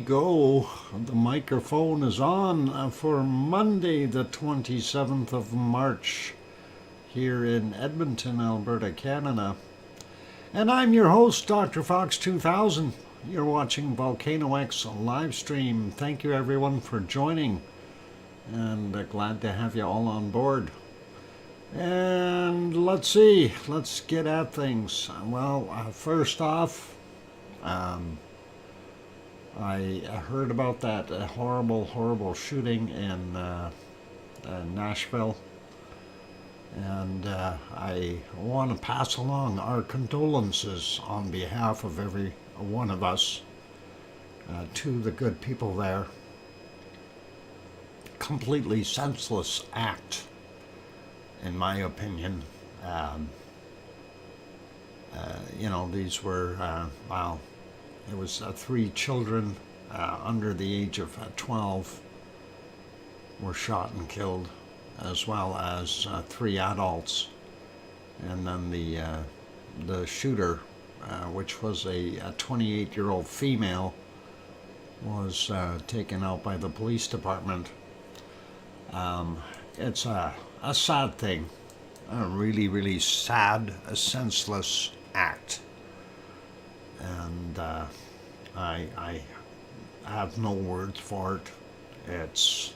go. The microphone is on for Monday, the 27th of March, here in Edmonton, Alberta, Canada. And I'm your host, DrFox2000. You're watching VolcanoX live stream. Thank you, everyone, for joining. And glad to have you all on board. And let's see. Let's get at things. Well, first off, I heard about that horrible shooting in Nashville, and I want to pass along our condolences on behalf of every one of us to the good people there. Completely senseless act, in my opinion. These were, it was 3 children under the age of 12 were shot and killed, as well as 3 adults. And then the shooter, which was a 28-year-old female, was taken out by the police department. It's a sad thing, a really sad, senseless act. And I have no words for it.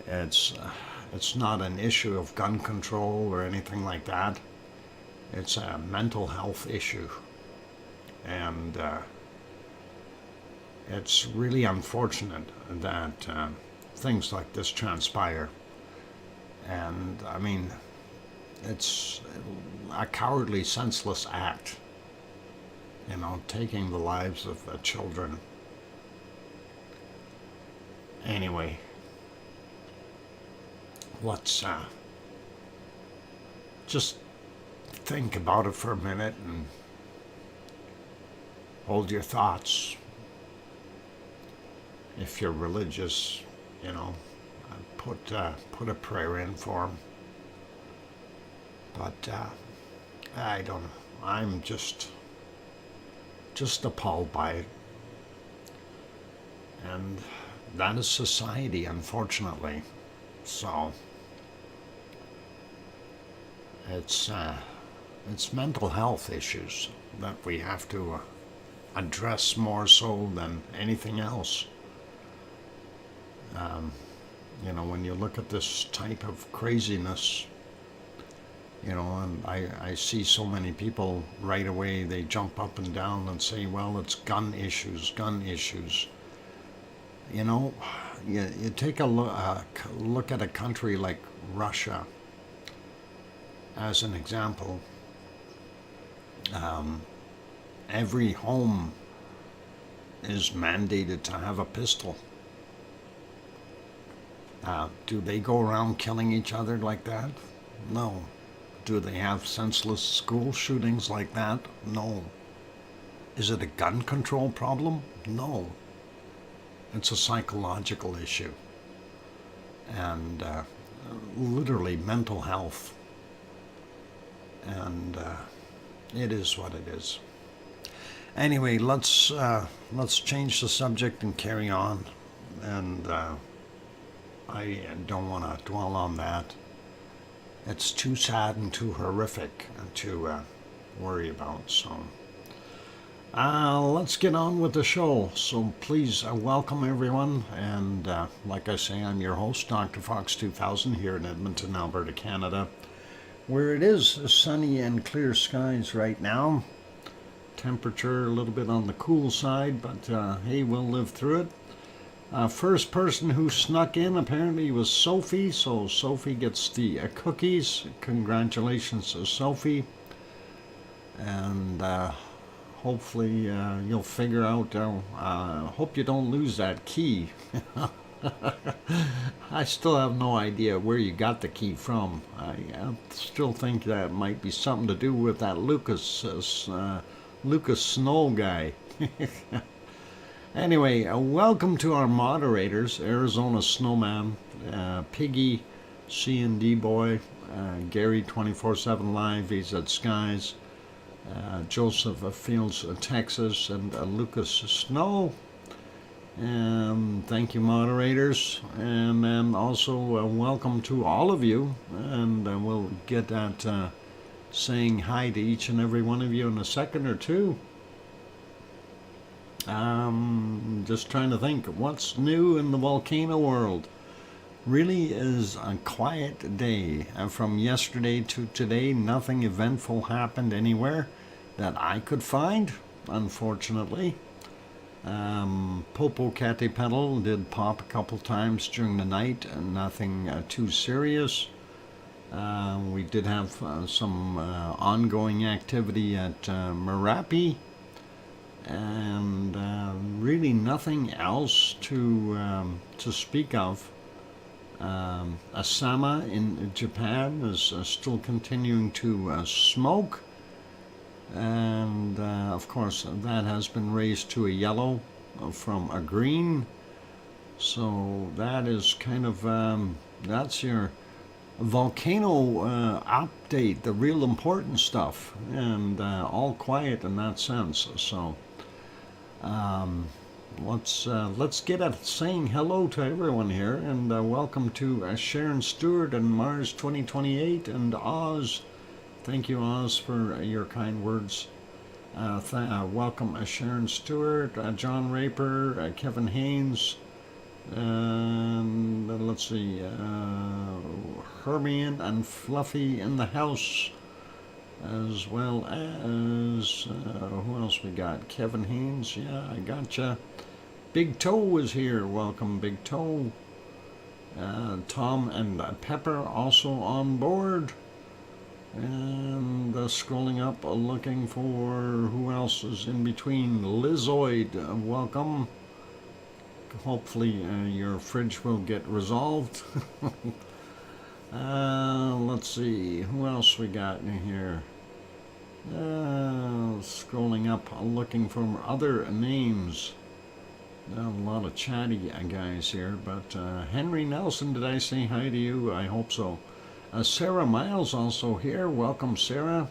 It's not an issue of gun control or anything like that. It's a mental health issue, and it's really unfortunate that things like this transpire. And I mean, it's a cowardly, senseless act. Taking the lives of children. Anyway, let's just think about it for a minute and hold your thoughts. If you're religious, put a prayer in for them. But I don't know. I'm just appalled by it. And that is society, unfortunately. So it's mental health issues that we have to address more so than anything else. When you look at this type of craziness, and I see so many people right away, they jump up and down and say, well, it's gun issues. You take a look at a country like Russia as an example. Every home is mandated to have a pistol. Do they go around killing each other like that? No. Do they have senseless school shootings like that? No. Is it a gun control problem? No. It's a psychological issue. And literally mental health. And it is what it is. Anyway, let's change the subject and carry on. And I don't want to dwell on that. It's too sad and too horrific to worry about. So let's get on with the show. So please welcome everyone. And like I say, I'm your host, DrFox2000, here in Edmonton, Alberta, Canada, where it is sunny and clear skies right now. Temperature a little bit on the cool side, but hey, we'll live through it. First person who snuck in apparently was Sophie, so Sophie gets the cookies. Congratulations to Sophie. And hopefully you'll figure out, hope you don't lose that key. I still have no idea where you got the key from. I still think that might be something to do with that Lucas Snow guy. Anyway, welcome to our moderators, Arizona Snowman, Piggy, C&D Boy, Gary 24/7 Live, he's at Skies, Joseph of Fields, Texas, and Lucas Snow. Thank you, moderators, and then also welcome to all of you. And we'll get at saying hi to each and every one of you in a second or two. Just trying to think what's new in the volcano world. Really is a quiet day. From yesterday to today, nothing eventful happened anywhere that I could find, unfortunately. Popocatépetl did pop a couple times during the night, and nothing too serious. We did have some ongoing activity at Merapi, and really nothing else to speak of. Asama in Japan is still continuing to smoke, and of course that has been raised to a yellow from a green. So that is kind of that's your volcano update, the real important stuff, and all quiet in that sense. So let's get at saying hello to everyone here, and welcome to Sharon Stewart and Mars 2028 and Oz. Thank you, Oz, for your kind words. Welcome Sharon Stewart, John Raper, Kevin Haynes, and let's see, Hermione and Fluffy in the house, as well as who else we got? Kevin Haynes, yeah, I gotcha. Big Toe is here. Welcome, Big Toe. Tom and Pepper also on board. And scrolling up, looking for who else is in between. Lizoid, welcome. Hopefully your fridge will get resolved. Let's see, who else we got in here? Scrolling up, looking for other names. A lot of chatty guys here, but Henry Nelson, did I say hi to you? I hope so. Sarah Miles also here. Welcome, Sarah.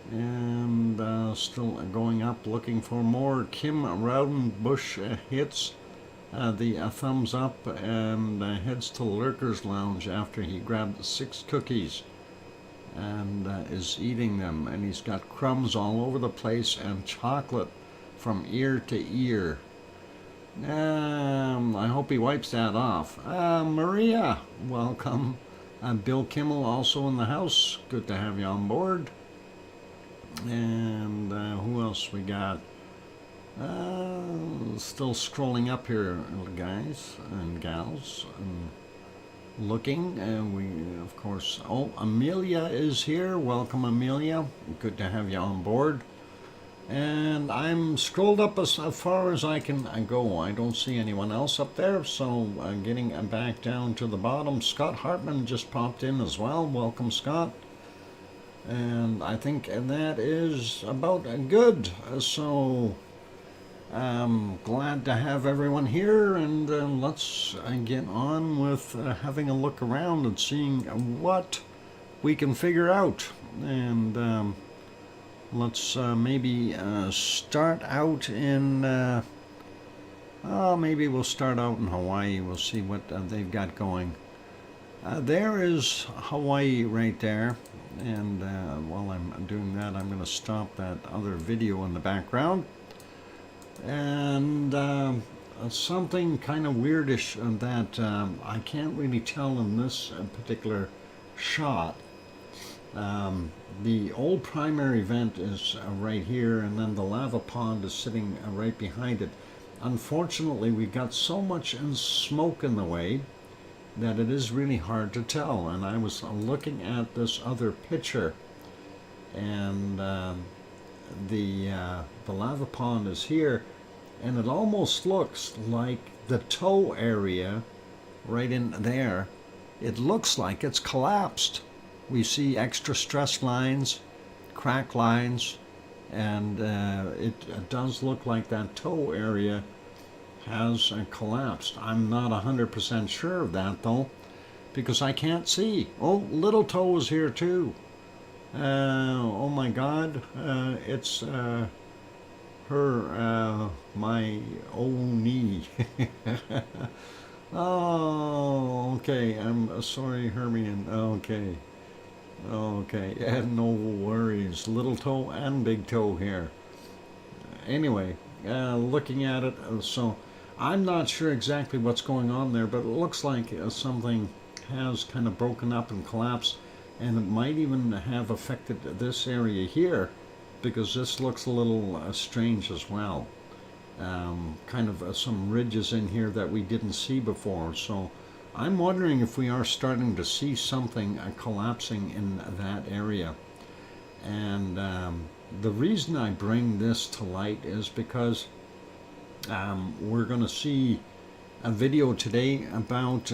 And still going up, looking for more. Kim Rowdenbush hits the thumbs up and heads to Lurker's Lounge after he grabbed 6 cookies and is eating them. And he's got crumbs all over the place and chocolate from ear to ear. I hope he wipes that off. Maria, welcome. Bill Kimmel also in the house. Good to have you on board. And who else we got? Still scrolling up here, guys and gals. Looking, and we, of course, Amelia is here. Welcome, Amelia. Good to have you on board. And I'm scrolled up as far as I can go. I don't see anyone else up there, so getting back down to the bottom. Scott Hartman just popped in as well. Welcome, Scott. And I think that is about good. So I'm glad to have everyone here, and let's get on with having a look around and seeing what we can figure out. And let's maybe start out in, maybe we'll start out in Hawaii. We'll see what they've got going. There is Hawaii right there. And while I'm doing that, I'm going to stop that other video in the background. And something kind of weirdish that I can't really tell in this particular shot. The old primary vent is right here, and then the lava pond is sitting right behind it. Unfortunately, we've got so much smoke in the way that it is really hard to tell. And I was looking at this other picture, and the lava pond is here, and it almost looks like the toe area right in there. It looks like it's collapsed. We see extra stress lines, crack lines, and it does look like that toe area has collapsed. I'm not 100% sure of that though, because I can't see. Oh, Little Toe is here too. Oh my God, it's my own knee. Oh, okay. I'm sorry, Hermione. Okay. Okay. Yeah, no worries. Little toe and big toe here. Anyway, looking at it, so I'm not sure exactly what's going on there, but it looks like something has kind of broken up and collapsed, and it might even have affected this area here, because this looks a little strange as well. Kind of some ridges in here that we didn't see before, so I'm wondering if we are starting to see something collapsing in that area. And the reason I bring this to light is because we're going to see a video today about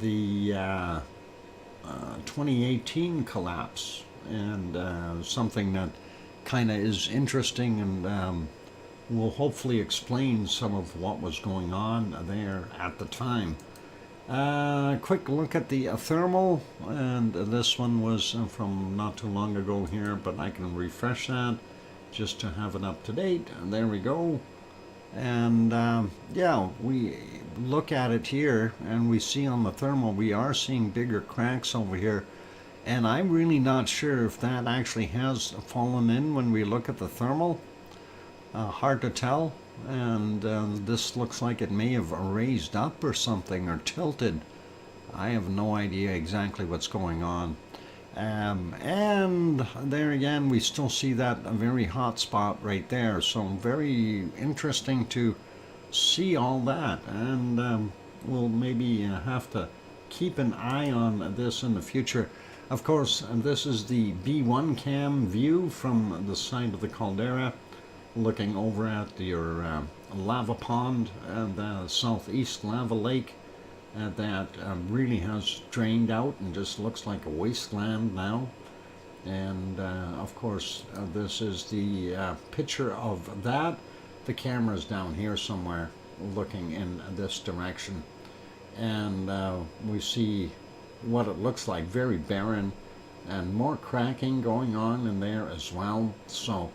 the 2018 collapse, and something that kind of is interesting, and will hopefully explain some of what was going on there at the time. Quick look at the thermal, and this one was from not too long ago here, but I can refresh that just to have it up to date. And there we go. And yeah, we look at it here, and we see on the thermal we are seeing bigger cracks over here, and I'm really not sure if that actually has fallen in when we look at the thermal. Hard to tell. And this looks like it may have raised up or something, or tilted. I have no idea exactly what's going on. And there again, we still see that very hot spot right there. So very interesting to see all that. And we'll maybe have to keep an eye on this in the future. Of course, this is the B1 cam view from the side of the caldera, looking over at your lava pond and the southeast lava lake that really has drained out and just looks like a wasteland now. And of course, this is the picture of that. The camera's down here somewhere looking in this direction, and we see what it looks like, very barren, and more cracking going on in there as well. So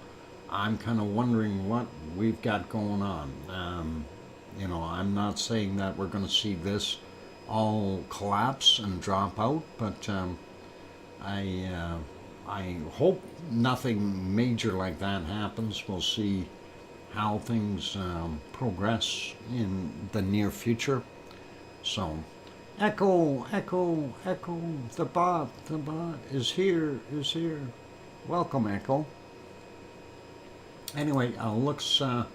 I'm kind of wondering what we've got going on. You know, I'm not saying that we're going to see this all collapse and drop out, but I hope nothing major like that happens. We'll see how things progress in the near future. So, echo, echo, echo, the bot is here, Welcome, Echo. Anyway, looks a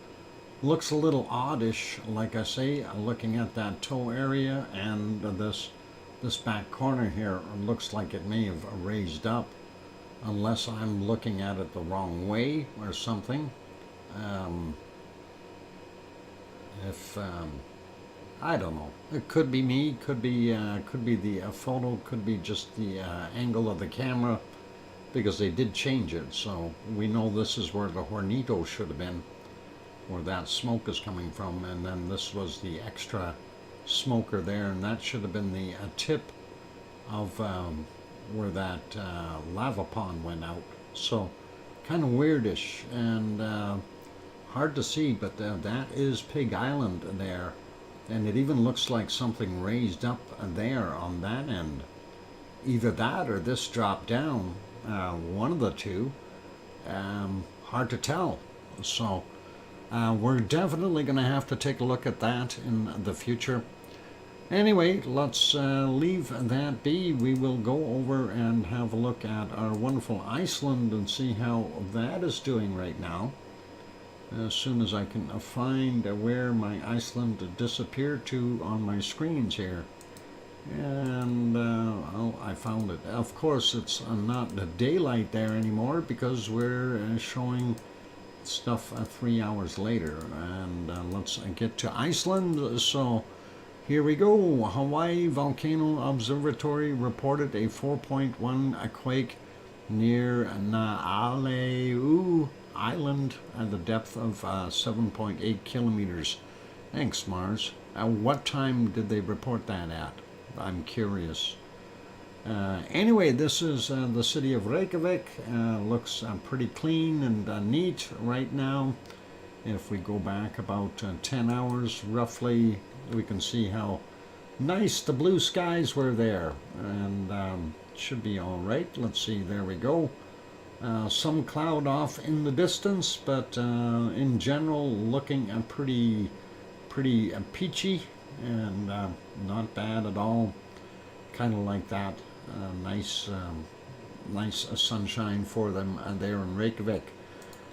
little oddish, like I say, looking at that toe area, and this back corner here looks like it may have raised up, unless I'm looking at it the wrong way or something. I don't know. It could be me, could be the photo, could be just the angle of the camera, because they did change it. So we know this is where the Hornito should have been, where that smoke is coming from, and then this was the extra smoker there, and that should have been the tip of where that lava pond went out. So kind of weirdish and hard to see, but that is Pig Island there, and it even looks like something raised up there on that end. Either that or this dropped down, one of the two. Hard to tell. So we're definitely going to have to take a look at that in the future. Anyway, let's leave that be. We will go over and have a look at our wonderful Iceland and see how that is doing right now. As soon as I can find where my Iceland disappeared to on my screens here. And oh, I found it. Of course, it's not the daylight there anymore, because we're showing stuff 3 hours later. And let's get to Iceland. So here we go. Hawaii Volcano Observatory reported a 4.1 quake near Naʻaleu Island at the depth of 7.8 kilometers. Thanks, Mars. What time did they report that at? I'm curious. Anyway, this is the city of Reykjavik. Looks pretty clean and neat right now. If we go back about 10 hours roughly, we can see how nice the blue skies were there, and should be all right. Let's see, there we go. Some cloud off in the distance, but in general looking pretty peachy and not bad at all. Kind of like that. Nice sunshine for them there in Reykjavik.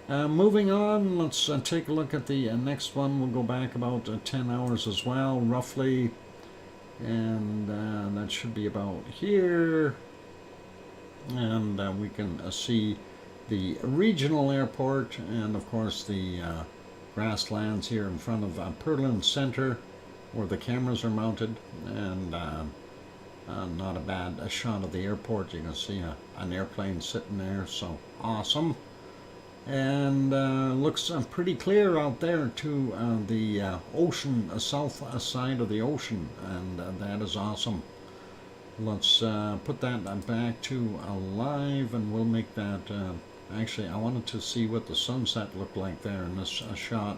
Moving on, let's take a look at the next one. We'll go back about 10 hours as well, roughly, and that should be about here. And we can see the regional airport, and of course the grasslands here in front of Perlin Center, where the cameras are mounted, and not a bad shot of the airport. You can see an airplane sitting there, so awesome. And looks pretty clear out there to the ocean, south side of the ocean, and that is awesome. Let's put that back to live, and we'll make that. Actually, I wanted to see what the sunset looked like there in this shot.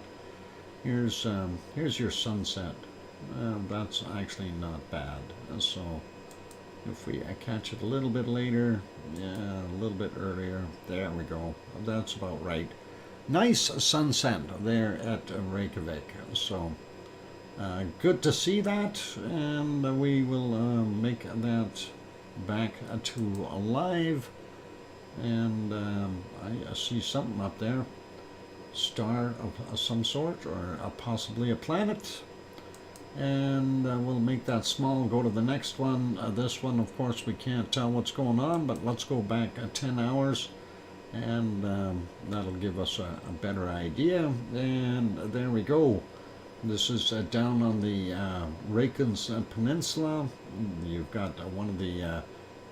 Here's your sunset. That's actually not bad. So if we catch it a little bit later, yeah, a little bit earlier, there we go. That's about right. Nice sunset there at Reykjavik. So good to see that, and we will make that back to live. And I see something up there, star of some sort, or possibly a planet. And we'll make that small, go to the next one. This one, of course, we can't tell what's going on, but let's go back 10 hours, and that'll give us a better idea. And there we go. This is down on the Reykjanes Peninsula. You've got one of the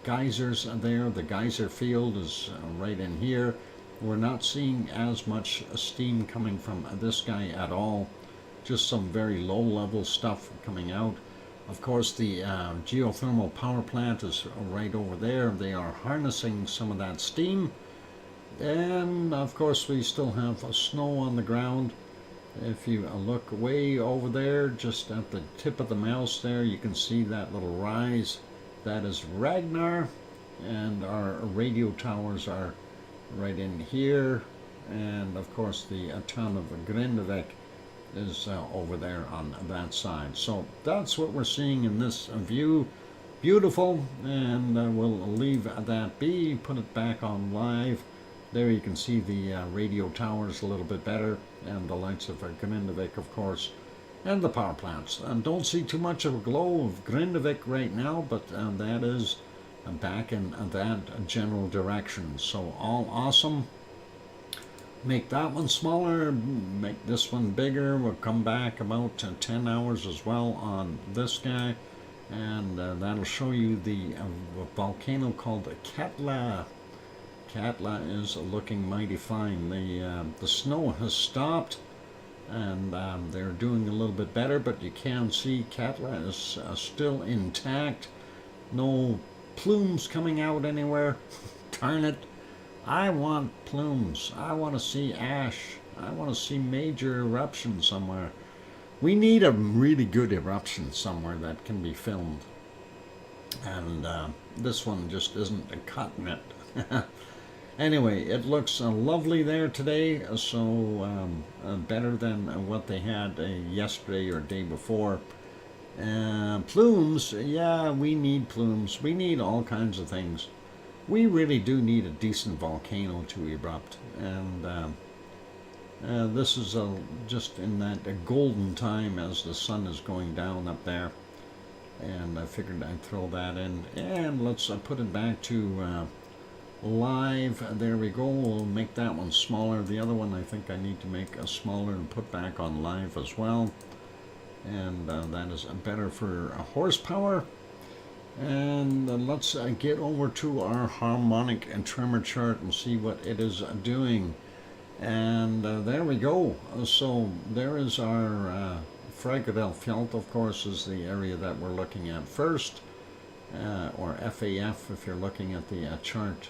geysers there. The geyser field is right in here. We're not seeing as much steam coming from this guy at all. Just some very low-level stuff coming out. Of course, the geothermal power plant is right over there. They are harnessing some of that steam. And, of course, we still have snow on the ground. If you look way over there, just at the tip of the mouse there, you can see that little rise. That is Ragnar, and our radio towers are right in here. And, of course, the town of Grindavik is over there on that side. So that's what we're seeing in this view. Beautiful, and we'll leave that be, put it back on live. There you can see the radio towers a little bit better, and the lights of Grindavik, of course, and the power plants. And don't see too much of a glow of Grindavik right now, but that is back in that general direction. So all awesome. Make that one smaller, make this one bigger. We'll come back about 10 hours as well on this guy, and that'll show you the volcano called Katla. Katla is looking mighty fine. The snow has stopped, and they're doing a little bit better, but you can see Katla is still intact. No plumes coming out anywhere. Darn it. I want plumes. I want to see ash. I want to see major eruption somewhere. We need a really good eruption somewhere that can be filmed. And this one just isn't cutting it. Anyway, it looks lovely there today. So better than what they had yesterday or day before. Plumes, yeah, we need plumes. We need all kinds of things. We really do need a decent volcano to erupt, and this is just in that golden time as the sun is going down up there, and I figured I'd throw that in. And let's put it back to live. There we go. We'll make that one smaller. The other one I think I need to make smaller and put back on live as well, and that is better for horsepower. And let's get over to our harmonic and tremor chart and see what it is doing. And there we go. So there is our Fræðifellt, of course, is the area that we're looking at first. or FAF if you're looking at the chart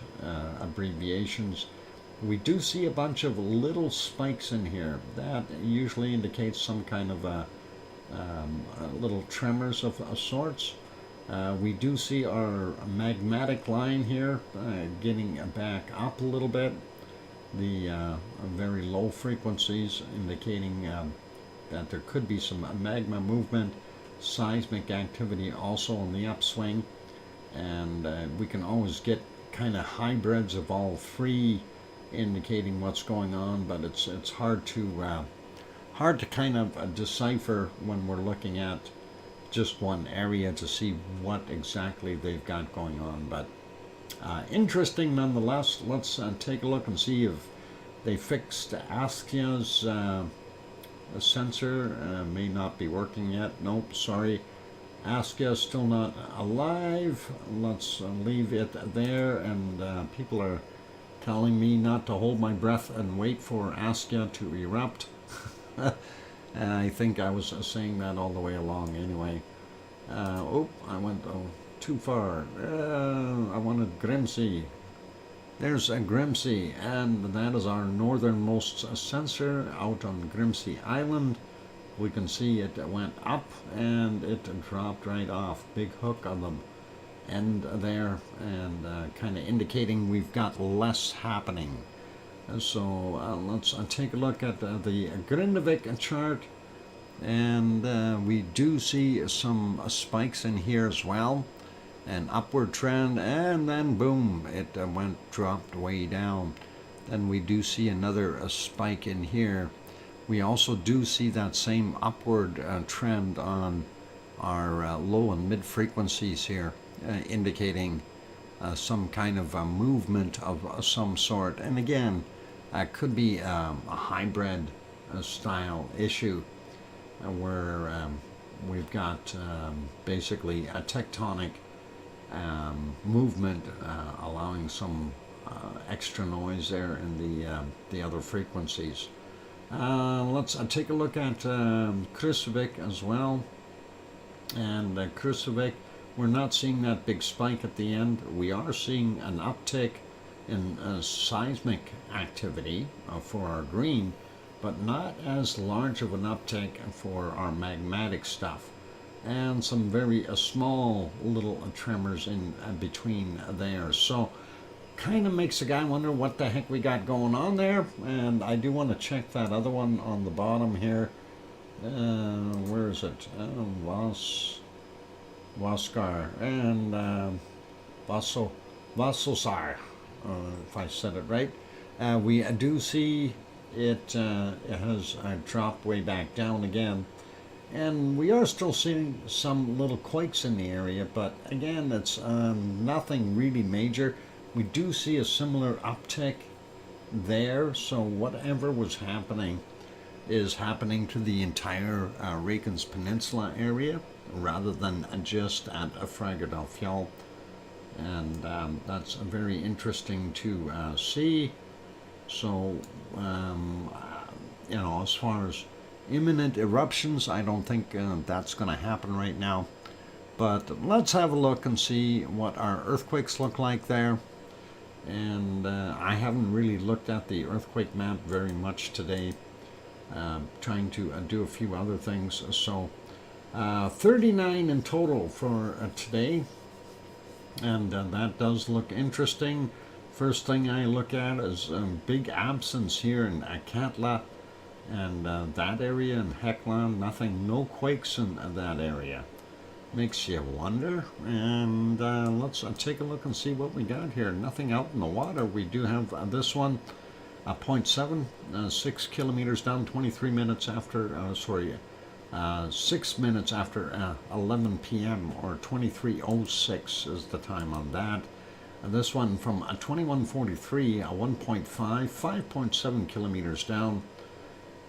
abbreviations. We do see a bunch of little spikes in here. That usually indicates some kind of little tremors of sorts. We do see our magmatic line here getting back up a little bit. The very low frequencies indicating that there could be some magma movement, seismic activity also on the upswing, and we can always get kind of hybrids of all three indicating what's going on, but it's hard to kind of decipher when we're looking at just one area to see what exactly they've got going on. But interesting nonetheless. Let's take a look and see if they fixed Askia's sensor. May not be working yet. Nope, sorry. Askia still not alive. Let's leave it there, and people are telling me not to hold my breath and wait for Askia to erupt. And I think I was saying that all the way along anyway. I went too far. I wanted Grimsey. There's a Grimsey, and that is our northernmost sensor out on Grimsey Island. We can see it went up and it dropped right off. Big hook on the end there, and kind of indicating we've got less happening. So let's take a look at the Grindavik chart, and we do see some spikes in here as well, an upward trend, and then boom, it dropped way down. Then we do see another spike in here. We also do see that same upward trend on our low and mid frequencies here, indicating some kind of a movement of some sort. And again, could be a hybrid style issue where we've got basically a tectonic movement allowing some extra noise there in the other frequencies. Let's take a look at Krusevik as well. And Krusevik, we're not seeing that big spike at the end. We are seeing an uptick in seismic activity for our green, but not as large of an uptick for our magmatic stuff. And some very small little tremors in between there. So kind of makes a guy wonder what the heck we got going on there. And I do want to check that other one on the bottom here. Where is it? Vaskar and Vasosar, if I said it right. We do see it has dropped way back down again. And we are still seeing some little quakes in the area, but again, it's nothing really major. We do see a similar uptick there, so whatever was happening is happening to the entire Reykjanes Peninsula area rather than just at Fagradalfjall. And that's very interesting to see. So, as far as imminent eruptions, I don't think that's going to happen right now. But let's have a look and see what our earthquakes look like there. And I haven't really looked at the earthquake map very much today, trying to do a few other things. So 39 in total for today, and that does look interesting. First thing I look at is big absence here in Katla and that area, in Hekla. Nothing, no quakes in that area. Makes you wonder. And let's take a look and see what we got here. Nothing out in the water. We do have this one, 0.7, 6 kilometers down, 23 minutes after, 6 minutes after 11 p.m. or 23:06 is the time on that. And this one from 2143, 1.5, 5.7 kilometers down.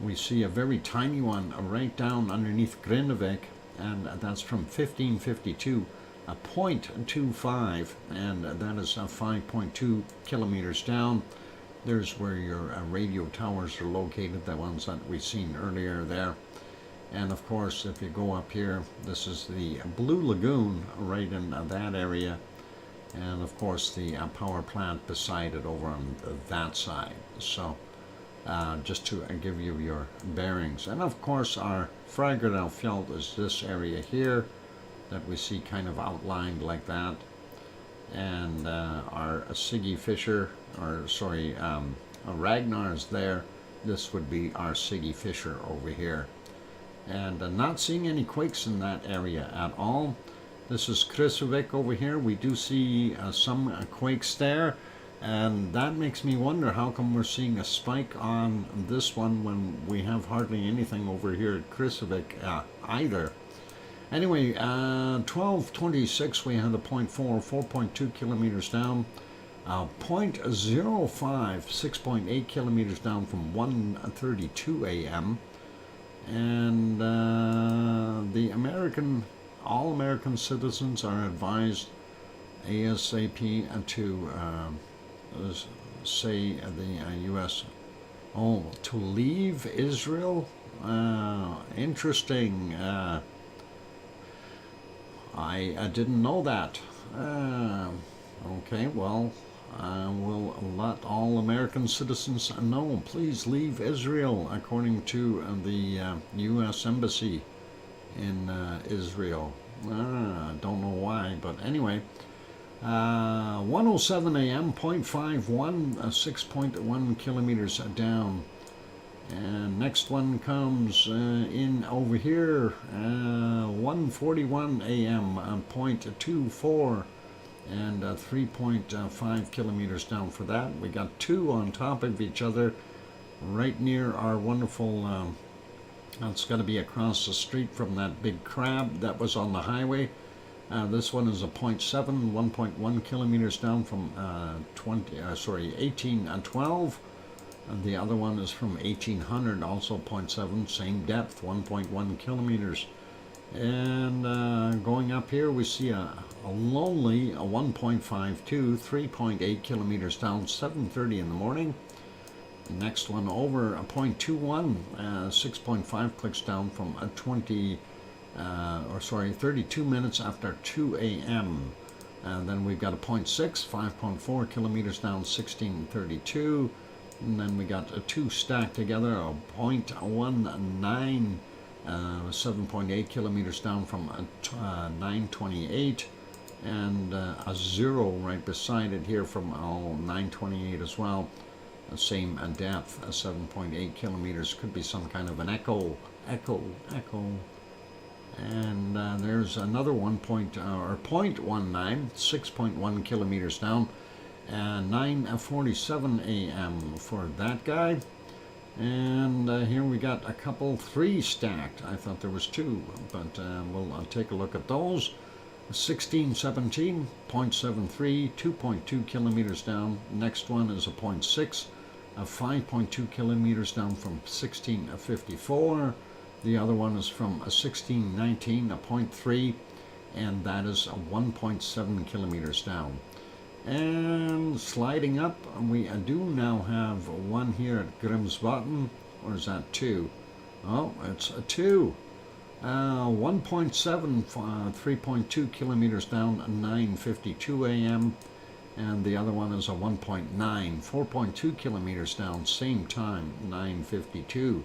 We see a very tiny one right down underneath Grindavik, and that's from 1552, 0.25, and that is 5.2 kilometers down. There's where your radio towers are located, the ones that we've seen earlier there. And of course, if you go up here, this is the Blue Lagoon right in that area. And of course, the power plant beside it over on that side. So just to give you your bearings. And of course, our Frægradal Fjeld is this area here that we see kind of outlined like that. And our Siggy Fisher, or sorry, Ragnar is there. This would be our Siggy Fisher over here. And not seeing any quakes in that area at all. This is Krusvik over here. We do see some quakes there, and that makes me wonder how come we're seeing a spike on this one when we have hardly anything over here at Krusvik either. Anyway, 12:26 we had a 0.4, 4.2 kilometers down. 0.05, 6.8 kilometers down from 1:32 a.m. And the all American citizens are advised ASAP to say the U.S. To leave Israel. Interesting. I didn't know that. Okay, well, we'll let all American citizens know. Please leave Israel, according to the U.S. Embassy in Israel. Don't know why, but anyway. 1:07 a.m., 0.51, 6.1 kilometers down. And next one comes in over here, 1:41 a.m., 0.24, and 3.5 kilometers down for that. We got two on top of each other right near our wonderful, it's got to be across the street from that big crab that was on the highway. This one is a 0.7, 1.1 kilometers down from 1812. And the other one is from 1800, also 0.7, same depth, 1.1 kilometers. And going up here, we see a lonely 1.52, 3.8 kilometers down, 7:30 in the morning. The next one over, a 0.21, 6.5 clicks down from 32 minutes after 2 a.m. And then we've got a 0.6, 5.4 kilometers down, 16:32. And then we got two stacked together, a 0.19, 7.8 kilometers down from 9:28, and a 0 right beside it here from 9:28 as well. Same depth, 7.8 kilometers. Could be some kind of an echo. And there's another 0.19, 6.1 kilometers down. 9:47 a.m. for that guy. And here we got a couple, 3 stacked. I thought there was 2, but we'll take a look at those. 16:17, 0.73, 2.2 kilometers down. Next one is a 0.6, 5.2 kilometers down from 16:54. The other one is from 16:19, a 0.3, and that is 1.7 kilometers down. And sliding up, we do now have one here at Grimsbotn, or is that 2? Oh, it's a 2. 1.7, 3.2 kilometers down, 9:52 a.m. And the other one is a 1.9, 4.2 kilometers down, same time, 9:52.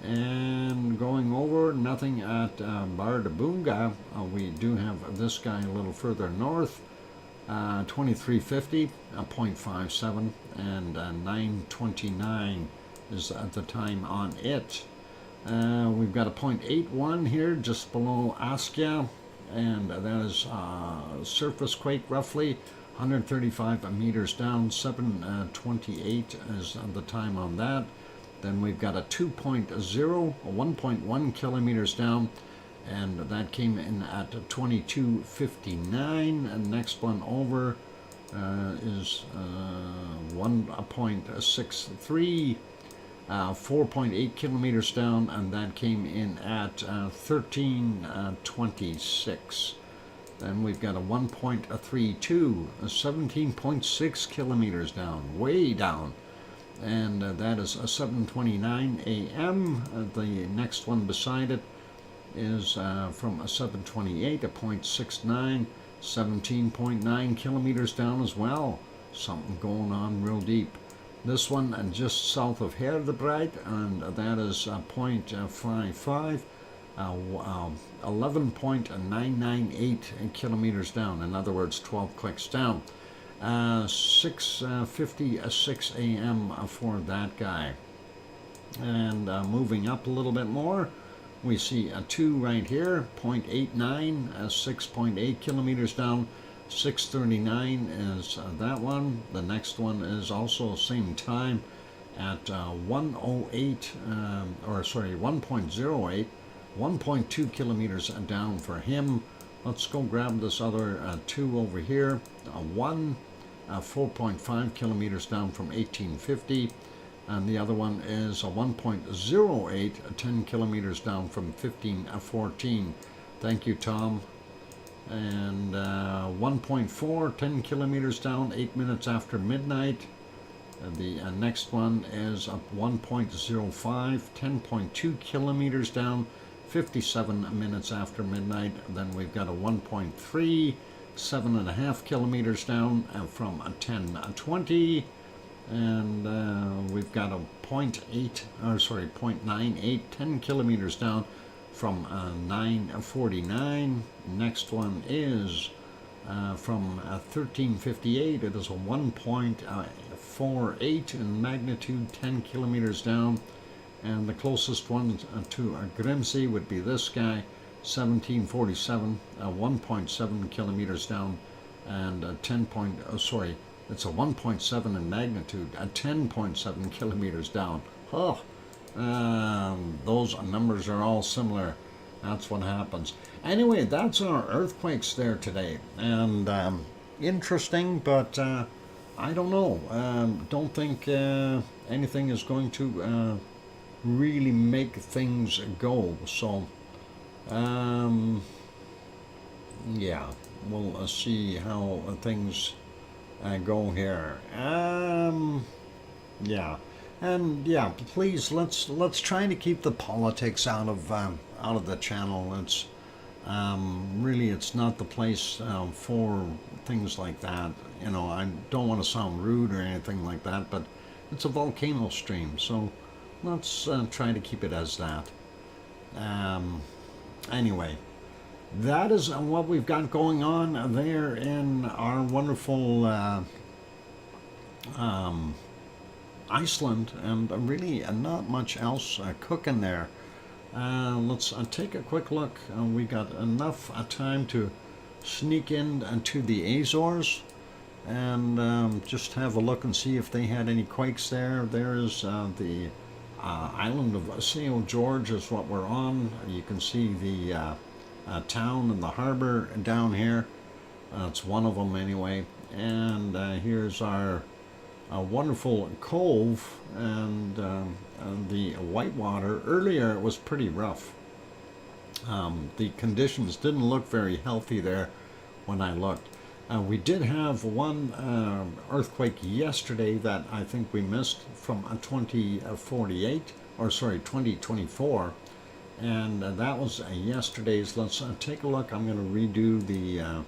And going over, nothing at Bardabunga. We do have this guy a little further north. 23:50, 0.57, and 9:29 is the time on it. We've got a 0.81 here just below Askja, and that is surface quake roughly 135 meters down. 7:28 is the time on that. Then we've got a 2.0, 1.1 kilometers down, and that came in at 22:59. And next one over is 1.63, 4.8 kilometers down, and that came in at 13:26. Then we've got a 1.32, 17.6 kilometers down, way down. and that is 7:29 a.m. The next one beside it is from 7:28, a 0.69, 17.9 kilometers down as well. Something going on real deep. This one just south of Herdebreit, and that is 0.55, 11.998 kilometers down. In other words, 12 clicks down. 6:56 a.m. for that guy. And moving up a little bit more, we see a 2 right here, 0.89, 6.8 kilometers down. 6:39 is that one. The next one is also same time at 108, 1.08, 1.2 kilometers down for him. Let's go grab this other 2 over here. 4.5 kilometers down from 1850. And the other one is a 1.08, 10 kilometers down from 1514. Thank you, Tom. And 1.4, 10 kilometers down, 8 minutes after midnight. The next one is up 1.05, 10.2 kilometers down, 57 minutes after midnight. Then we've got a 1.3, 7.5 kilometers down from 10:20. And we've got a 0.98, 10 kilometers down from 9:49. Next one is from 13:58. It is a 1.48 in magnitude, 10 kilometers down. And the closest one to Grimsey would be this guy, 17:47, 1.7 kilometers down, and it's a 1.7 in magnitude, 10.7 kilometers down. Oh, those numbers are all similar. That's what happens. Anyway, that's our earthquakes there today. And interesting, but I don't know. Don't think anything is going to really make things go. So, yeah, we'll see how things go here. Yeah, and yeah, please let's try to keep the politics out of the channel. It's really, it's not the place for things like that. You know, I don't want to sound rude or anything like that, but it's a volcano stream, so let's try to keep it as that. Anyway, that is what we've got going on there in our wonderful Iceland, and really not much else cooking there. Let's take a quick look. We got enough time to sneak in to the Azores and just have a look and see if they had any quakes there. There's the island of St. George is what we're on. You can see the town and the harbor down here. It's one of them anyway. And here's our wonderful cove and the whitewater. Earlier it was pretty rough. The conditions didn't look very healthy there when I looked. We did have one earthquake yesterday that I think we missed from 2024, and that was yesterday's. Let's take a look. I'm going to redo the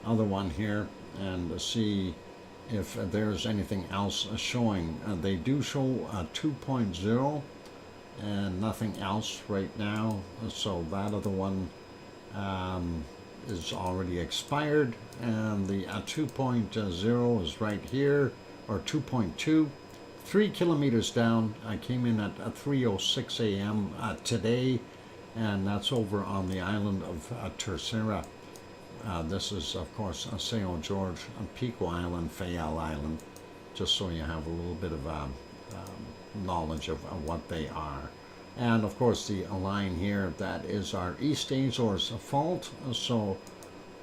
other one here and see if there's anything else showing. They do show 2.0 and nothing else right now, so that other one is already expired, and the 2.0 is right here, or 2.2, 3 kilometers down. I came in at 3:06 a.m. Today, and that's over on the island of Terceira. This is, of course, St. George, Pico Island, Fayal Island, just so you have a little bit of knowledge of what they are. And of course the line here, that is our East Azores fault. So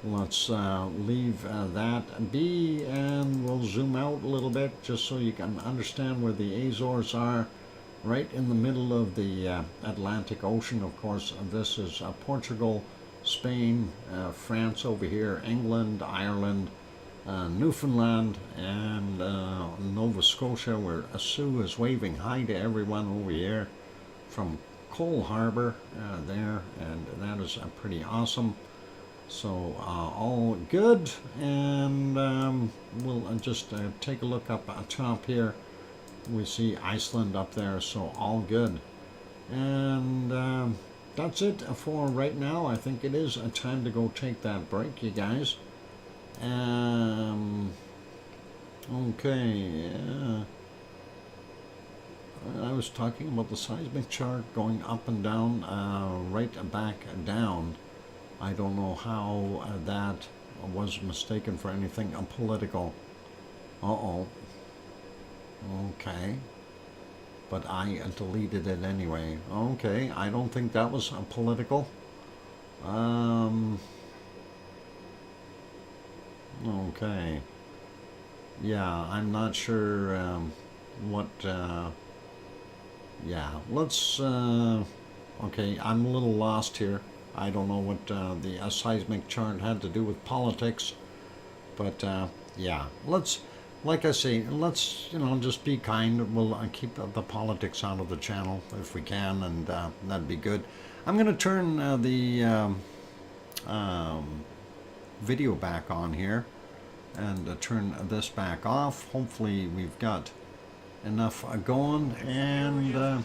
let's leave that be, and we'll zoom out a little bit just so you can understand where the Azores are. Right in the middle of the Atlantic Ocean. Of course, this is Portugal, Spain, France over here, England, Ireland, Newfoundland and Nova Scotia, where Sue is waving hi to everyone over here from Cole Harbor there, and that is pretty awesome. So all good, and we'll just take a look up top here. We see Iceland up there, so all good. And that's it for right now. I think it is time to go take that break, you guys. Okay. I was talking about the seismic chart going up and down, right back down. I don't know how that was mistaken for anything political. Uh-oh. Okay. But I deleted it anyway. Okay, I don't think that was political. Okay. Yeah, I'm not sure what... yeah, let's... okay, I'm a little lost here. I don't know what the seismic chart had to do with politics. But, yeah, let's... Like I say, let's, just be kind. We'll keep the politics out of the channel if we can, and that'd be good. I'm going to turn the video back on here and turn this back off. Hopefully we've got enough going, and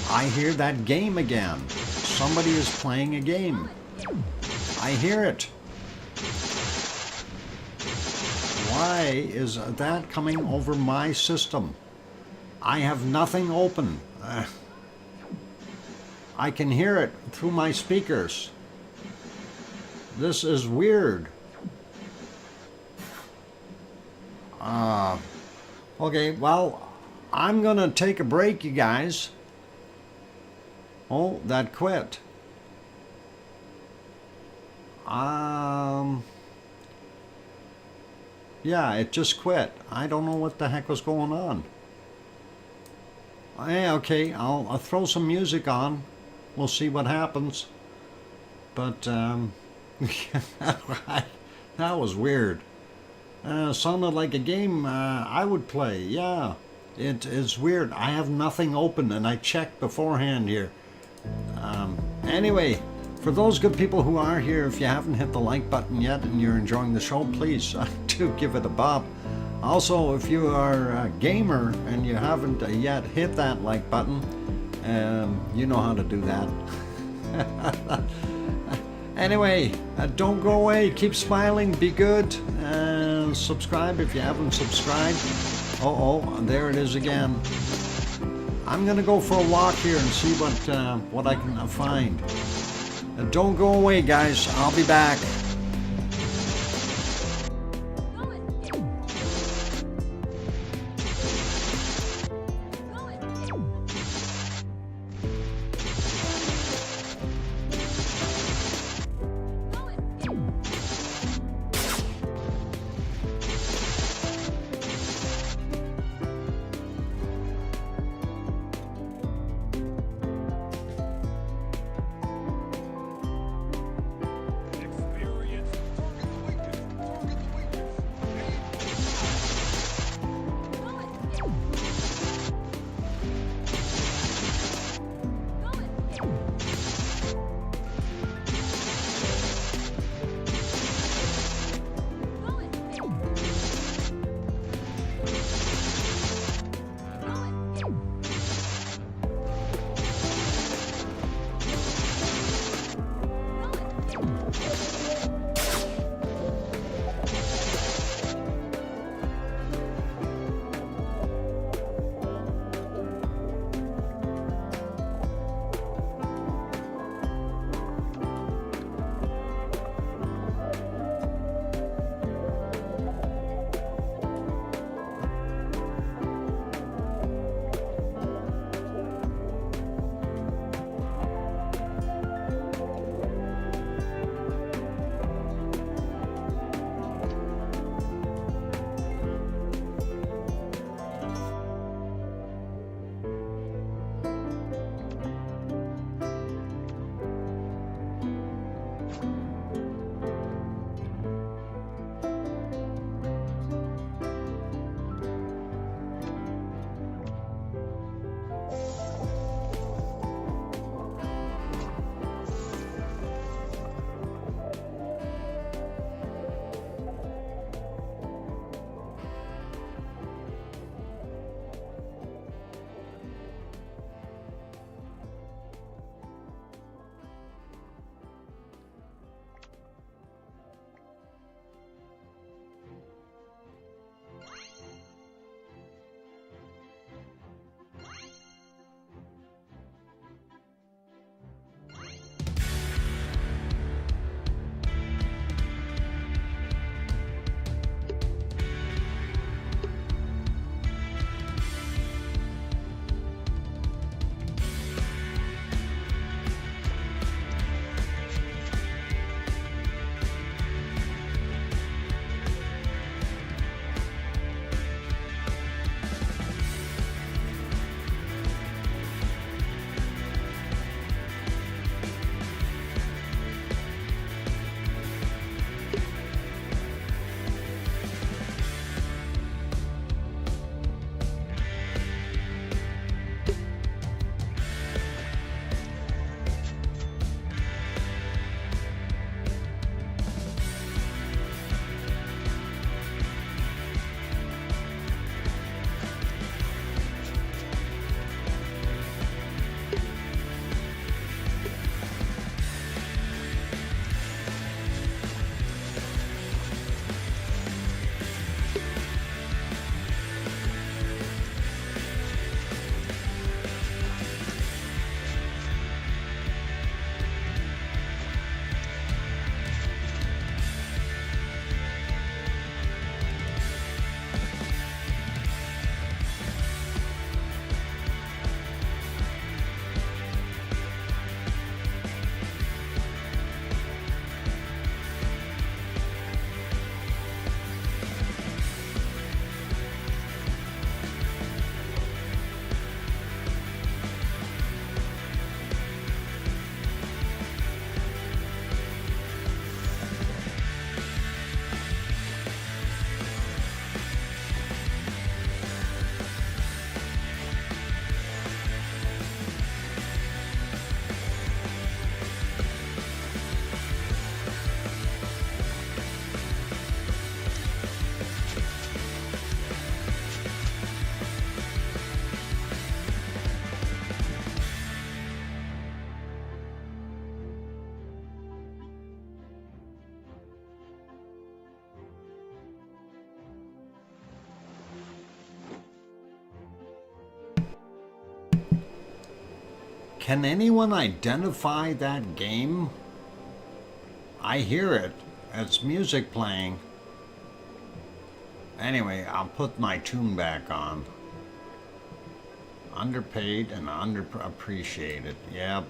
I hear that game again. Somebody is playing a game. I hear it. Why is that coming over my system? I have nothing open. I can hear it through my speakers. This is weird. Okay, well, I'm gonna take a break, you guys. Oh, that quit. Yeah, it just quit. I don't know what the heck was going on. Yeah, okay, I'll throw some music on. We'll see what happens. But, that was weird. Sounded like a game I would play. Yeah, it is weird. I have nothing open, and I checked beforehand here. Anyway, for those good people who are here, if you haven't hit the like button yet and you're enjoying the show, please do give it a bop. Also, if you are a gamer and you haven't yet hit that like button, you know how to do that. Anyway, don't go away. Keep smiling. Be good. Subscribe if you haven't subscribed. Uh-oh, there it is again. I'm going to go for a walk here and see what I can find. Don't go away, guys. I'll be back. Can anyone identify that game? I hear it. It's music playing. Anyway, I'll put my tune back on. Underpaid and underappreciated. Yep.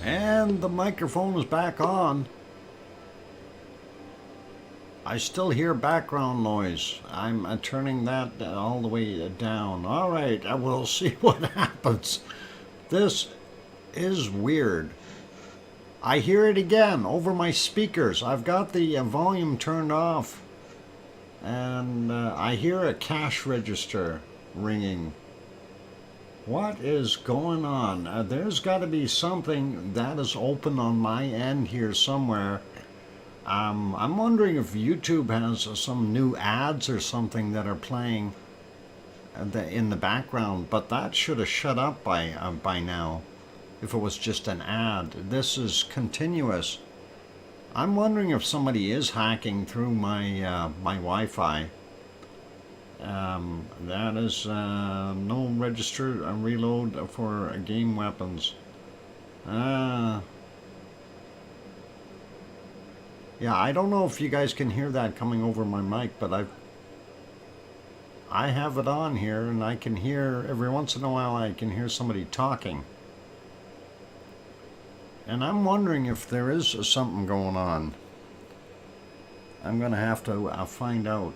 And the microphone is back on. I still hear background noise. I'm turning that all the way down. All right, I will see what happens. This is weird. I hear it again over my speakers. I've got the volume turned off. And I hear a cash register ringing. What is going on? There's got to be something that is open on my end here somewhere. I'm wondering if YouTube has some new ads or something that are playing in the background, but that should have shut up by now if it was just an ad. This is continuous. I'm wondering if somebody is hacking through my my Wi-Fi. That is no register reload for game weapons. Yeah, I don't know if you guys can hear that coming over my mic, but I have it on here, and I can hear every once in a while. I can hear somebody talking, and I'm wondering if there is something going on. I'm gonna have to find out.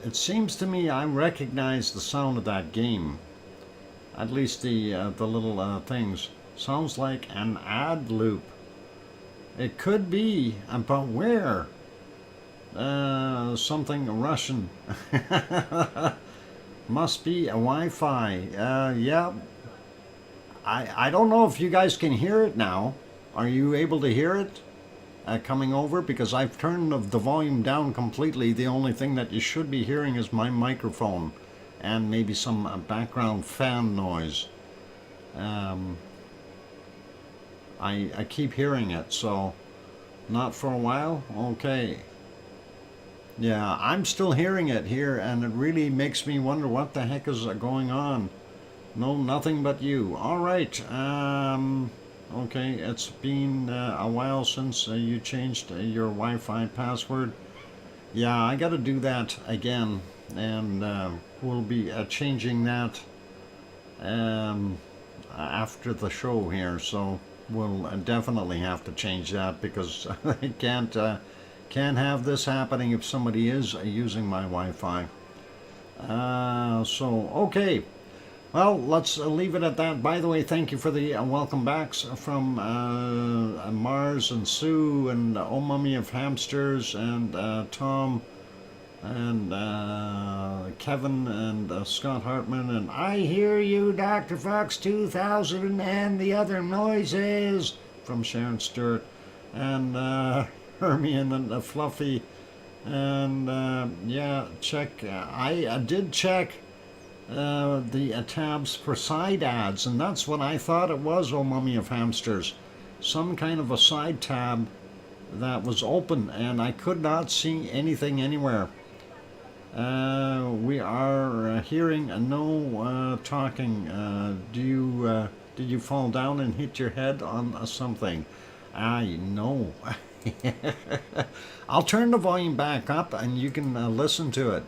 It seems to me I recognize the sound of that game. At least the little things. Sounds like an ad loop. It could be, but where? Something Russian. Must be a Wi-Fi. Yeah. I don't know if you guys can hear it now. Are you able to hear it? Coming over, because I've turned the volume down completely. The only thing that you should be hearing is my microphone and maybe some background fan noise. I keep hearing it, so not for a while. Okay. Yeah, I'm still hearing it here, and it really makes me wonder what the heck is going on. No, nothing but you. All right. Okay, it's been a while since you changed your Wi-Fi password. Yeah, I got to do that again, and we'll be changing that after the show here. So we'll definitely have to change that because I can't have this happening if somebody is using my Wi-Fi. So okay. Well, let's leave it at that. By the way, thank you for the welcome backs from Mars and Sue and Oh Mummy of Hamsters and Tom and Kevin and Scott Hartman and I Hear You, DrFox2000 and the other noises from Sharon Stewart and Hermione and Fluffy and yeah, check. I did check the tabs for side ads, and that's what I thought it was, Oh Mummy of Hamsters. Some kind of a side tab that was open, and I could not see anything anywhere. We are hearing no talking. Did you fall down and hit your head on something? I know. I'll turn the volume back up, and you can listen to it.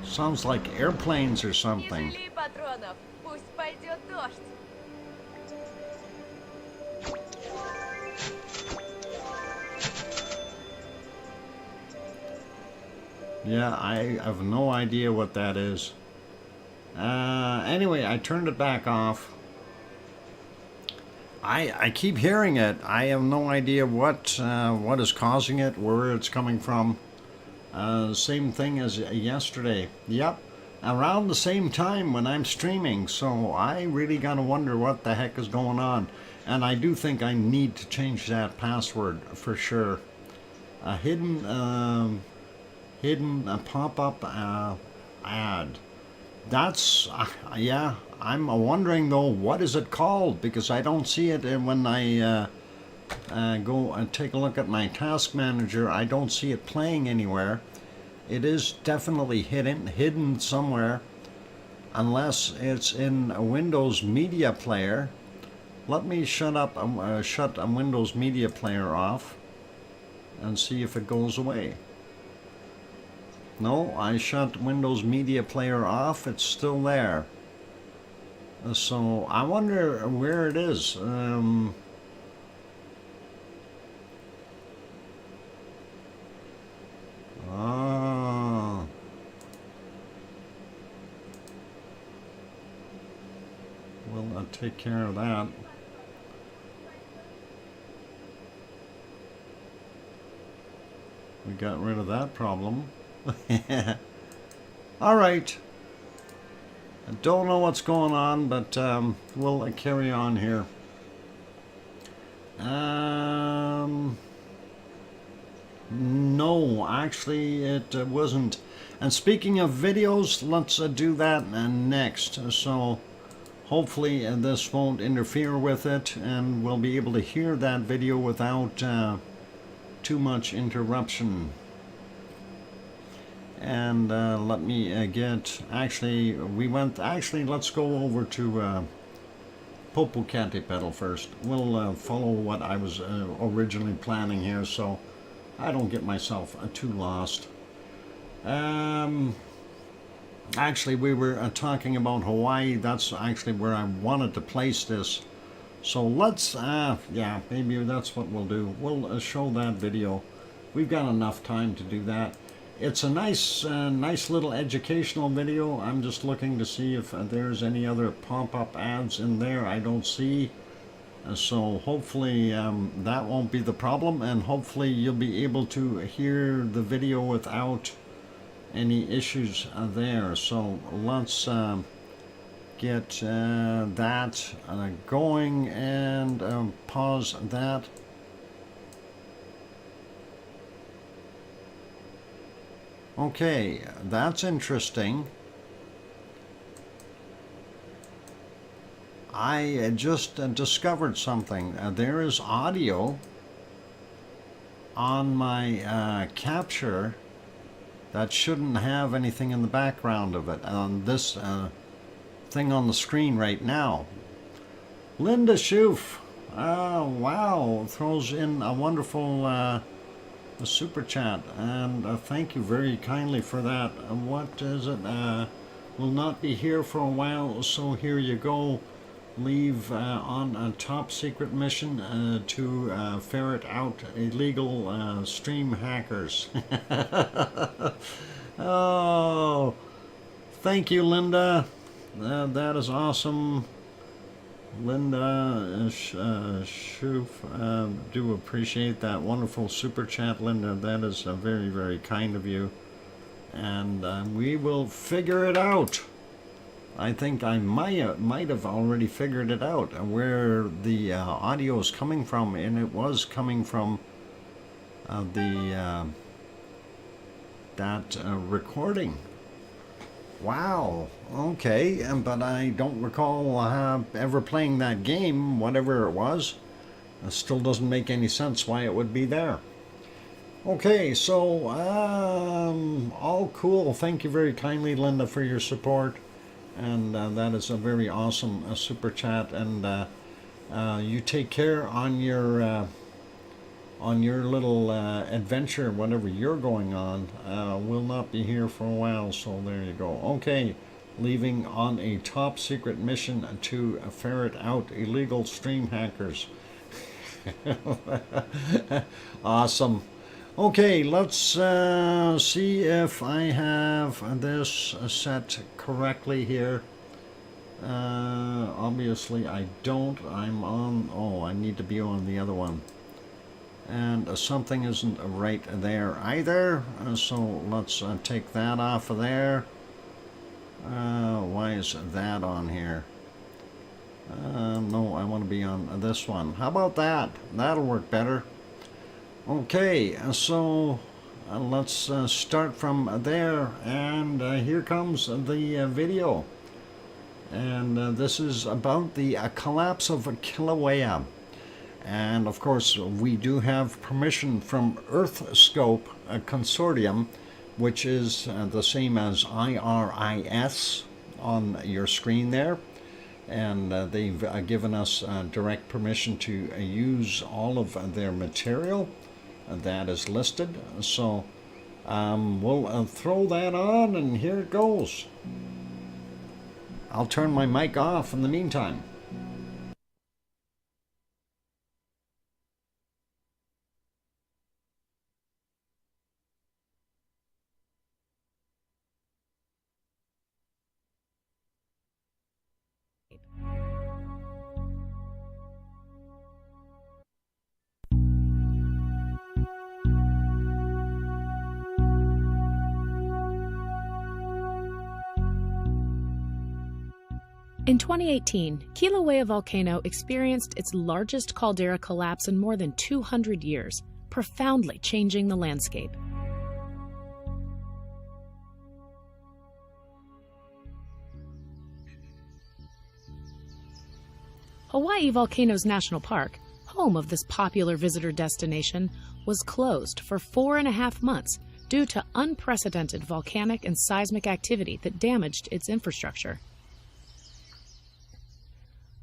Sounds like airplanes or something. Yeah, I have no idea what that is. Anyway, I turned it back off. I keep hearing it. I have no idea what is causing it, where it's coming from. Same thing as yesterday. Yep, around the same time when I'm streaming. So I really gotta wonder what the heck is going on. And I do think I need to change that password for sure. A hidden pop-up ad. That's yeah. I'm wondering though, what is it called? Because I don't see it when I go and take a look at my task manager. I don't see it playing anywhere. It is definitely hidden somewhere, unless it's in a Windows Media Player. Let me shut a Windows Media Player off and see if it goes away. No, I shut Windows Media Player off. It's still there. So I wonder where it is. We'll take care of that. We got rid of that problem. All right. I don't know what's going on, but we'll carry on here. No, actually it wasn't. And speaking of videos, let's do that next. So hopefully this won't interfere with it, and we'll be able to hear that video without too much interruption. And let me get, actually let's go over to Popocatépetl first. We'll follow what I was originally planning here, so I don't get myself too lost. Actually, we were talking about Hawaii. That's actually where I wanted to place this. So let's, yeah, maybe that's what we'll do. We'll show that video. We've got enough time to do that. It's a nice little educational video. I'm just looking to see if there's any other pop-up ads in there. I don't see. So hopefully that won't be the problem, and hopefully you'll be able to hear the video without any issues there. So let's get that going and pause that. Okay, that's interesting. I just discovered something. There is audio on my capture that shouldn't have anything in the background of it on this thing on the screen right now. Linda Schoof, wow, throws in a wonderful super chat, and thank you very kindly for that. What is it? Will not be here for a while, so here you go. Leave on a top secret mission to ferret out illegal stream hackers. Oh, thank you, Linda. That is awesome. Linda Schoof, do appreciate that wonderful super chat, Linda. That is very, very kind of you. And we will figure it out. I think I might have already figured it out where the audio is coming from, and it was coming from that recording. Wow, okay, but I don't recall ever playing that game, whatever it was. It still doesn't make any sense why it would be there. Okay, so all cool. Thank you very kindly, Linda, for your support. And that is a very awesome super chat. And you take care on your little adventure, whatever you're going on. Will not be here for a while, so there you go. Okay, leaving on a top secret mission to ferret out illegal stream hackers. Awesome. Okay, let's see if I have this set correctly here. Obviously I don't. I'm on, I need to be on the other one. And something isn't right there either, so let's take that off of there. Why is that on here? No, I want to be on this one. How about that? That'll work better. Okay, so let's start from there, and here comes the video. And this is about the collapse of Kilauea. And of course, we do have permission from EarthScope Consortium, which is the same as IRIS on your screen there. And they've given us direct permission to use all of their material that is listed. So we'll throw that on, and here it goes. I'll turn my mic off in the meantime. In 2018, Kilauea volcano experienced its largest caldera collapse in more than 200 years, profoundly changing the landscape. Hawaii Volcanoes National Park, home of this popular visitor destination, was closed for 4.5 months due to unprecedented volcanic and seismic activity that damaged its infrastructure.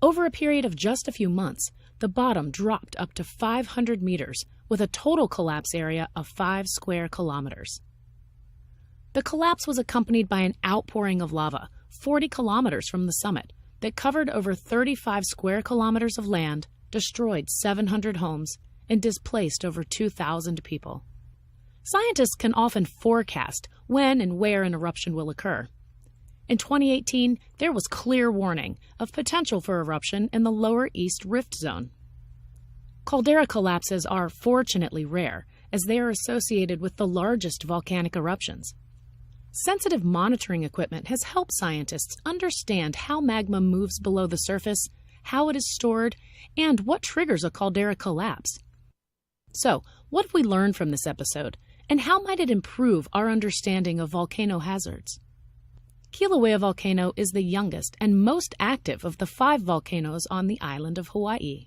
Over a period of just a few months, the bottom dropped up to 500 meters with a total collapse area of 5 square kilometers. The collapse was accompanied by an outpouring of lava 40 kilometers from the summit that covered over 35 square kilometers of land, destroyed 700 homes, and displaced over 2,000 people. Scientists can often forecast when and where an eruption will occur. In 2018, there was clear warning of potential for eruption in the lower East Rift Zone. Caldera collapses are fortunately rare, as they are associated with the largest volcanic eruptions. Sensitive monitoring equipment has helped scientists understand how magma moves below the surface, how it is stored, and what triggers a caldera collapse. So, what have we learned from this episode, and how might it improve our understanding of volcano hazards? Kilauea volcano is the youngest and most active of the 5 volcanoes on the island of Hawaii.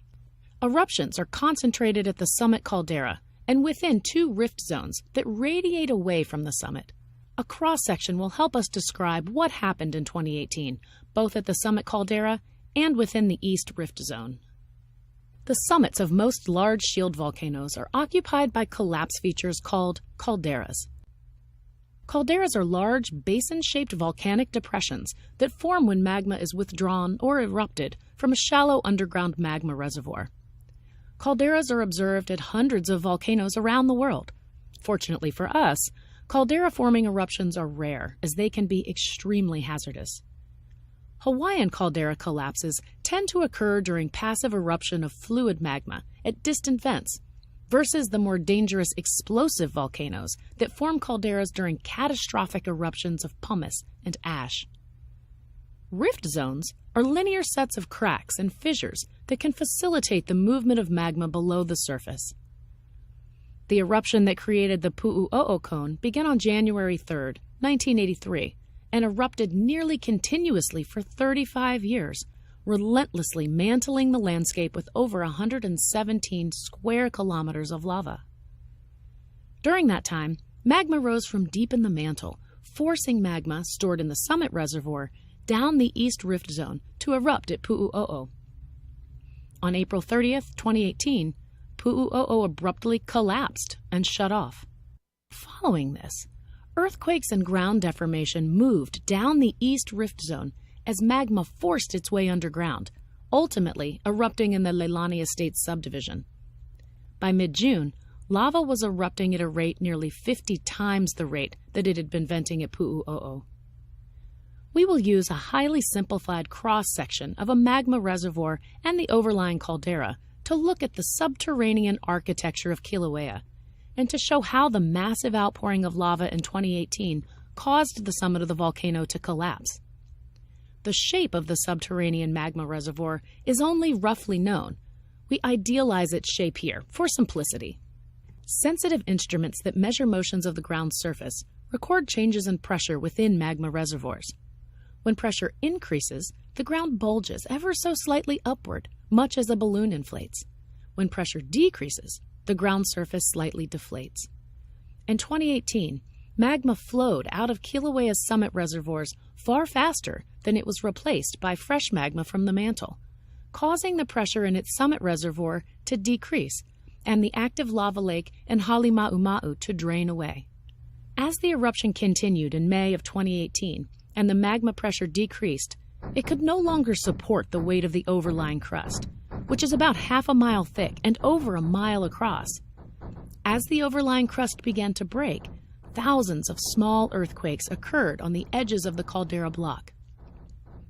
Eruptions are concentrated at the summit caldera and within 2 rift zones that radiate away from the summit. A cross-section will help us describe what happened in 2018, both at the summit caldera and within the East Rift Zone. The summits of most large shield volcanoes are occupied by collapse features called calderas. Calderas are large, basin-shaped volcanic depressions that form when magma is withdrawn or erupted from a shallow underground magma reservoir. Calderas are observed at hundreds of volcanoes around the world. Fortunately for us, caldera-forming eruptions are rare, as they can be extremely hazardous. Hawaiian caldera collapses tend to occur during passive eruption of fluid magma at distant vents, versus the more dangerous explosive volcanoes that form calderas during catastrophic eruptions of pumice and ash. Rift zones are linear sets of cracks and fissures that can facilitate the movement of magma below the surface. The eruption that created the Pu'u'o'o cone began on January 3, 1983, and erupted nearly continuously for 35 years, relentlessly mantling the landscape with over 117 square kilometers of lava. During that time, magma rose from deep in the mantle, forcing magma stored in the summit reservoir down the East Rift Zone to erupt at Pu'u'o'o. On April 30, 2018, Pu'u'o'o abruptly collapsed and shut off. Following this, earthquakes and ground deformation moved down the East Rift Zone as magma forced its way underground, ultimately erupting in the Leilani Estates subdivision. By mid-June, lava was erupting at a rate nearly 50 times the rate that it had been venting at Pu'u'o'o. We will use a highly simplified cross-section of a magma reservoir and the overlying caldera to look at the subterranean architecture of Kilauea, and to show how the massive outpouring of lava in 2018 caused the summit of the volcano to collapse. The shape of the subterranean magma reservoir is only roughly known. We idealize its shape here for simplicity. Sensitive instruments that measure motions of the ground's surface record changes in pressure within magma reservoirs. When pressure increases, the ground bulges ever so slightly upward, much as a balloon inflates. When pressure decreases, the ground surface slightly deflates. In 2018, magma flowed out of Kilauea's summit reservoirs far faster than it was replaced by fresh magma from the mantle, causing the pressure in its summit reservoir to decrease and the active lava lake in Halemaumau to drain away. As the eruption continued in May of 2018 and the magma pressure decreased, it could no longer support the weight of the overlying crust, which is about half a mile thick and over a mile across. As the overlying crust began to break, thousands of small earthquakes occurred on the edges of the caldera block.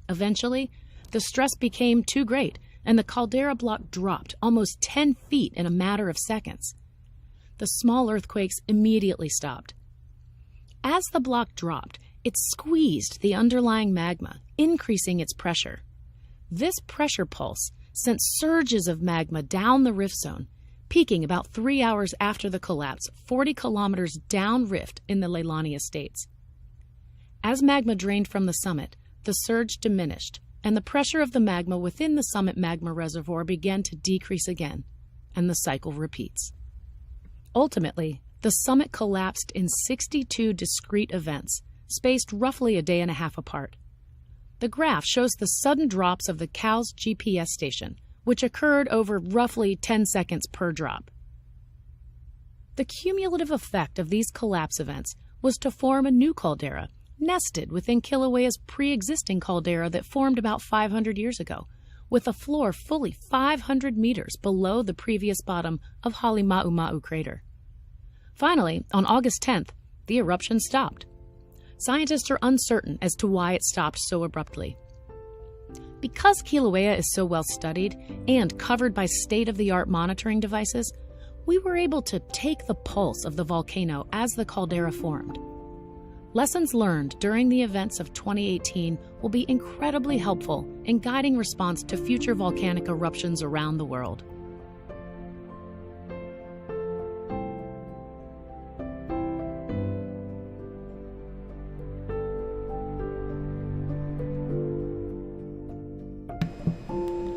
Eventually, the stress became too great, and the caldera block dropped almost 10 feet in a matter of seconds. The small earthquakes immediately stopped. As the block dropped, it squeezed the underlying magma, increasing its pressure. This pressure pulse sent surges of magma down the rift zone, peaking about 3 hours after the collapse 40 kilometers down rift in the Leilani Estates. As magma drained from the summit, the surge diminished, and the pressure of the magma within the summit magma reservoir began to decrease again, and the cycle repeats. Ultimately, the summit collapsed in 62 discrete events, spaced roughly a day and a half apart. The graph shows the sudden drops of the COWS GPS station, which occurred over roughly 10 seconds per drop. The cumulative effect of these collapse events was to form a new caldera, nested within Kilauea's pre-existing caldera that formed about 500 years ago, with a floor fully 500 meters below the previous bottom of Halemaumau crater. Finally, on August 10th, the eruption stopped. Scientists are uncertain as to why it stopped so abruptly. Because Kilauea is so well studied and covered by state-of-the-art monitoring devices, we were able to take the pulse of the volcano as the caldera formed. Lessons learned during the events of 2018 will be incredibly helpful in guiding response to future volcanic eruptions around the world.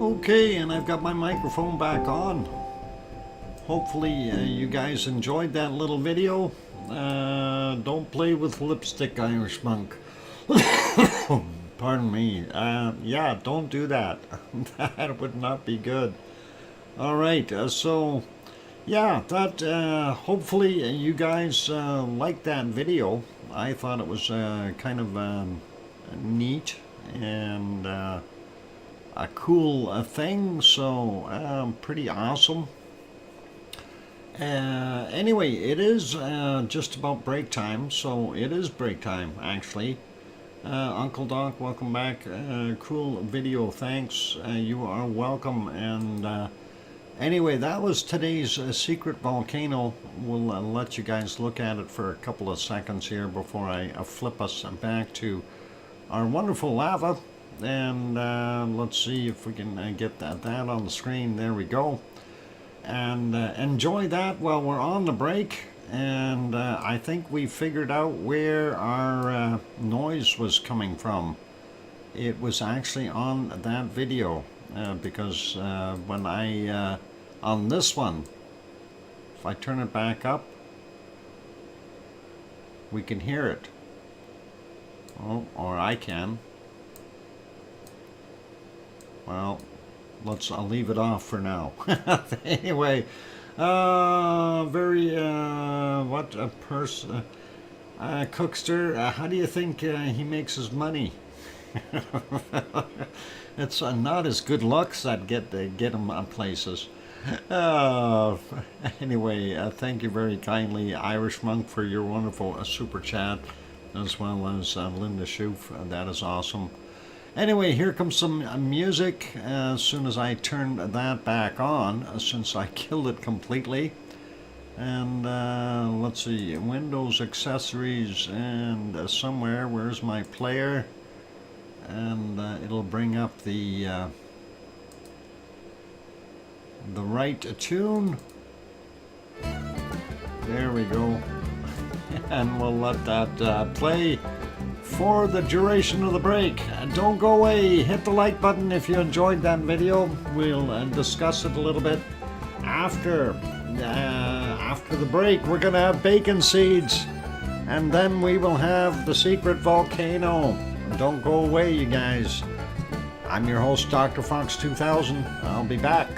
Okay, and I've got my microphone back on. Hopefully you guys enjoyed that little video. Don't play with lipstick, Irish monk. Pardon me. Yeah, don't do that. That would not be good. All right, so yeah, that hopefully you guys liked that video. I thought it was kind of neat and a cool thing, so pretty awesome. Anyway, it is just about break time, so it is break time actually. Uncle Doc, welcome back. Cool video, thanks. You are welcome. And anyway, that was today's secret volcano. We'll let you guys look at it for a couple of seconds here before I flip us back to our wonderful lava. And let's see if we can get that on the screen. There we go. And enjoy that while we're on the break. And I think we figured out where our noise was coming from. It was actually on that video because when I on this one, if I turn it back up, we can hear it. Oh, or I can. Well, I'll leave it off for now. Anyway, what a person, Cookster, how do you think he makes his money? It's not his good looks that get him on places. Anyway, thank you very kindly, Irish Monk, for your wonderful super chat, as well as Linda Schoof. That is awesome. Anyway, here comes some music as soon as I turn that back on, since I killed it completely. And let's see, Windows accessories, and somewhere, where's my player? And it'll bring up the right tune. There we go. And we'll let that play for the duration of the break. Don't go away. Hit the like button if you enjoyed that video. We'll discuss it a little bit after the break. We're gonna have bacon seeds, and then we will have the secret volcano. Don't go away, you guys. I'm your host, DrFox2000. I'll be back.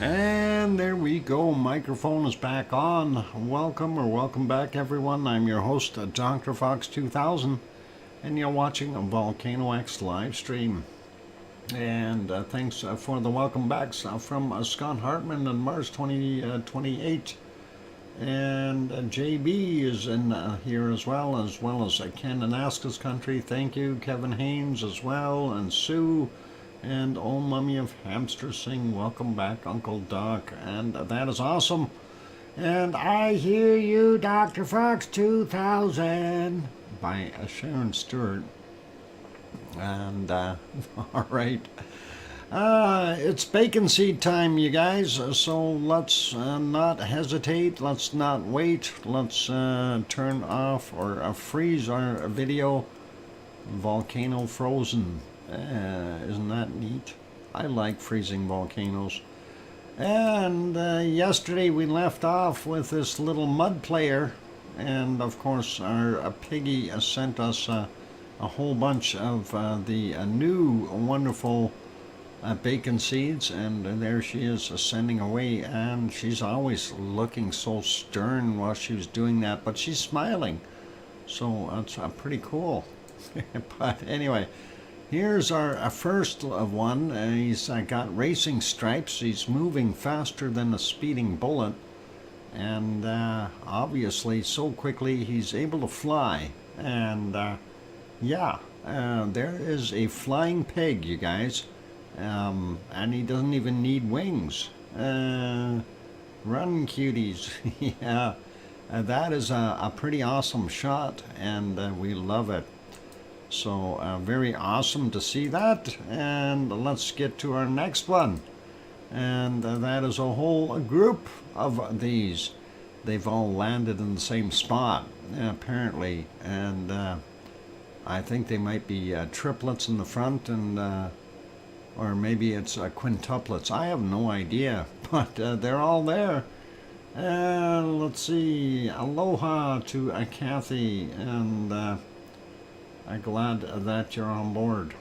And there we go. Microphone is back on. Welcome back, everyone. I'm your host, DrFox2000, and you're watching a VolcanoX live stream. And thanks for the welcome backs from Scott Hartman on Mars 2028. And JB is in here as well as Ken in Alaska's country. Thank you, Kevin Haynes as well, and Sue. And Old Mummy of Hamster Sing, welcome back, Uncle Doc. And that is awesome. And I Hear You, Dr. Fox 2000 by Sharon Stewart. And, all right. It's bacon seed time, you guys. So let's not hesitate. Let's not wait. Let's turn off or freeze our video. Volcano frozen. Isn't that neat? I like freezing volcanoes. And yesterday we left off with this little mud player, and of course our piggy sent us a whole bunch of the new wonderful bacon seeds, and there she is sending away, and she's always looking so stern while she was doing that, but she's smiling, so that's pretty cool. But anyway, here's our first one. He's got racing stripes. He's moving faster than a speeding bullet. And obviously, so quickly, he's able to fly. And yeah, there is a flying pig, you guys. And he doesn't even need wings. Run, cuties. Yeah, that is a pretty awesome shot, and we love it. So very awesome to see that, and let's get to our next one. And that is a whole group of these. They've all landed in the same spot, apparently, and I think they might be triplets in the front, and or maybe it's quintuplets. I have no idea, but they're all there. And let's see, aloha to Kathy, and I'm glad that you're on board.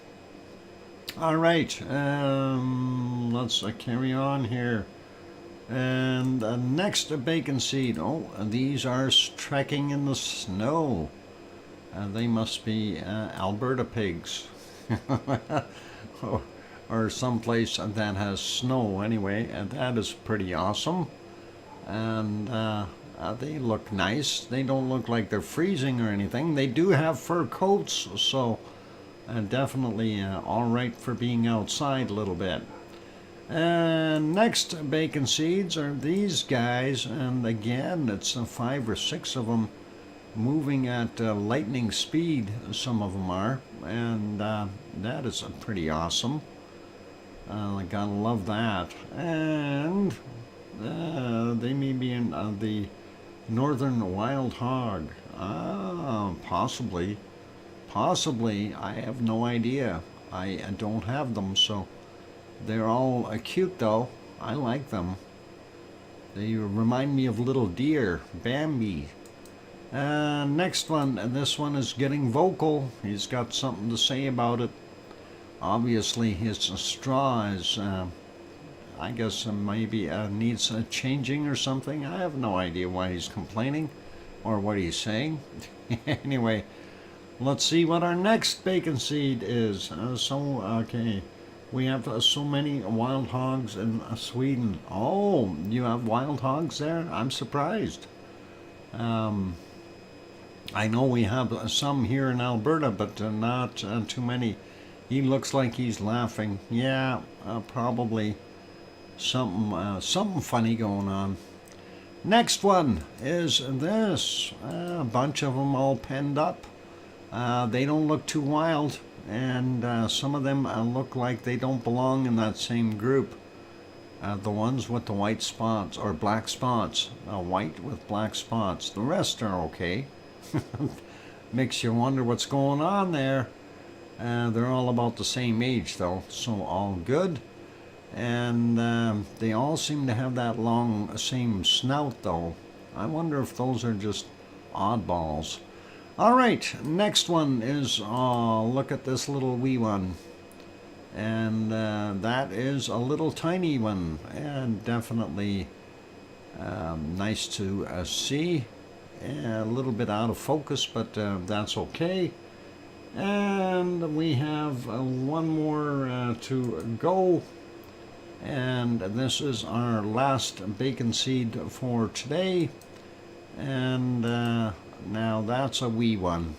All right, let's carry on here. And next, bacon seed. Oh, these are trekking in the snow. They must be Alberta pigs. Or someplace that has snow anyway, and that is pretty awesome. And they look nice. They don't look like they're freezing or anything. They do have fur coats, so definitely all right for being outside a little bit. And next bacon seeds are these guys, and again it's 5 or 6 of them moving at lightning speed. Some of them are, and that is pretty awesome. I gotta love that. And they may be in the northern wild hog. Possibly. I have no idea. I don't have them, so they're all cute though. I like them. They remind me of little deer, Bambi. Next one, and this one is getting vocal. He's got something to say about it. Obviously, his straw is, I guess, maybe needs changing or something. I have no idea why he's complaining or what he's saying. Anyway, let's see what our next bacon seed is. Okay, we have so many wild hogs in Sweden. Oh, you have wild hogs there? I'm surprised. I know we have some here in Alberta, but not too many. He looks like he's laughing. Yeah, probably something funny going on. Next one is this. A bunch of them all penned up. They don't look too wild, and some of them look like they don't belong in that same group. The ones with the white spots or black spots, white with black spots. The rest are okay. Makes you wonder what's going on there. They're all about the same age though, so all good. And they all seem to have that long same snout though. I wonder if those are just oddballs. All right, next one is, look at this little wee one. And that is a little tiny one, and definitely nice to see. A little bit out of focus, but that's okay. And we have one more to go. And this is our last bacon seed for today. And now that's a wee one.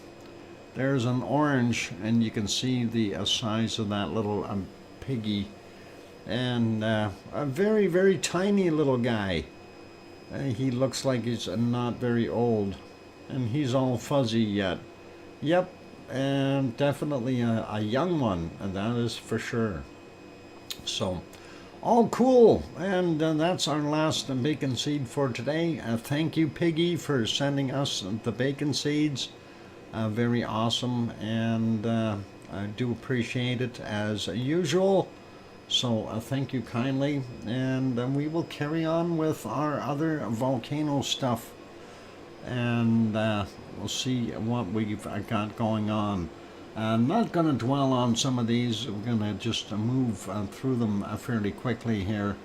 There's an orange, and you can see the size of that little piggy. And a very, very tiny little guy. He looks like he's not very old. And he's all fuzzy yet. Yep, and definitely a young one, and that is for sure. So, all cool, and that's our last bacon seed for today. Thank you, Piggy, for sending us the bacon seeds. Very awesome, and I do appreciate it as usual. So thank you kindly, and we will carry on with our other volcano stuff, and we'll see what we've got going on. I'm not going to dwell on some of these. We're going to just move through them fairly quickly here.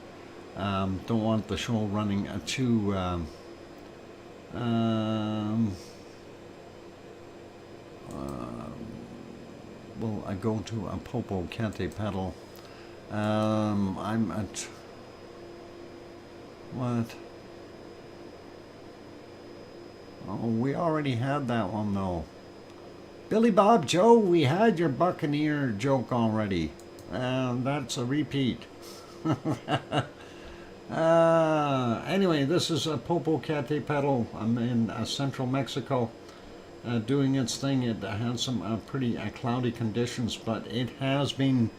Don't want the show running too well, I go to a Popocatépetl. I'm at what? Oh, we already had that one though. Billy Bob Joe, we had your Buccaneer joke already. That's a repeat. Anyway, this is a Popocatépetl. I'm in central Mexico. Doing its thing. It had some pretty cloudy conditions, but it has been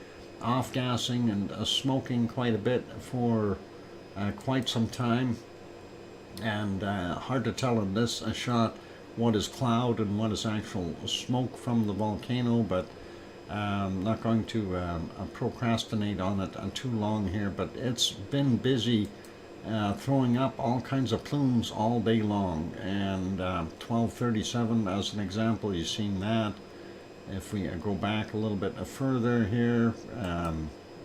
off-gassing and smoking quite a bit for quite some time, and hard to tell in this shot what is cloud and what is actual smoke from the volcano, but I'm not going to procrastinate on it too long here, but it's been busy throwing up all kinds of plumes all day long. And 1237 as an example, you've seen that. If we go back a little bit further here,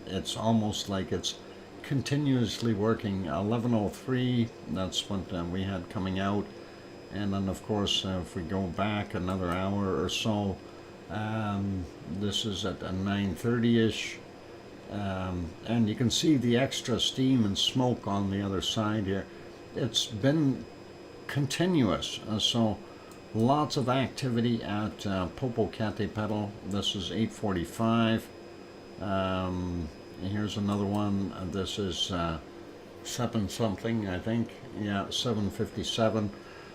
it's almost like it's continuously working. 1103, that's what we had coming out. And then of course if we go back another hour or so, this is at 9:30ish. And you can see the extra steam and smoke on the other side here. It's been continuous, so lots of activity at Popocatépetl. This is 8:45. Here's another one. This is 7 something, I think. Yeah, 7:57.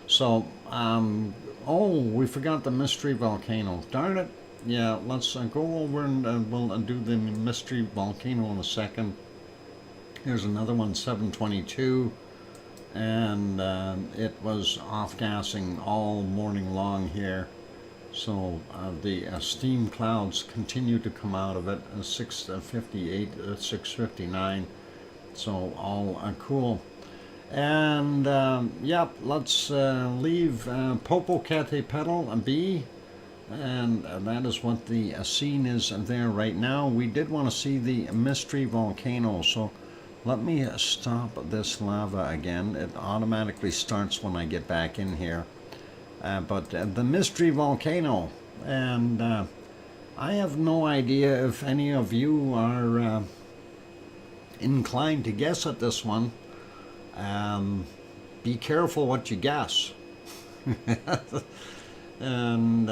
So, oh, we forgot the mystery volcano. Darn it. Yeah, let's go over and we'll do the mystery volcano in a second. Here's another one, 7:22, and it was off-gassing all morning long here. So the steam clouds continue to come out of it, 6:58, 6:59, so all cool. And yep, let's leave Popocatépetl be. And that is what the scene is there right now. We did want to see the mystery volcano, so let me stop this lava again. It automatically starts when I get back in here. But the mystery volcano, and I have no idea if any of you are inclined to guess at this one. Be careful what you guess. And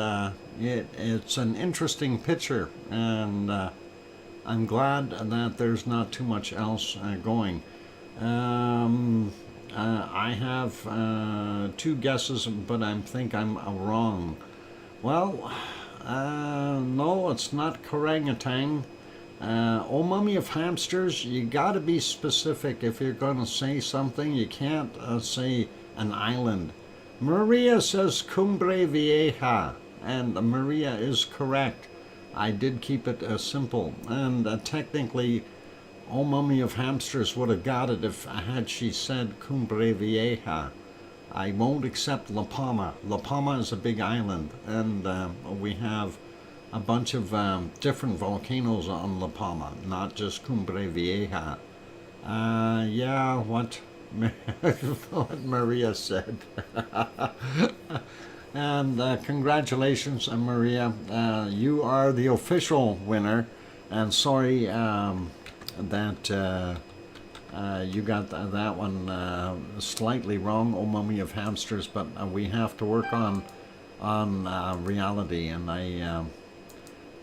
it's an interesting picture, and I'm glad that there's not too much else going. I have 2 guesses, but I think I'm wrong. Well, no, it's not orangutan. Oh, mummy of hamsters, you gotta be specific if you're gonna say something. You can't say an island. Maria says Cumbre Vieja, and Maria is correct. I did keep it simple, and technically, oh, mummy of hamsters would have got it if had she said Cumbre Vieja. I won't accept La Palma. La Palma is a big island, and we have a bunch of different volcanoes on La Palma, not just Cumbre Vieja. Yeah, what Maria said. And congratulations, Maria. You are the official winner. And sorry that you got that one slightly wrong, Oh Mummy of Hamsters, but we have to work on reality, and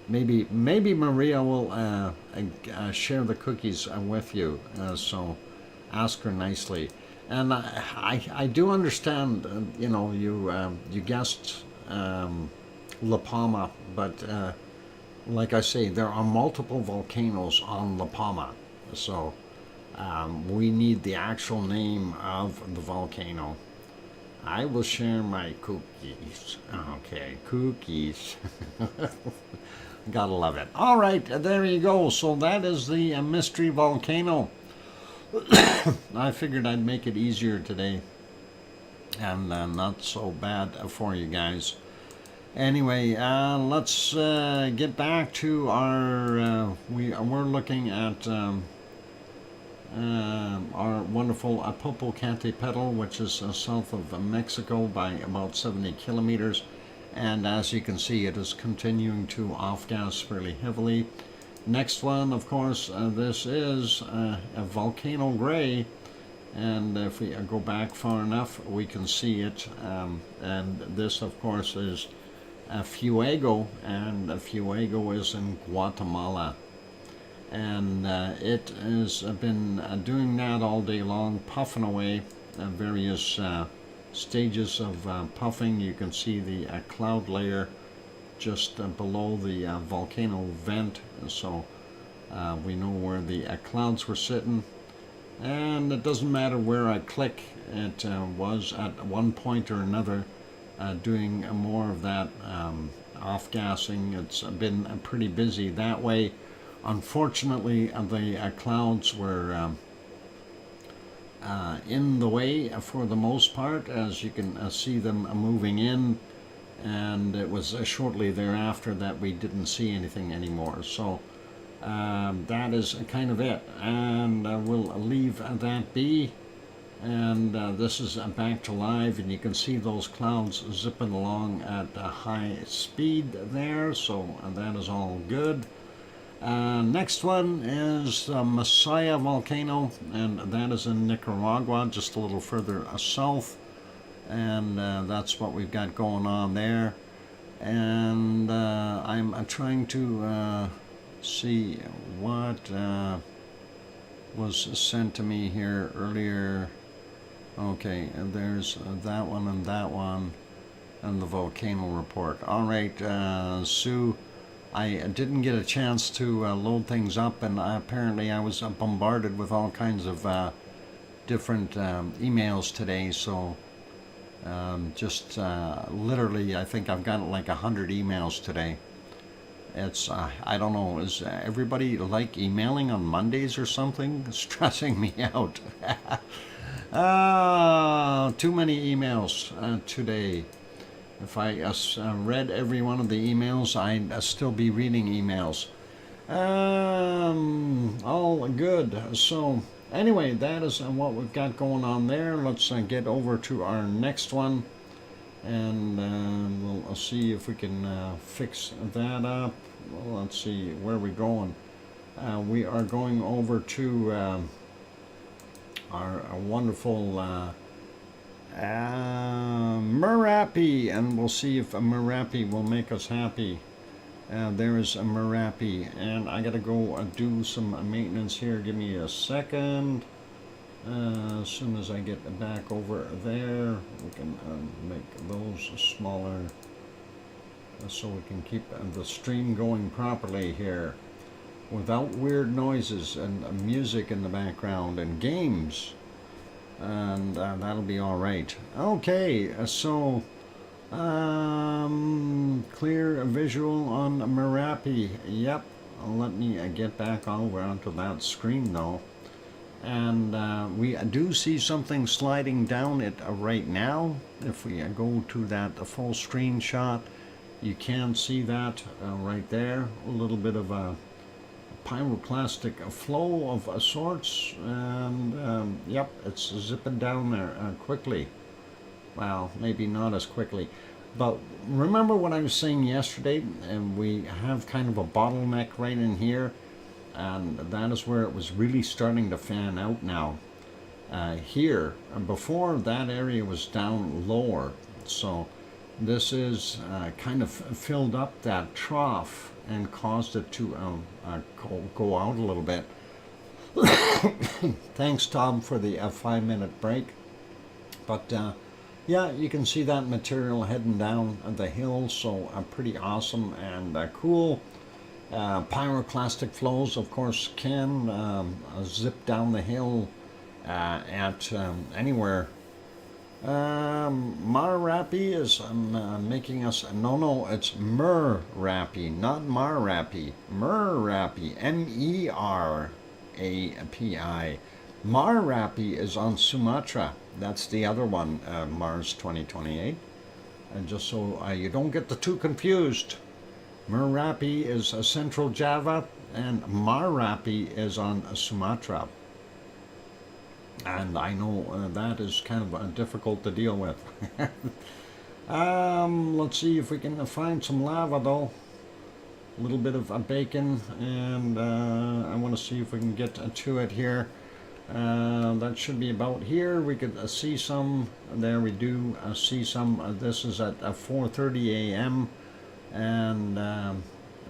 maybe Maria will share the cookies with you, so ask her nicely. And I do understand, you guessed La Palma, but like I say, there are multiple volcanoes on La Palma, so we need the actual name of the volcano. I will share my cookies. Okay, cookies. Gotta love it. All right, there you go. So that is the mystery volcano. I figured I'd make it easier today and not so bad for you guys. Anyway, let's get back to our. We're looking at our wonderful Popocatépetl, which is south of Mexico by about 70 kilometers. And as you can see, it is continuing to off-gas fairly heavily. Next one, of course, this is a volcano gray. And if we go back far enough, we can see it. And this, of course, is Fuego. And Fuego is in Guatemala. And it has been doing that all day long, puffing away various stages of puffing. You can see the cloud layer just below the volcano vent, so we know where the clouds were sitting. And it doesn't matter where I click, it was at one point or another doing more of that off-gassing. It's been pretty busy that way. Unfortunately, the clouds were in the way for the most part, as you can see them moving in, and it was shortly thereafter that we didn't see anything anymore. So that is kind of it, and we'll leave that be. And this is back to live, and you can see those clouds zipping along at a high speed there, so that is all good. Next one is Messiah volcano, and that is in Nicaragua, just a little further south, and that's what we've got going on there. And I'm trying to see what was sent to me here earlier. Okay, and there's that one and the volcano report. All right, Sue, I didn't get a chance to load things up, and apparently I was bombarded with all kinds of different emails today, so just literally I think I've got like 100 emails today. It's I don't know, is everybody like emailing on Mondays or something? It's stressing me out. Too many emails today. If I read every one of the emails, I'd still be reading emails. All good. So anyway, that is what we've got going on there. Let's get over to our next one, and we'll see if we can fix that up. Well, let's see, where are we going? We are going over to our wonderful Merapi, and we'll see if Merapi will make us happy. There is a Merapi, and I gotta go do some maintenance here. Give me a second. As soon as I get back over there, we can make those smaller so we can keep the stream going properly here without weird noises and music in the background and games. And that'll be all right. Okay, so clear visual on Merapi. Yep, let me get back over onto that screen though. And we do see something sliding down it right now. If we go to that full screen shot, You can see that right there, a little bit of a pyroclastic flow of sorts, and yep, it's zipping down there quickly. Well, maybe not as quickly, but remember what I was saying yesterday, and we have kind of a bottleneck right in here, and that is where it was really starting to fan out now. Here, before that area was down lower, so this is kind of filled up that trough and caused it to go out a little bit. Thanks, Tom, for the 5-minute break. But yeah, you can see that material heading down the hill, so pretty awesome and cool. Pyroclastic flows, of course, can zip down the hill at anywhere. Merapi is making us, no, it's Merapi, not Merapi. Merapi, Merapi. Merapi is on Sumatra. That's the other one, Mars 2028. And just so you don't get the two confused, Merapi is Central Java, and Merapi is on Sumatra. And I know that is kind of difficult to deal with. Let's see if we can find some lava, though. A little bit of bacon, and I want to see if we can get to it here. That should be about here. We could see some. There we do see some. This is at 4:30 a.m. and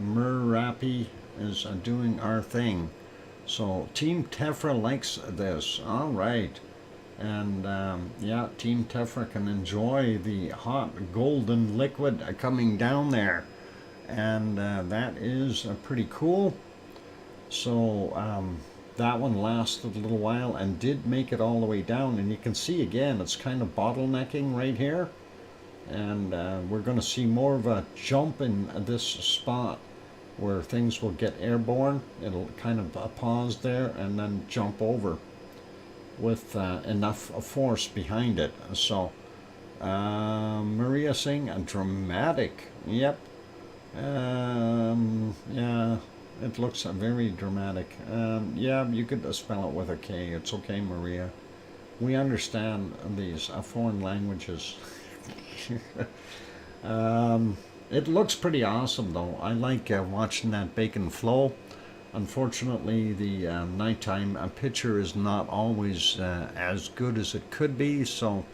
Merapi is doing our thing. So Team Tefra likes this. All right. And yeah, Team Tefra can enjoy the hot golden liquid coming down there. And that is pretty cool. So that one lasted a little while and did make it all the way down. And you can see again, it's kind of bottlenecking right here. And we're going to see more of a jump in this spot, where things will get airborne. It'll kind of pause there and then jump over with enough force behind it. So Maria saying dramatic. Yep. Yeah, it looks very dramatic. Yeah, you could spell it with a K. It's okay, Maria. We understand these foreign languages. It looks pretty awesome, though. I like watching that bacon flow. Unfortunately, the nighttime picture is not always as good as it could be, so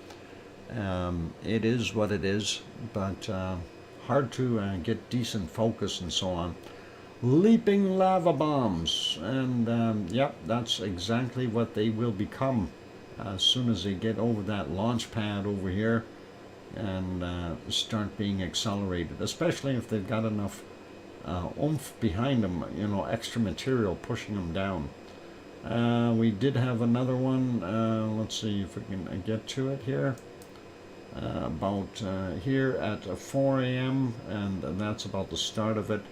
it is what it is, but hard to get decent focus and so on. Leaping lava bombs, and yep, that's exactly what they will become as soon as they get over that launch pad over here and start being accelerated, especially if they've got enough oomph behind them, you know, extra material pushing them down. We did have another one. Let's see if we can get to it here. About here at 4 a.m. and that's about the start of it.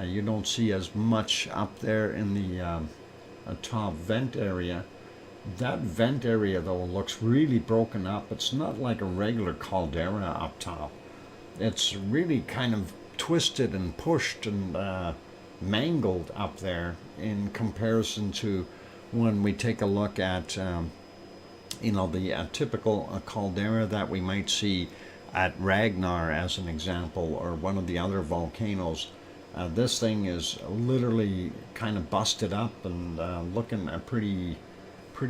You don't see as much up there in the top vent area. That vent area, though, looks really broken up. It's not like a regular caldera up top. It's really kind of twisted and pushed and mangled up there in comparison to when we take a look at, you know, the typical caldera that we might see at Ragnar, as an example, or one of the other volcanoes. This thing is literally kind of busted up and looking pretty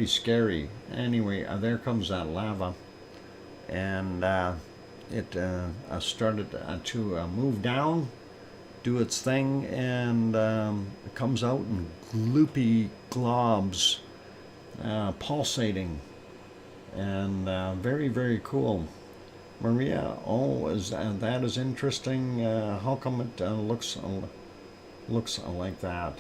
scary. Anyway, there comes that lava, and it started to move down, do its thing, and it comes out in gloopy globs, pulsating, and very, very cool. Maria, oh, that is interesting. How come it looks like that?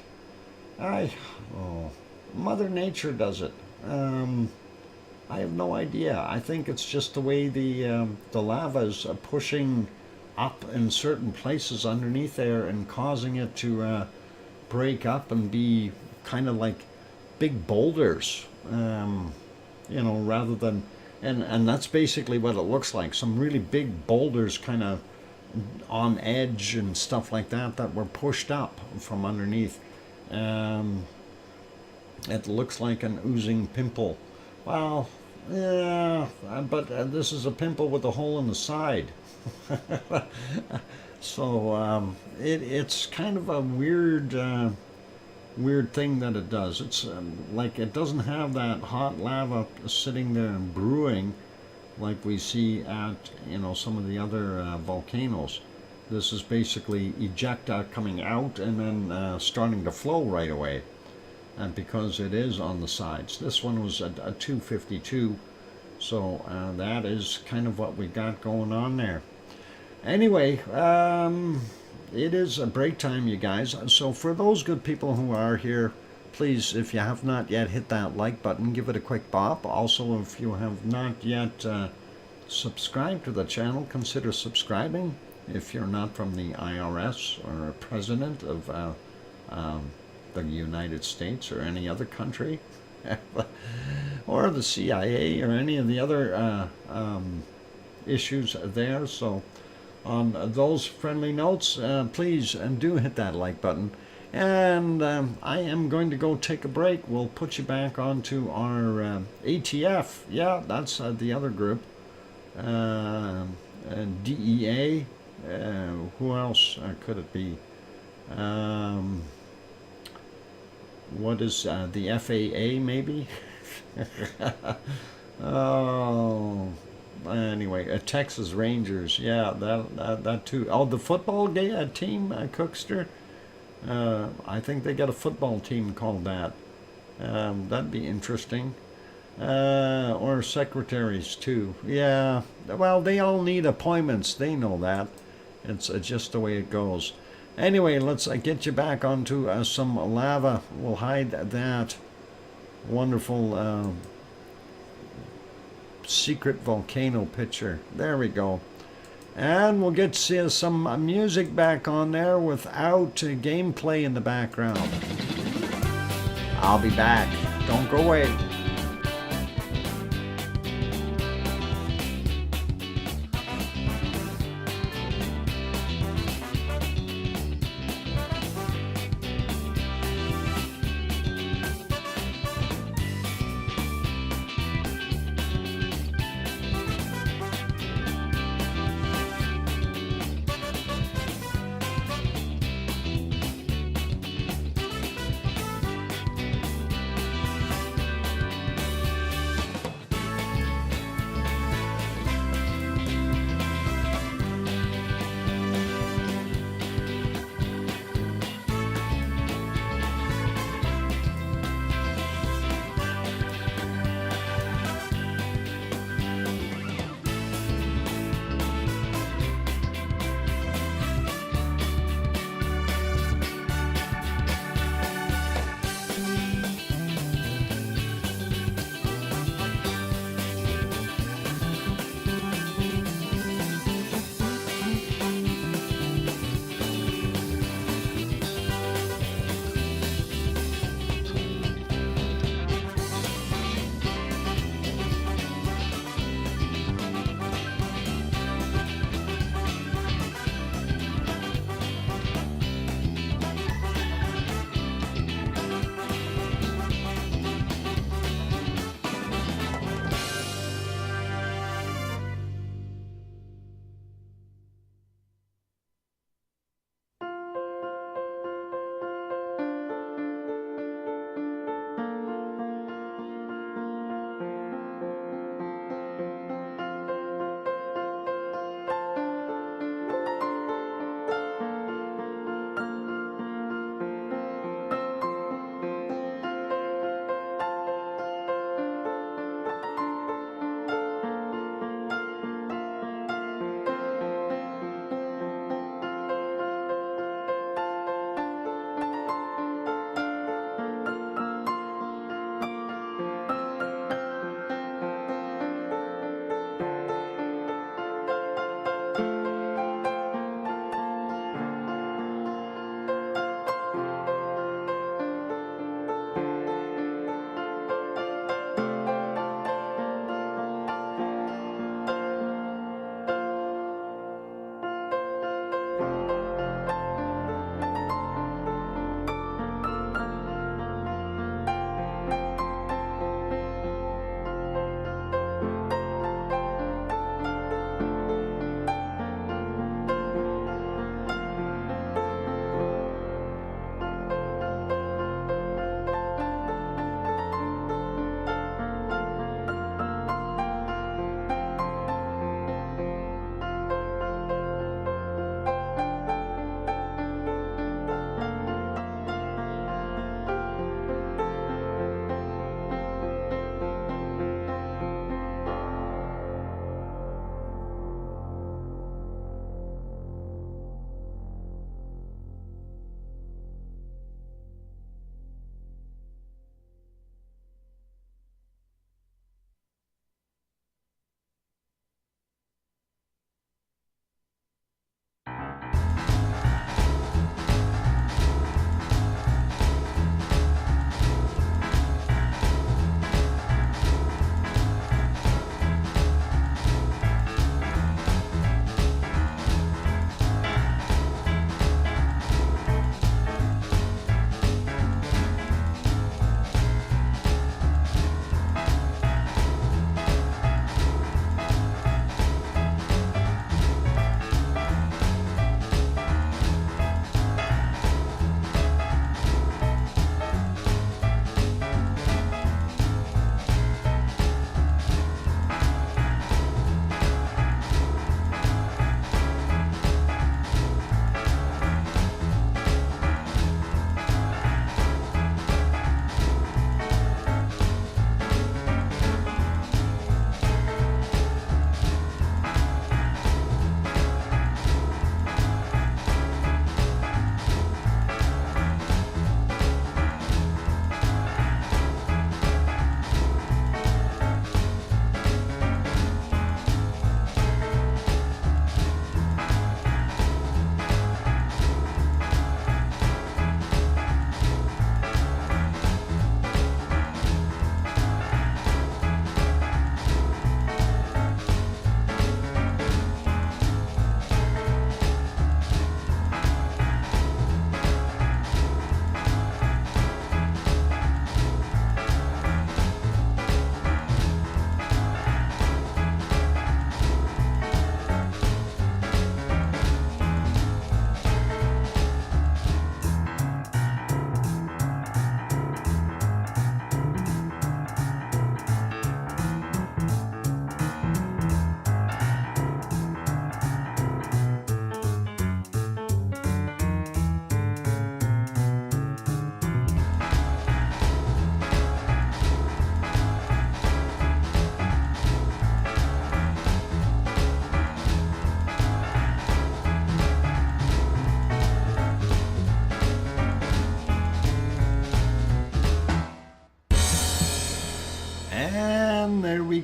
Mother Nature does it. I have no idea. I think it's just the way the lava is pushing up in certain places underneath there and causing it to break up and be kind of like big boulders, you know, rather than, and that's basically what it looks like. Some really big boulders kind of on edge and stuff like that that were pushed up from underneath. It looks like an oozing pimple. Well, yeah, but this is a pimple with a hole in the side. So it's kind of a weird thing that it does. It's like it doesn't have that hot lava sitting there and brewing like we see at some of the other volcanoes. This is basically ejecta coming out and then starting to flow right away. And because it is on the sides, this one was a 252, so that is kind of what we got going on there. Anyway, it is a break time, you guys. So for those good people who are here, please, if you have not yet hit that like button, give it a quick bop. Also, if you have not yet subscribed to the channel, consider subscribing. If you're not from the IRS or president of the United States or any other country, or the CIA or any of the other issues there. So on those friendly notes, please do hit that like button. And I am going to go take a break. We'll put you back onto our ATF. Yeah, that's the other group. DEA. Who else could it be? What is the FAA maybe? Oh, anyway, Texas Rangers. Yeah, that too. Oh, the football team, Cookster. I think they got a football team called that. That'd be interesting. Or secretaries too. Yeah. Well, they all need appointments. They know that. It's just the way it goes. Anyway, let's get you back onto some lava. We'll hide that wonderful secret volcano picture. There we go. And we'll get to see some music back on there without gameplay in the background. I'll be back. Don't go away.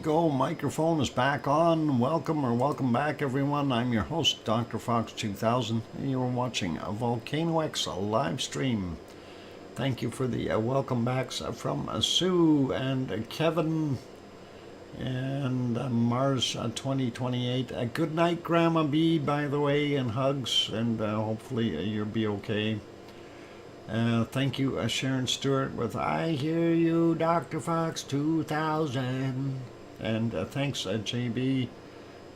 go. Microphone is back on. Welcome back, everyone. I'm your host, DrFox2000, and you're watching a VolcanoX live stream. Thank you for the welcome backs from Sue and Kevin and Mars 2028. Good night, Grandma B, by the way, and hugs, and hopefully you'll be okay. Thank you, Sharon Stewart with I Hear You, Dr. Fox 2000. And thanks, JB.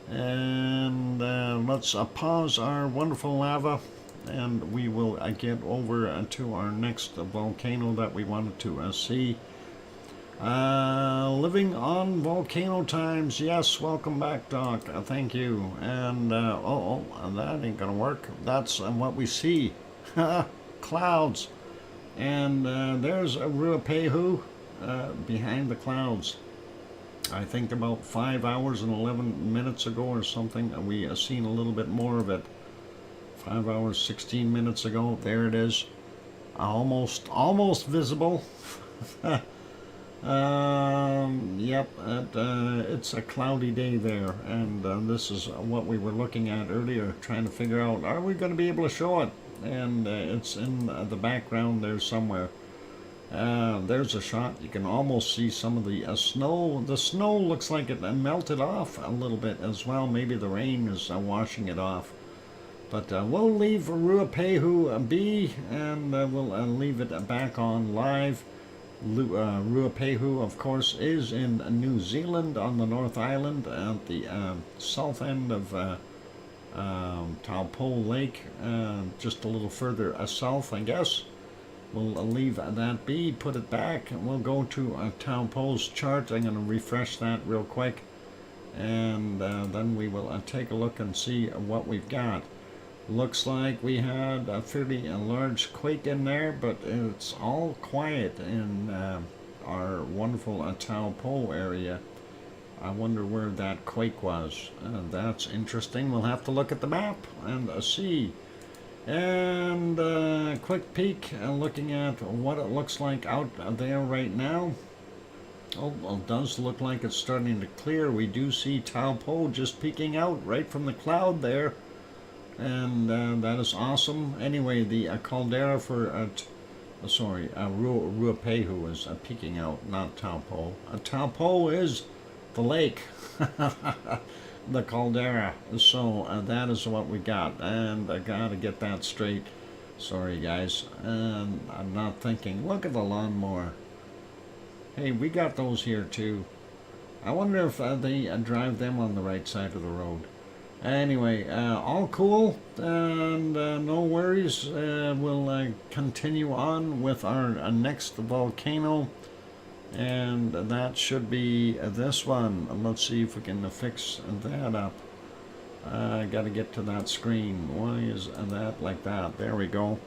And let's pause our wonderful lava, and we will get over to our next volcano that we wanted to see. Living on Volcano Times. Yes, welcome back, Doc. Thank you. And, that ain't gonna work. That's what we see. Clouds, and there's a Ruapehu behind the clouds. I think about 5 hours and 11 minutes ago or something, we seen a little bit more of it. 5 hours 16 minutes ago. There it is, almost visible. Yep, it's a cloudy day there, and this is what we were looking at earlier, trying to figure out, are we going to be able to show it? And it's in the background there somewhere. There's a shot. You can almost see some of the snow. The snow looks like it melted off a little bit as well. Maybe the rain is washing it off. But we'll leave Ruapehu be, and we'll leave it back on live. Ruapehu, of course, is in New Zealand on the North Island at the south end of Taupo Lake, just a little further south, I guess. We'll leave that be, put it back, and we'll go to Taupo's chart. I'm going to refresh that real quick, and then we will take a look and see what we've got. Looks like we had a fairly large quake in there, but it's all quiet in our wonderful Taupo area. I wonder where that quake was. That's interesting. We'll have to look at the map and see. And quick peek, looking at what it looks like out there right now. Oh, well, it does look like it's starting to clear. We do see Taupo just peeking out right from the cloud there. And that is awesome. Anyway, the caldera for Ruapehu is peeking out, not Taupo. Taupo is the lake, the caldera. So that is what we got, and I gotta get that straight. Sorry, guys. And I'm not thinking. Look at the lawnmower. Hey, we got those here too. I wonder if they drive them on the right side of the road. Anyway, all cool, and no worries. We'll continue on with our next volcano, and that should be this one. Let's see if we can fix that up. I gotta get to that screen. Why is that like that? There we go.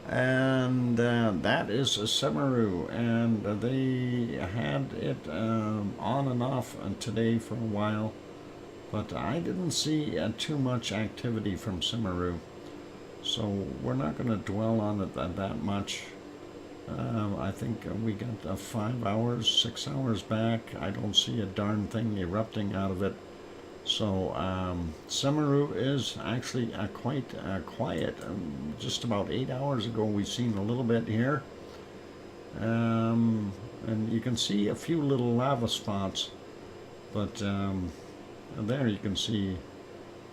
And that is a Semeru, and they had it on and off today for a while. But I didn't see too much activity from Semeru, so we're not going to dwell on it that much. I think we got 5 hours, 6 hours back. I don't see a darn thing erupting out of it. So Semeru is actually quite quiet. Just about 8 hours ago we seen a little bit here. And you can see a few little lava spots, but there you can see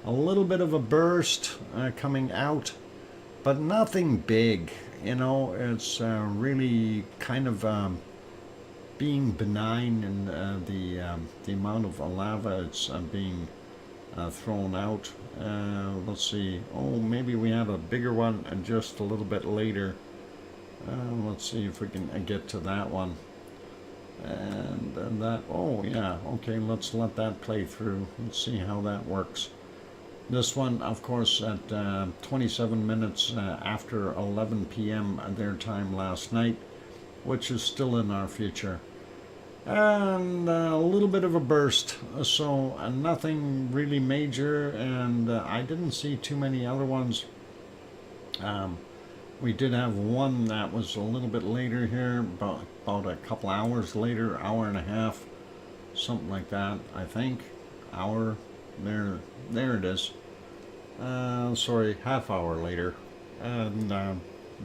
a little bit of a burst coming out, but nothing big. You know, it's really kind of being benign in the amount of lava it's being thrown out. Let's see. Oh, maybe we have a bigger one just a little bit later. Let's see if we can get to that one. And that, oh yeah, okay, let's let that play through. Let's see how that works. This one, of course, at 27 minutes after 11 p.m. their time last night, which is still in our future. And a little bit of a burst, so nothing really major, and I didn't see too many other ones. We did have one that was a little bit later here, about a couple hours later, hour and a half. something like that, I think. Hour, there it is. Sorry, half hour later. And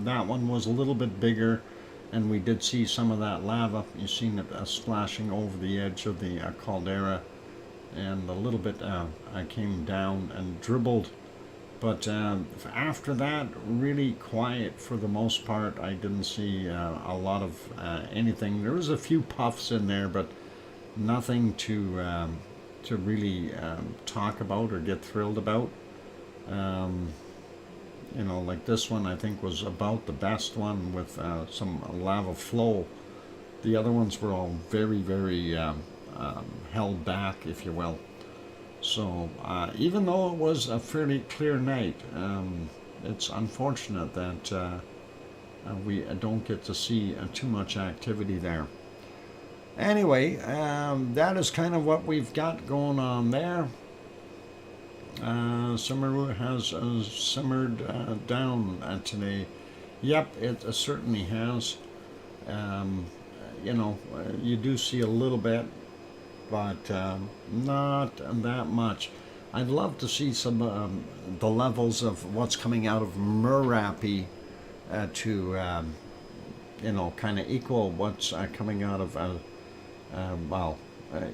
that one was a little bit bigger, and we did see some of that lava. You've seen it splashing over the edge of the caldera, and a little bit came down and dribbled. But after that, really quiet for the most part. I didn't see a lot of anything. There was a few puffs in there, but nothing to really talk about or get thrilled about. You know, like this one I think was about the best one with some lava flow. The other ones were all very, very held back, if you will. So even though it was a fairly clear night, it's unfortunate that we don't get to see too much activity there. Anyway, that is kind of what we've got going on there. Summer has simmered down today. Yep, it certainly has. You know, you do see a little bit, but not that much. I'd love to see some the levels of what's coming out of Merapi to you know, kind of equal what's coming out of well,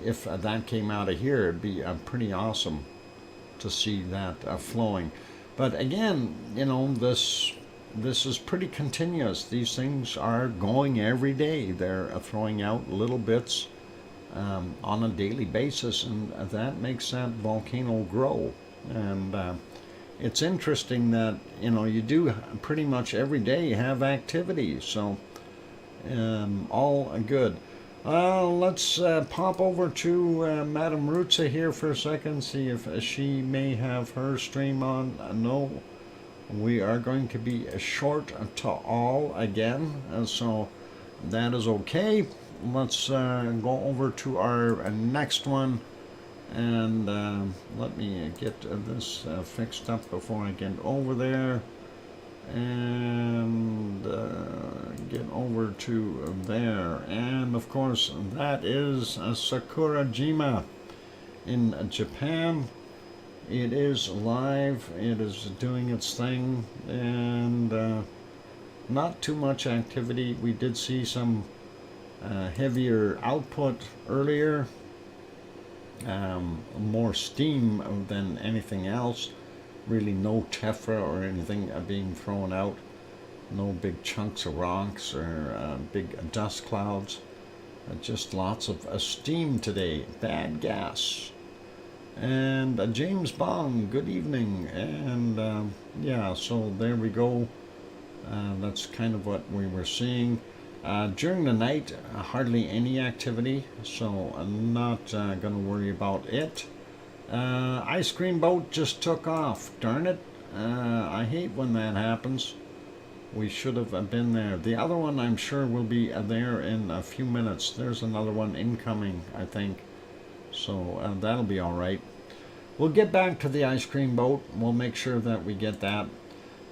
if that came out of here, it'd be pretty awesome to see that flowing. But again, you know, this is pretty continuous. These things are going every day. They're throwing out little bits on a daily basis, and that makes that volcano grow. And it's interesting that, you know, you do pretty much every day have activity, so all good. Let's pop over to Madam Rutsa here for a second, see if she may have her stream on. No, we are going to be short to all again, so that is okay. Let's go over to our next one, and let me get this fixed up before I get over there, and get over to there. And of course that is Sakurajima in Japan. It is live, it is doing its thing, and not too much activity. We did see some heavier output earlier, more steam than anything else. Really no tephra or anything being thrown out, no big chunks of rocks or big dust clouds, just lots of steam today, bad gas. And James Bond, good evening. And yeah, so there we go. That's kind of what we were seeing. During the night, hardly any activity, so I'm not going to worry about it. Ice cream boat just took off. Darn it. I hate when that happens. We should have been there. The other one I'm sure will be there in a few minutes. There's another one incoming, I think. So that'll be all right. We'll get back to the ice cream boat. We'll make sure that we get that.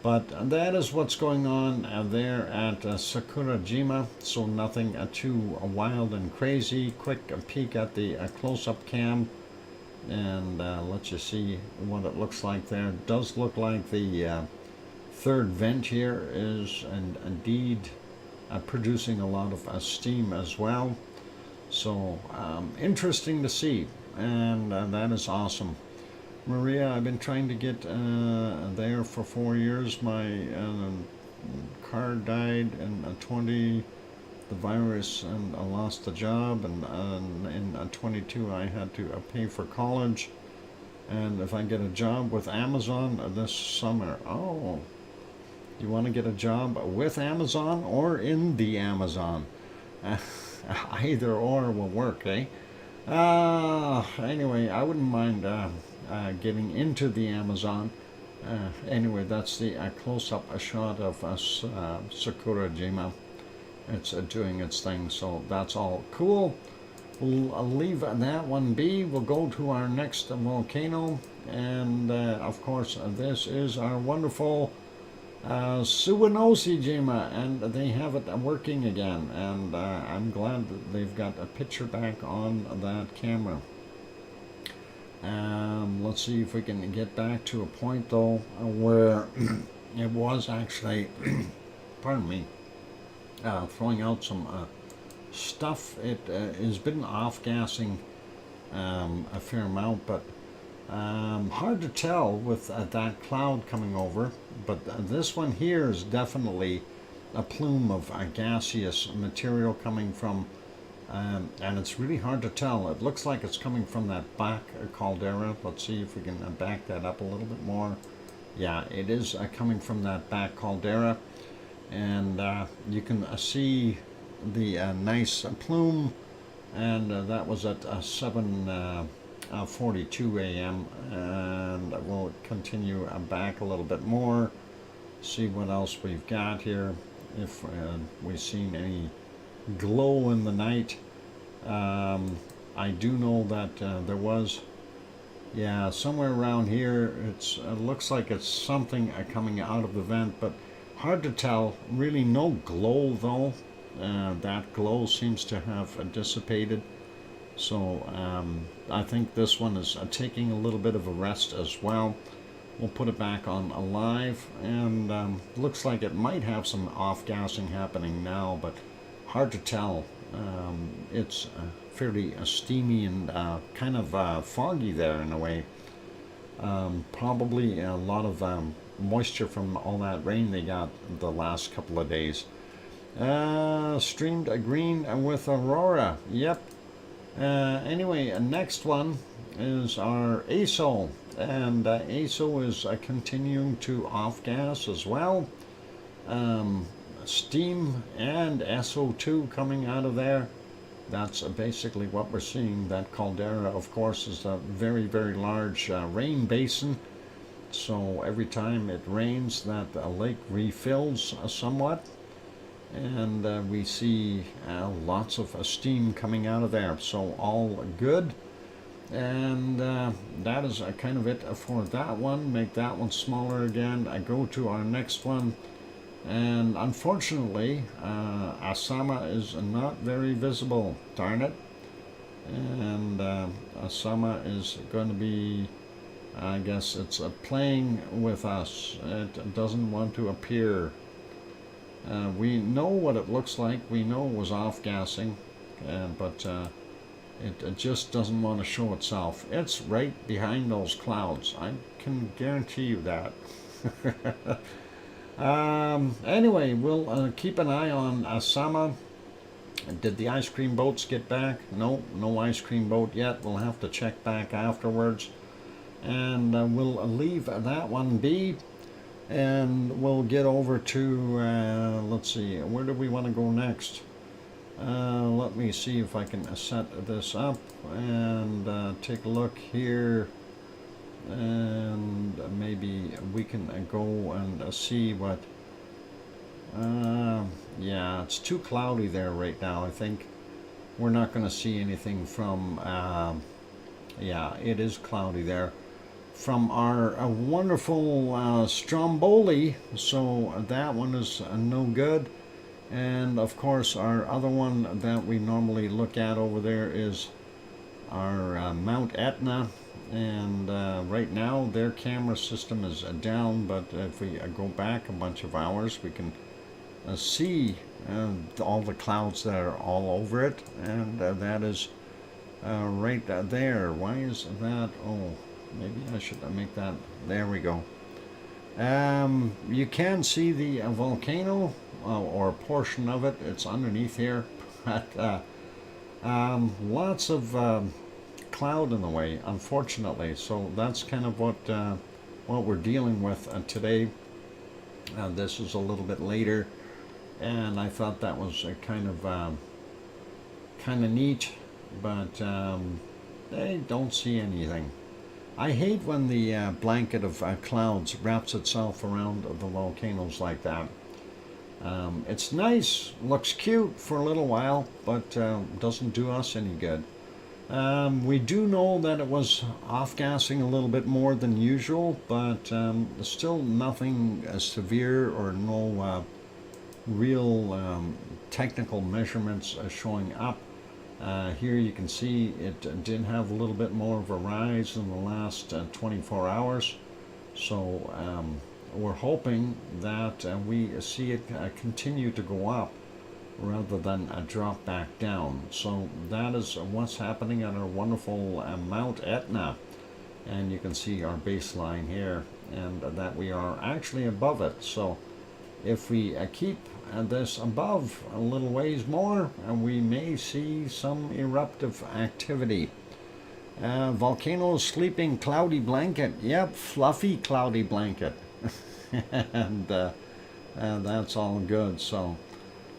But that is what's going on there at Sakurajima. So nothing too wild and crazy. Quick peek at the close-up cam, and let you see what it looks like there. It does look like the third vent here is indeed producing a lot of steam as well. So interesting to see, and that is awesome. Maria, I've been trying to get there for 4 years. My car died in 20, the virus, and I lost the job, and in 22 I had to pay for college. And if I get a job with Amazon this summer, oh, you want to get a job with Amazon or in the Amazon? Either or will work, eh? Anyway, I wouldn't mind getting into the Amazon. Anyway, that's the close-up shot of Sakurajima. It's doing its thing, so that's all cool. We'll leave that one be. We'll go to our next volcano, and of course this is our wonderful Suwanosi Jima, and they have it working again, and I'm glad that they've got a picture back on that camera. Let's see if we can get back to a point though where it was actually, pardon me, throwing out some stuff. It has been off-gassing a fair amount, but hard to tell with that cloud coming over. But this one here is definitely a plume of gaseous material coming from, and it's really hard to tell. It looks like it's coming from that back caldera. Let's see if we can back that up a little bit more. Yeah, it is coming from that back caldera, and you can see the nice plume, and that was at 7:42 a.m. and we'll continue back a little bit more, see what else we've got here, if we've seen any glow in the night. I do know that there was, yeah, somewhere around here. It looks like it's something coming out of the vent, but hard to tell. Really no glow though. That glow seems to have dissipated. So I think this one is taking a little bit of a rest as well. We'll put it back on alive, and looks like it might have some off-gassing happening now, but hard to tell. It's fairly steamy and kind of foggy there in a way. Probably a lot of moisture from all that rain they got the last couple of days. Streamed a green with Aurora. Yep. Anyway, next one is our ASO, and ASO is continuing to off-gas as well. Steam and SO2 coming out of there. That's basically what we're seeing. That caldera, of course, is a very, very large rain basin. So every time it rains, that lake refills somewhat. And we see lots of steam coming out of there, so all good. And that is kind of it for that one. Make that one smaller again. I go to our next one, and unfortunately Asama is not very visible, darn it. And Asama is going to be, I guess it's playing with us. It doesn't want to appear. We know what it looks like. We know it was off-gassing, but it just doesn't want to show itself. It's right behind those clouds. I can guarantee you that. Anyway, we'll keep an eye on Asama. Did the ice cream boats get back? No, no ice cream boat yet. We'll have to check back afterwards. And we'll leave that one be. And we'll get over to, let's see, where do we want to go next? Let me see if I can set this up and take a look here. And maybe we can go and see what, yeah, it's too cloudy there right now. I think we're not going to see anything from, yeah, it is cloudy there. From our wonderful Stromboli, so that one is no good. And of course our other one that we normally look at over there is our Mount Etna, and right now their camera system is down, but if we go back a bunch of hours we can see all the clouds that are all over it, and that is right there. Why is that? Oh, maybe I should make that, there we go. You can see the volcano, or a portion of it. It's underneath here, but lots of cloud in the way, unfortunately. So that's kind of what we're dealing with today. This is a little bit later, and I thought that was kind of neat, but they don't see anything. I hate when the blanket of clouds wraps itself around the volcanoes like that. It's nice, looks cute for a little while, but doesn't do us any good. We do know that it was off-gassing a little bit more than usual, but still nothing severe or no real technical measurements showing up. Here you can see it did have a little bit more of a rise in the last 24 hours. So we're hoping that we see it continue to go up rather than drop back down. So that is what's happening at our wonderful Mount Etna. And you can see our baseline here, and that we are actually above it. So if we keep this above a little ways more, we may see some eruptive activity. Volcano sleeping cloudy blanket. Yep, fluffy cloudy blanket. and that's all good. So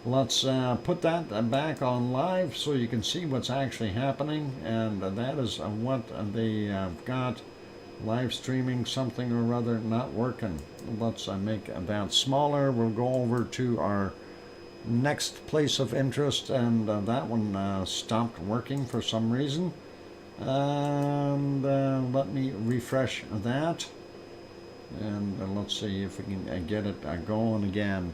let's put that back on live so you can see what's actually happening. And that is what they got live streaming something or other not working. Let's make that smaller. We'll go over to our next place of interest, and that one stopped working for some reason. And let me refresh that, and let's see if we can get it going again.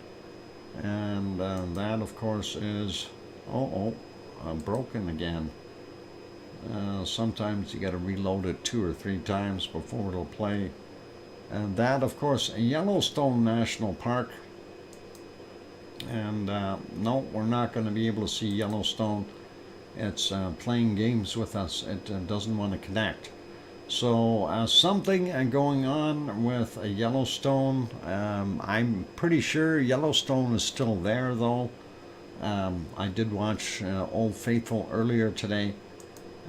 And that of course is broken again. Sometimes you got to reload it 2 or 3 times before it'll play. And that of course Yellowstone National Park. And no, we're not going to be able to see Yellowstone. It's playing games with us. It doesn't want to connect. So something going on with Yellowstone. I'm pretty sure Yellowstone is still there though. I did watch Old Faithful earlier today,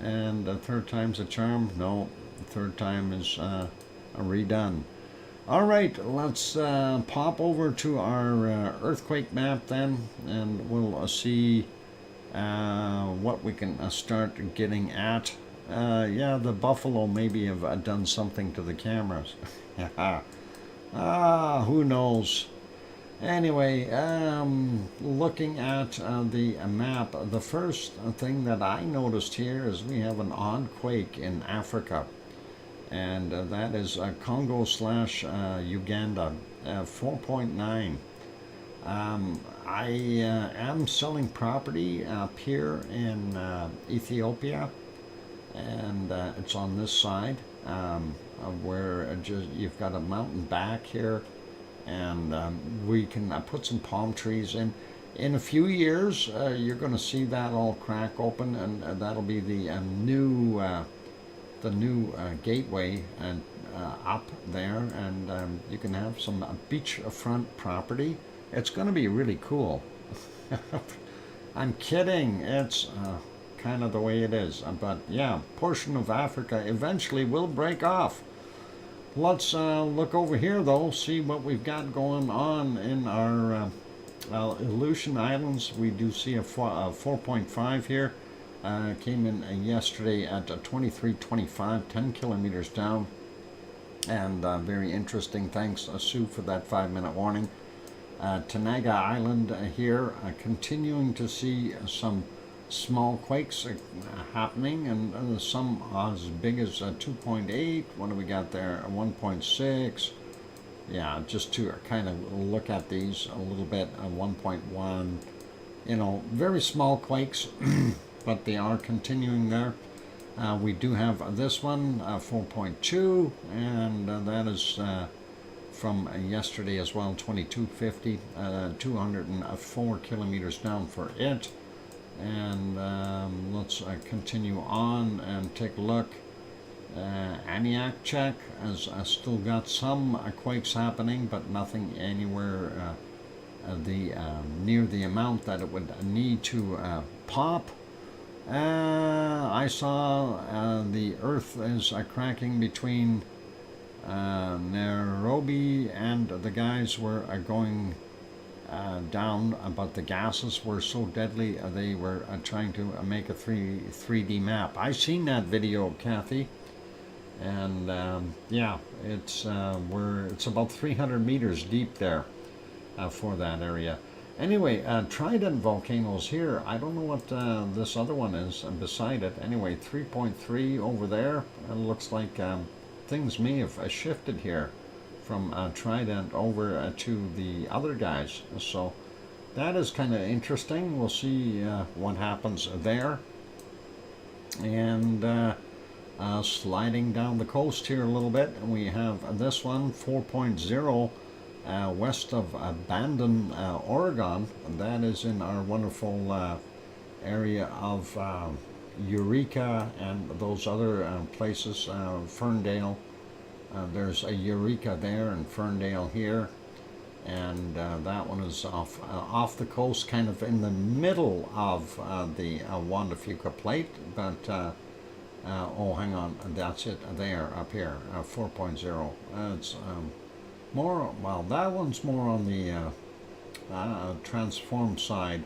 and the third time's a charm. No, the third time is redone. All right, let's pop over to our earthquake map then, and we'll see what we can start getting at. Yeah, the buffalo maybe have done something to the cameras. Who knows? Anyway, looking at the map, the first thing that I noticed here is we have an odd quake in Africa. And that is Congo/Uganda, 4.9. I am selling property up here in Ethiopia, and it's on this side where you've got a mountain back here, and we can put some palm trees in. In a few years, you're going to see that all crack open, and that'll be the new gateway and up there, and you can have some beachfront property. It's going to be really cool. I'm kidding. It's kind of the way it is. But yeah, portion of Africa eventually will break off. Let's look over here though, see what we've got going on in our Aleutian Islands. We do see a 4.5 here. Came in yesterday at 2325, 10 kilometers down, and very interesting. Thanks, Sue, for that 5-minute warning. Tanaga Island here, continuing to see some small quakes happening, and some as big as 2.8. What do we got there? 1.6. Yeah, just to kind of look at these a little bit. 1.1. You know, very small quakes. But they are continuing there. We do have this one, 4.2, and that is from yesterday as well, 2250, 204 kilometers down for it. And let's continue on and take a look. Aniak check has still got some quakes happening, but nothing anywhere near the amount that it would need to pop. I saw the earth is cracking between Nairobi, and the guys were going down, but the gases were so deadly they were trying to make a 3D map. I seen that video, Kathy, and yeah, it's about 300 meters deep there for that area. Anyway, Trident volcanoes here. I don't know what this other one is beside it. Anyway, 3.3 over there. It looks like things may have shifted here from Trident over to the other guys. So that is kind of interesting. We'll see what happens there. And sliding down the coast here a little bit, we have this one, 4.0. West of Bandon, Oregon. That is in our wonderful area of Eureka and those other places, Ferndale. There's a Eureka there and Ferndale here, and that one is off the coast, kind of in the middle of the Juan de Fuca Plate, but oh, hang on, that's it there, up here, 4.0. It's more, well, that one's more on the transform side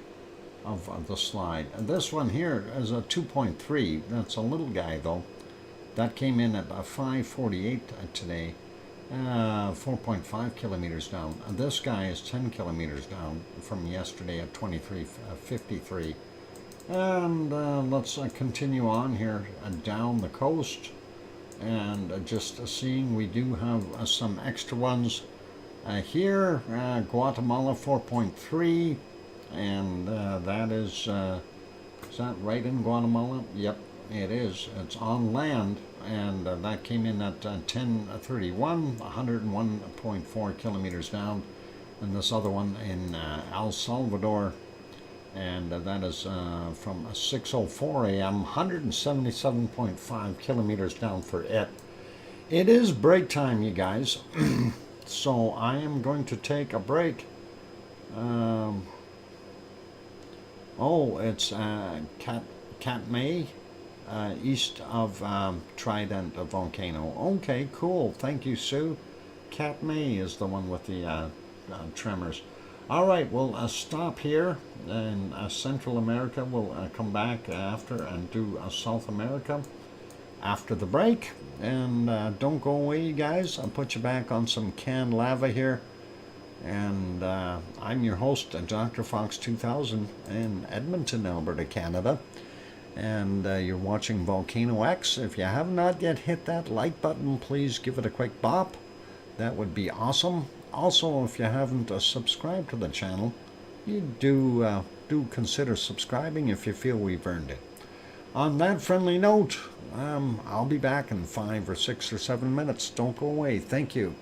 of the slide. And this one here is a 2.3. That's a little guy though. That came in at 5:48 today, 4.5 kilometers down. This guy is 10 kilometers down from yesterday at 23:53. And let's continue on here down the coast. And just seeing, we do have some extra ones here. Guatemala 4.3, and that is that right in Guatemala? Yep, it is. It's on land, and that came in at 10:31, 101.4 kilometers down. And this other one in El Salvador, and that is from 6:04 a.m., 177.5 kilometers down for it. It is break time, you guys. So I am going to take a break. Oh, it's Katmai, east of Trident volcano. Okay, cool. Thank you, Sue. Katmai is the one with the tremors. All right, we'll stop here in Central America. We'll come back after and do South America after the break. And don't go away, you guys. I'll put you back on some canned lava here. And I'm your host, DrFox2000 in Edmonton, Alberta, Canada. And you're watching VolcanoX. If you have not yet hit that like button, please give it a quick bop. That would be awesome. Also, if you haven't subscribed to the channel, you do consider subscribing if you feel we've earned it. On that friendly note, I'll be back in 5 or 6 or 7 minutes. Don't go away. Thank you.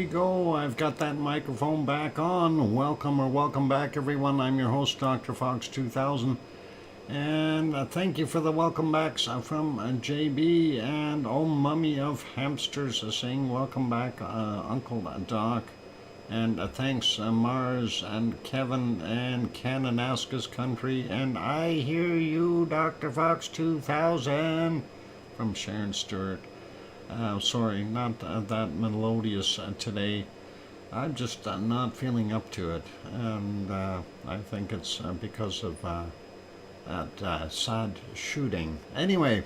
go. I've got that microphone back on. Welcome back, everyone. I'm your host, DrFox2000. And thank you for the welcome backs from JB and Mummy of Hamsters saying welcome back, Uncle Doc. And thanks, Mars and Kevin and Kananaska's Country. And I hear you, Dr. Fox 2000 from Sharon Stewart. Sorry, not that melodious today. I'm just not feeling up to it. And I think it's because of that sad shooting. Anyway,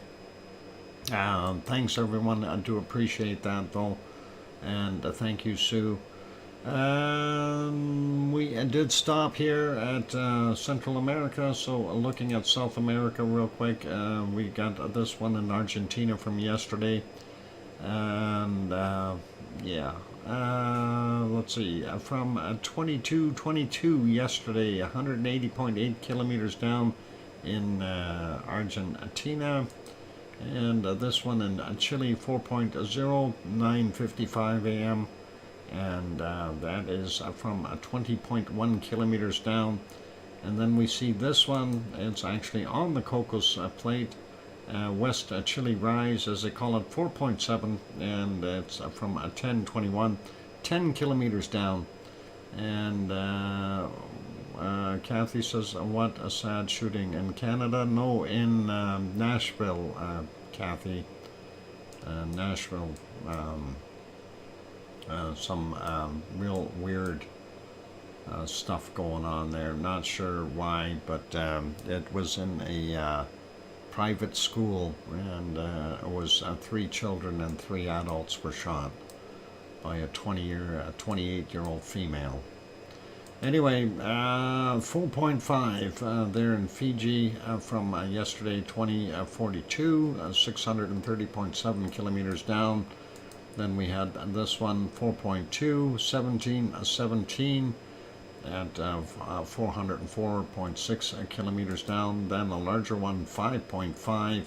thanks, everyone. I do appreciate that, though. And thank you, Sue. We did stop here at Central America, so looking at South America real quick, we got this one in Argentina from yesterday, and yeah, let's see, from 2222 yesterday, 180.8 kilometers down in Argentina, and this one in Chile, 4.0, 9:55 a.m. and that is from 20.1 kilometers down. And then we see this one, it's actually on the Cocos Plate, West Chile Rise, as they call it, 4.7, and it's from 10:21, 10 kilometers down. And Kathy says, what a sad shooting in Canada. No, in Nashville, Kathy. Nashville. Some real weird stuff going on there. Not sure why, but it was in a private school, and it was 3 children and 3 adults were shot by a 28-year-old female. Anyway, 4.5 there in Fiji from yesterday, 2042, 630.7 kilometers down. Then we had this one, 4.2, 1717 at 404.6 kilometers down. Then a larger one, 5.5,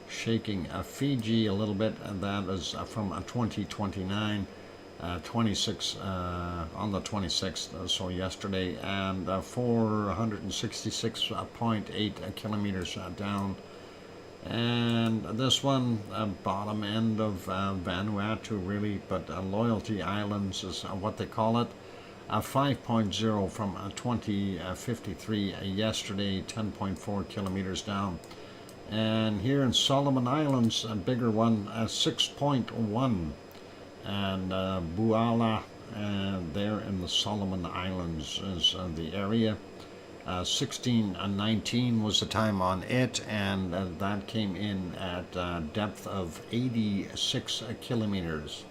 shaking Fiji a little bit, and that is from 2029, 26 on the 26th, so yesterday, and 466.8 kilometers down. And this one, bottom end of Vanuatu, really, but Loyalty Islands is what they call it. 5.0 from 2053 yesterday, 10.4 kilometers down. And here in Solomon Islands, a bigger one, 6.1. And Lwowla, there in the Solomon Islands is the area. 1619 was the time on it, and that came in at depth of 86 kilometers.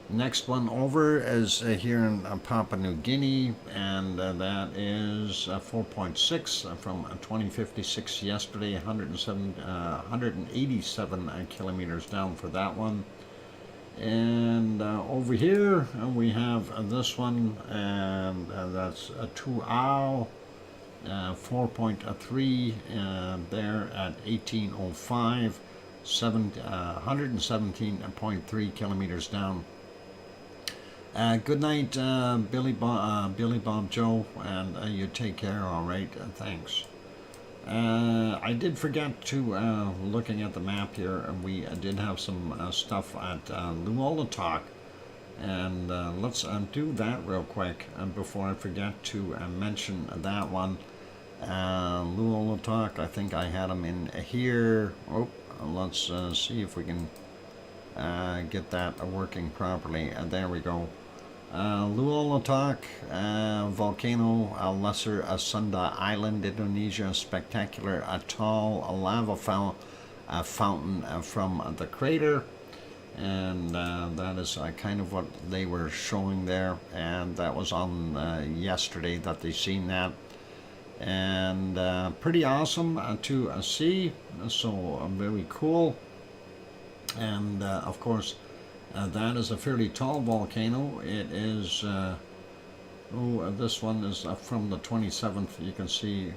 Next one over is here in Papua New Guinea, and that is 4.6 from 2056 yesterday, 187 kilometers down for that one. And over here we have this one, and that's a Tuao, 4.3 there at 1805, 117.3 kilometers down. Good night, Billy Bob Joe, and you take care. All right, thanks. I did forget to, looking at the map here, we did have some stuff at Lwowla Talk, and let's do that real quick before I forget to mention that one. Lwowla Talk, I think I had them in here. Oh, let's see if we can get that working properly. There we go. Lwowla Talk, volcano, Lesser Sunda Island, Indonesia, spectacular atoll, a lava fountain from the crater, and that is kind of what they were showing there, and that was on yesterday that they seen that, and pretty awesome to see, so very cool, and of course, that is a fairly tall volcano. It is, this one is from the 27th. You can see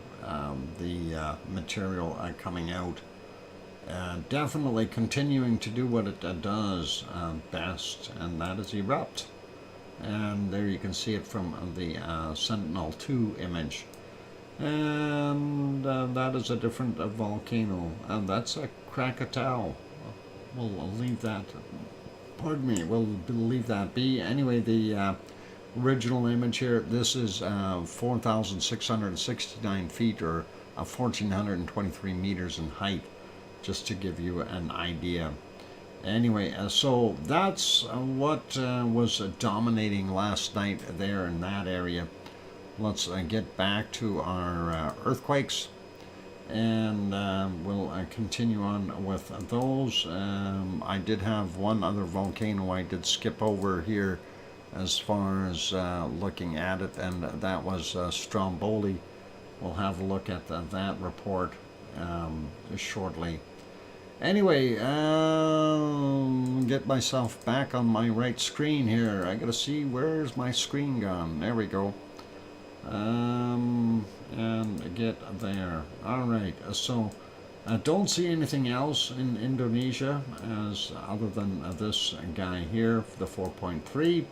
the material coming out. definitely continuing to do what it does best, and that is erupt. And there you can see it from the Sentinel-2 image. And that is a different volcano, and that's a Krakatau. We'll leave that, pardon me, we'll leave that be. Anyway, the original image here, this is 4,669 feet, or 1,423 meters in height, just to give you an idea. Anyway, so that's what was dominating last night there in that area. Let's get back to our earthquakes, and we'll continue on with those. I did have one other volcano I did skip over here as far as looking at it, and that was Stromboli. We'll have a look at that report shortly. Anyway, get myself back on my right screen here. I gotta see, where's my screen gone? There we go. And get there. Alright, so don't see anything else in Indonesia as other than this guy here, the 4.3.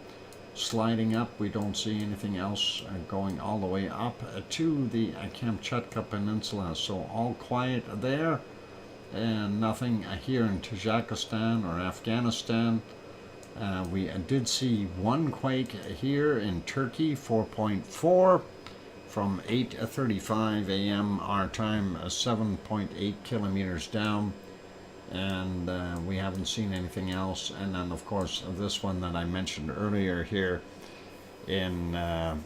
Sliding up, we don't see anything else going all the way up to the Kamchatka Peninsula. So all quiet there, and nothing here in Tajikistan or Afghanistan. We did see one quake here in Turkey, 4.4, from 8:35 a.m. our time, 7.8 kilometers down, and we haven't seen anything else. And then, of course, this one that I mentioned earlier here in the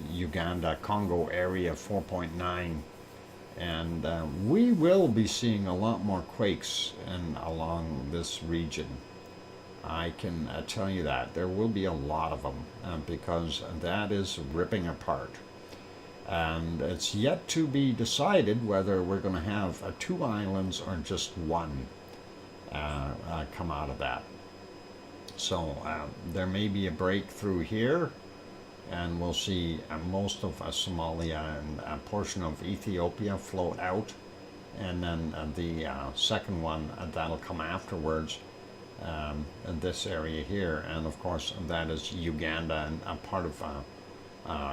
Uganda, Congo area, 4.9. And we will be seeing a lot more quakes along this region. I can tell you that. There will be a lot of them because that is ripping apart. And it's yet to be decided whether we're going to have 2 islands or just one come out of that. So there may be a breakthrough here, and we'll see most of Somalia and a portion of Ethiopia float out, and then the second one that'll come afterwards in this area here, and of course that is Uganda, and a part of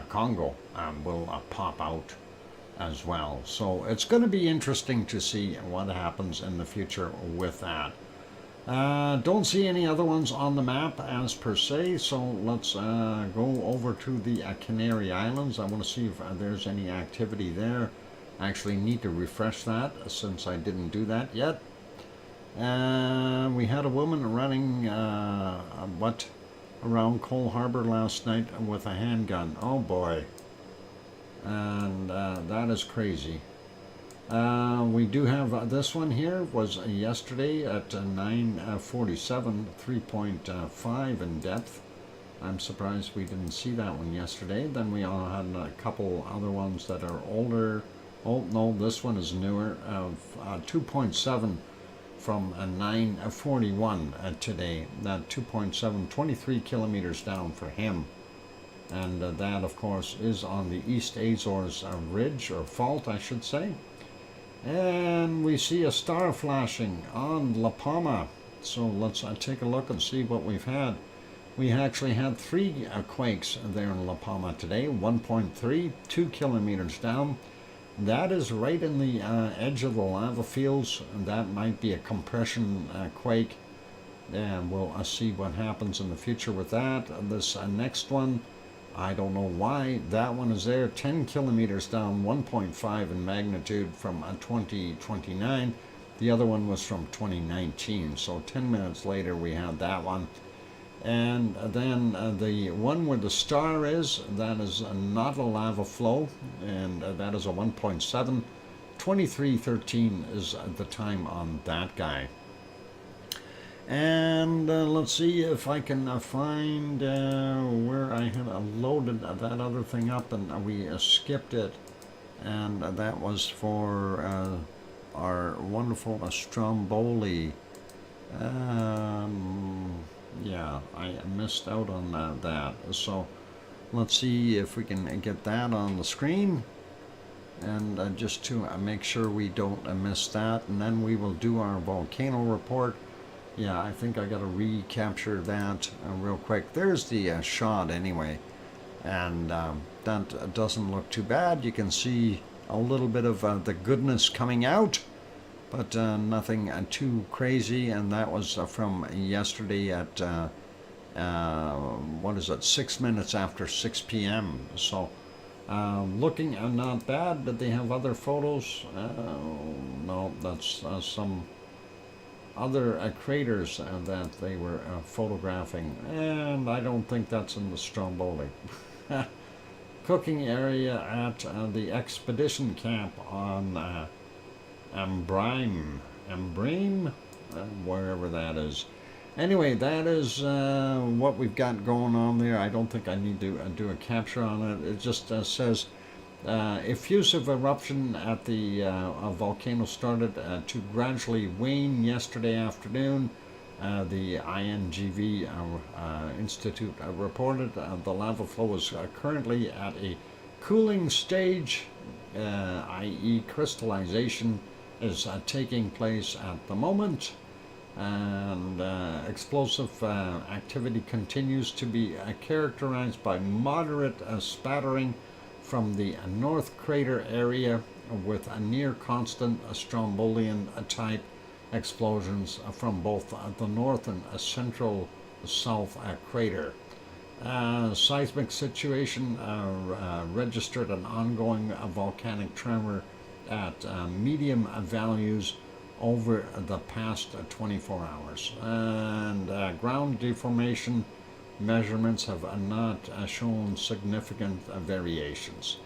Congo will pop out as well. So it's going to be interesting to see what happens in the future with that. Don't see any other ones on the map as per se, so let's go over to the Canary Islands. I want to see if there's any activity there. I actually need to refresh that since I didn't do that yet. We had a woman running around Cole Harbor last night with a handgun. Oh boy. And that is crazy. We do have this one here, was yesterday at 9:47, 3.5 in depth. I'm surprised we didn't see that one yesterday. Then we all had a couple other ones that are older. Oh no, this one is newer, 2.7 from 9:41 today. That 2.7, 23 kilometers down for him. And that, of course, is on the East Azores ridge, or fault, I should say. And we see a star flashing on La Palma. So let's take a look and see what we've had. We actually had 3 quakes there in La Palma today. 1.3, 2 kilometers down. That is right in the edge of the lava fields. That might be a compression quake. And we'll see what happens in the future with that. This next one, I don't know why that one is there. 10 kilometers down, 1.5 in magnitude from 2029. The other one was from 2019. So 10 minutes later we had that one. And then the one where the star is, that is not a lava flow, and that is a 1.7. 2313 is the time on that guy. And let's see if I can find where I had loaded that other thing up, and we skipped it. And that was for our wonderful Stromboli. Yeah, I missed out on that. So let's see if we can get that on the screen. and just to make sure we don't miss that, and then we will do our volcano report. Yeah, I think I got to recapture that real quick. There's the shot anyway, and that doesn't look too bad. You can see a little bit of the goodness coming out, but nothing too crazy. And that was from yesterday at what is it, 6 minutes after 6 p.m. So looking not bad. Did they have other photos? No, that's some other craters that they were photographing, and I don't think that's in the Stromboli. Cooking area at the expedition camp on Embrime, wherever that is. Anyway, that is what we've got going on there. I don't think I need to do a capture on it. It just says effusive eruption at the volcano started to gradually wane yesterday afternoon. The INGV Institute reported the lava flow is currently at a cooling stage, i.e. crystallization is taking place at the moment, and explosive activity continues to be characterized by moderate spattering from the North Crater area with a near constant Strombolian type explosions from both the north and central south crater. Seismic situation registered an ongoing volcanic tremor at medium values over the past 24 hours. And ground deformation measurements have not shown significant variations.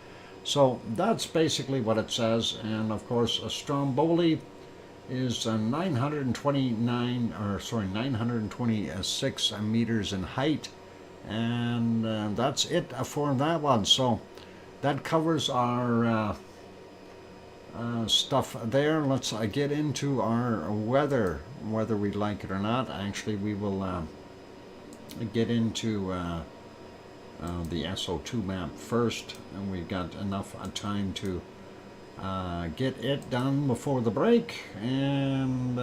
So that's basically what it says. And of course, Stromboli is 926 meters in height, and that's it for that one. So that covers our stuff there. Let's get into our weather, whether we like it or not. Actually, we will get into the SO2 map first, and we've got enough time to get it done before the break. And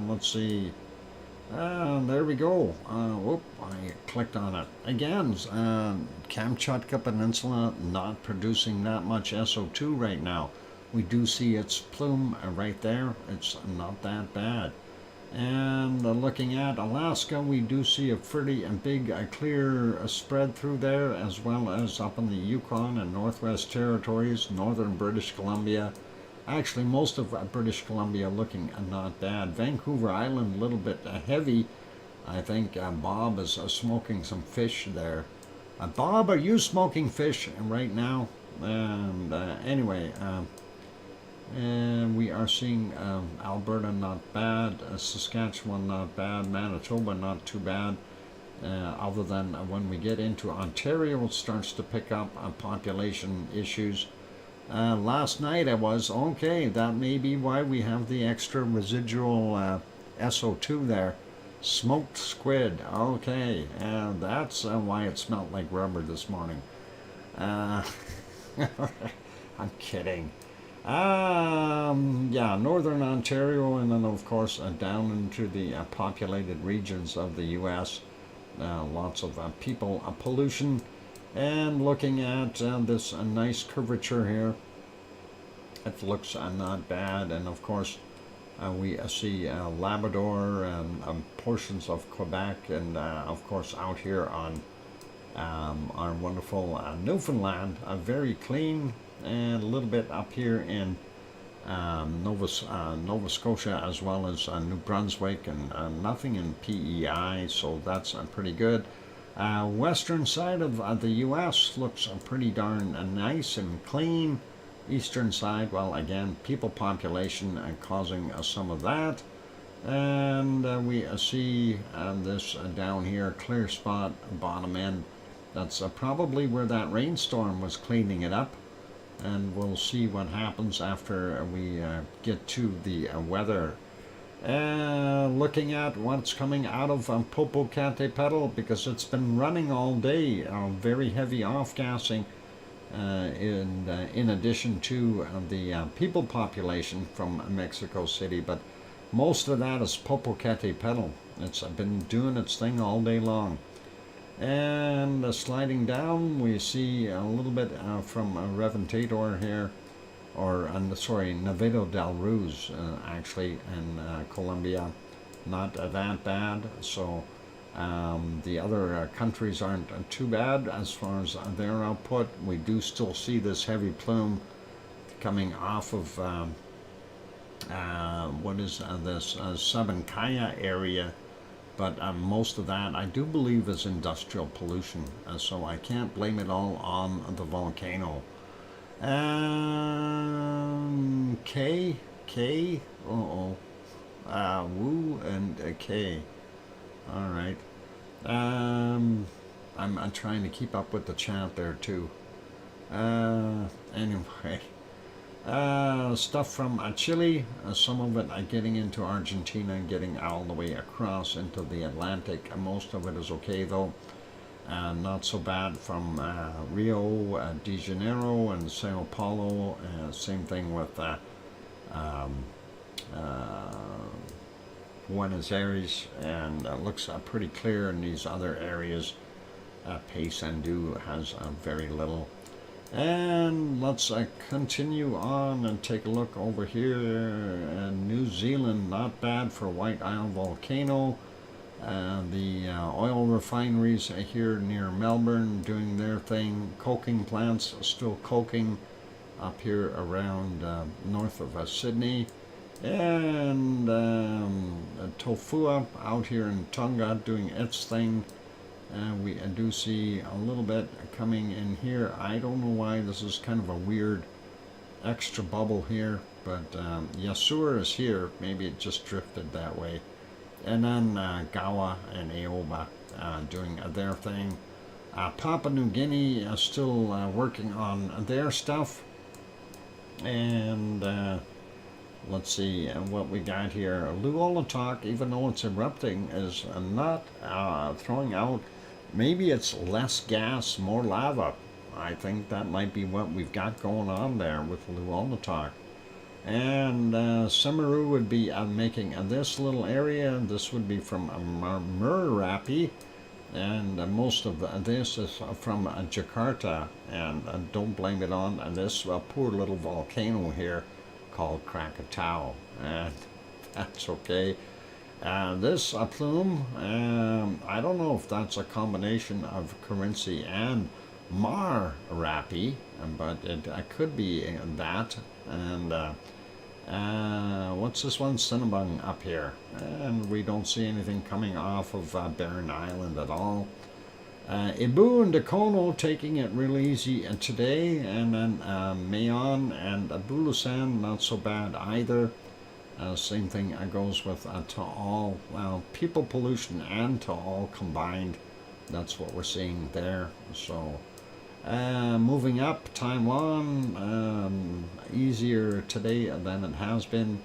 let's see, there we go. Whoop, I clicked on it again. Kamchatka Peninsula not producing that much SO2 right now. We do see its plume right there. It's not that bad. And looking at Alaska, we do see a pretty big clear spread through there, as well as up in the Yukon and Northwest Territories, northern British Columbia. Actually, most of British Columbia looking not bad. Vancouver Island a little bit heavy. I think Bob is smoking some fish there. Bob, are you smoking fish right now? And anyway, and we are seeing Alberta not bad, Saskatchewan not bad, Manitoba not too bad, other than when we get into Ontario it starts to pick up population issues. Last night I was, okay, that may be why we have the extra residual SO2 there. Smoked squid, okay, and that's why it smelled like rubber this morning. I'm kidding. Yeah, northern Ontario, and then of course down into the populated regions of the U.S. Lots of people pollution, and looking at this nice curvature here, it looks not bad. And of course we see Labrador and portions of Quebec, and of course out here on our wonderful Newfoundland, very clean. And a little bit up here in Nova Scotia, as well as New Brunswick, and nothing in PEI, so that's pretty good. Western side of the U.S. looks pretty darn nice and clean. Eastern side, well, again, people population causing some of that. And we see this down here, clear spot, bottom end. That's probably where that rainstorm was cleaning it up. And we'll see what happens after we get to the weather. Looking at what's coming out of Popocatépetl, because it's been running all day, very heavy off-gassing, in addition to the people population from Mexico City, but most of that is Popocatépetl. It's been doing its thing all day long. And sliding down, we see a little bit from Reventador here, or sorry, Nevado del Ruz, actually, in Colombia. Not that bad. So the other countries aren't too bad as far as their output. We do still see this heavy plume coming off of what is this Sabancaya area, but most of that I do believe is industrial pollution, so I can't blame it all on the volcano. K, Woo and K. All right. I'm trying to keep up with the chat there too. Anyway, stuff from Chile, some of it getting into Argentina and getting all the way across into the Atlantic. Most of it is okay though. Not so bad from Rio de Janeiro and Sao Paulo. Same thing with Buenos Aires, and looks pretty clear in these other areas. Paysandú has very little. And let's continue on and take a look over here. New Zealand, not bad for White Isle volcano. The oil refineries here near Melbourne doing their thing. Coking plants still coking up here around north of Sydney. And Tofua out here in Tonga doing its thing. We do see a little bit coming in here. I don't know why this is kind of a weird extra bubble here, but Yasur is here. Maybe it just drifted that way. And then Gawa and Aoba doing their thing. Papua New Guinea is still working on their stuff. And let's see what we got here. Lwowla Talk, even though it's erupting, is not throwing out. Maybe it's less gas, more lava. I think that might be what we've got going on there with Lwowla Talk. And Semeru would be making this little area. This would be from Merapi, and most of this is from Jakarta. And don't blame it on this poor little volcano here called Krakatau, and that's okay. This plume, I don't know if that's a combination of Currency and Merapi, but it could be that. And what's this one? Cinnabung up here, and we don't see anything coming off of Barren Island at all. Ibu and Dakono taking it real easy today, and then Mayon and Bulusan not so bad either. Same thing goes with Taal. Well, people pollution and Taal combined. That's what we're seeing there. So moving up, Taiwan, easier today than it has been.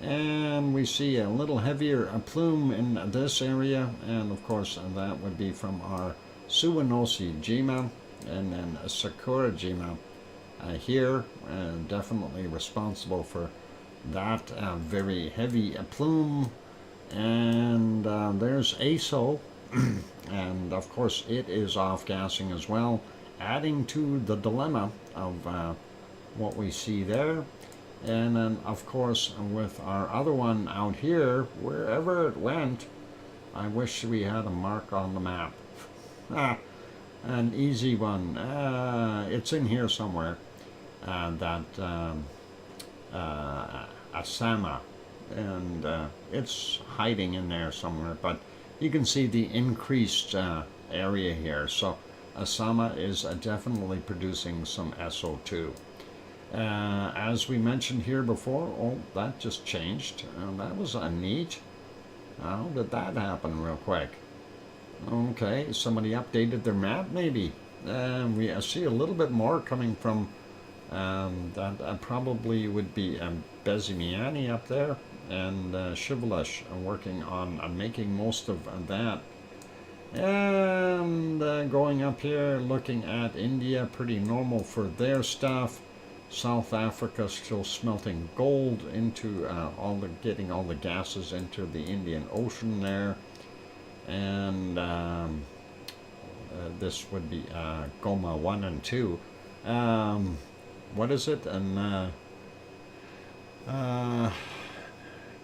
And we see a little heavier plume in this area, and of course that would be from our Suwanosi Jima and then Sakura Jima here, definitely responsible for that very heavy plume. And there's ASO, and of course it is off-gassing as well, adding to the dilemma of what we see there. And then of course with our other one out here, wherever it went, I wish we had a mark on the map. An easy one. It's in here somewhere. That Asama, and it's hiding in there somewhere, but you can see the increased area here. So Asama is definitely producing some SO2. As we mentioned here before, oh, that just changed. That was neat. How did that happen real quick? Okay, somebody updated their map maybe. We see a little bit more coming from that probably would be Bezimiani up there, and Shivalish working on making most of that. And going up here, looking at India, pretty normal for their stuff. South Africa still smelting gold into getting all the gases into the Indian Ocean there. And this would be Goma 1 and 2. What is it? And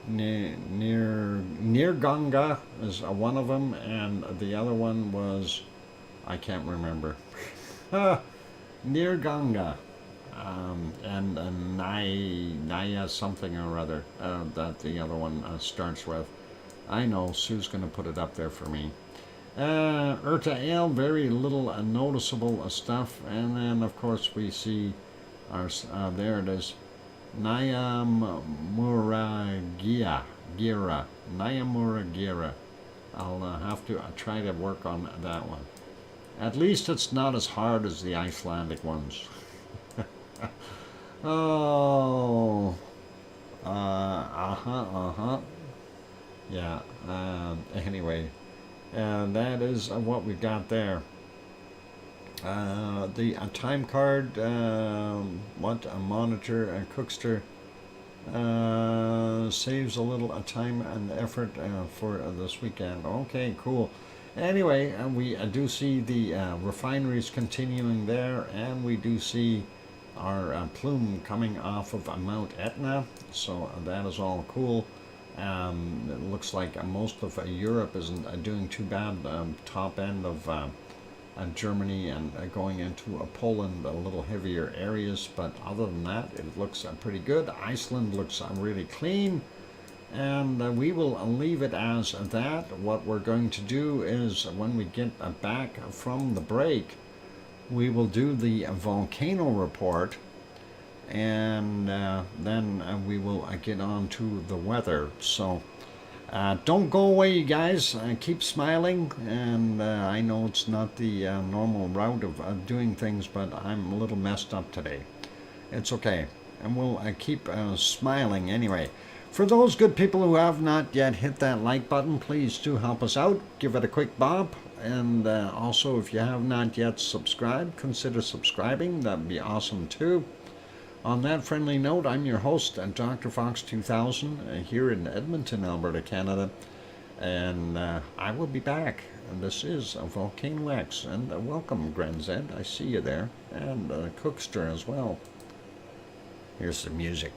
near Ganga is one of them, and the other one was, I can't remember. Near Ganga, and Naya something or other that the other one starts with. I know, Sue's going to put it up there for me. Erta very little noticeable stuff, and then of course we see our there it is, Nayamuragira. I'll have to try to work on that one. At least it's not as hard as the Icelandic ones. Oh, yeah. Anyway, that is what we got there. The time card, a monitor, a cookster, saves a little time and effort for this weekend. Okay, cool. Anyway, we do see the refineries continuing there, and we do see our plume coming off of Mount Etna, so that is all cool. It looks like most of Europe isn't doing too bad. Top end of Germany and going into Poland, a little heavier areas, but other than that, it looks pretty good. Iceland looks really clean, and we will leave it as that. What we're going to do is, when we get back from the break, we will do the volcano report, and then we will get on to the weather. So don't go away, you guys. Keep smiling, and I know it's not the normal route of doing things, but I'm a little messed up today. It's okay, and we'll keep smiling anyway. For those good people who have not yet hit that like button, please do help us out. Give it a quick bump, and also if you have not yet subscribed, consider subscribing. That'd be awesome too. On that friendly note, I'm your host, DrFox2000, here in Edmonton, Alberta, Canada, and I will be back. And this is VolcanoX, and welcome, Grand Zed. I see you there, and Cookster as well. Here's the music.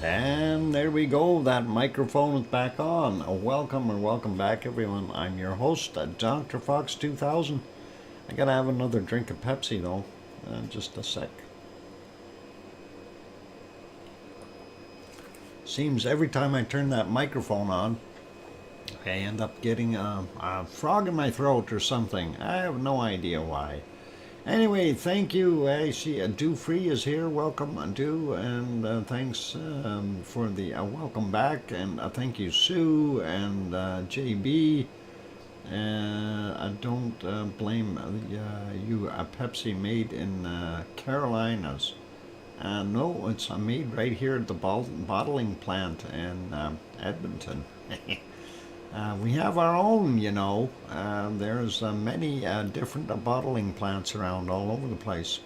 And there we go, that microphone is back on. Welcome back everyone. I'm your host, DrFox2000. I gotta have another drink of Pepsi though, just a sec. Seems every time I turn that microphone on, I end up getting a frog in my throat or something. I have no idea why. Anyway, thank you. I see Do Free is here. Welcome, Do, and thanks for the welcome back. And thank you, Sue and JB. I don't blame you. Pepsi made in Carolinas. No, it's made right here at the bottling plant in Edmonton. We have our own, you know. There's many different bottling plants around all over the place.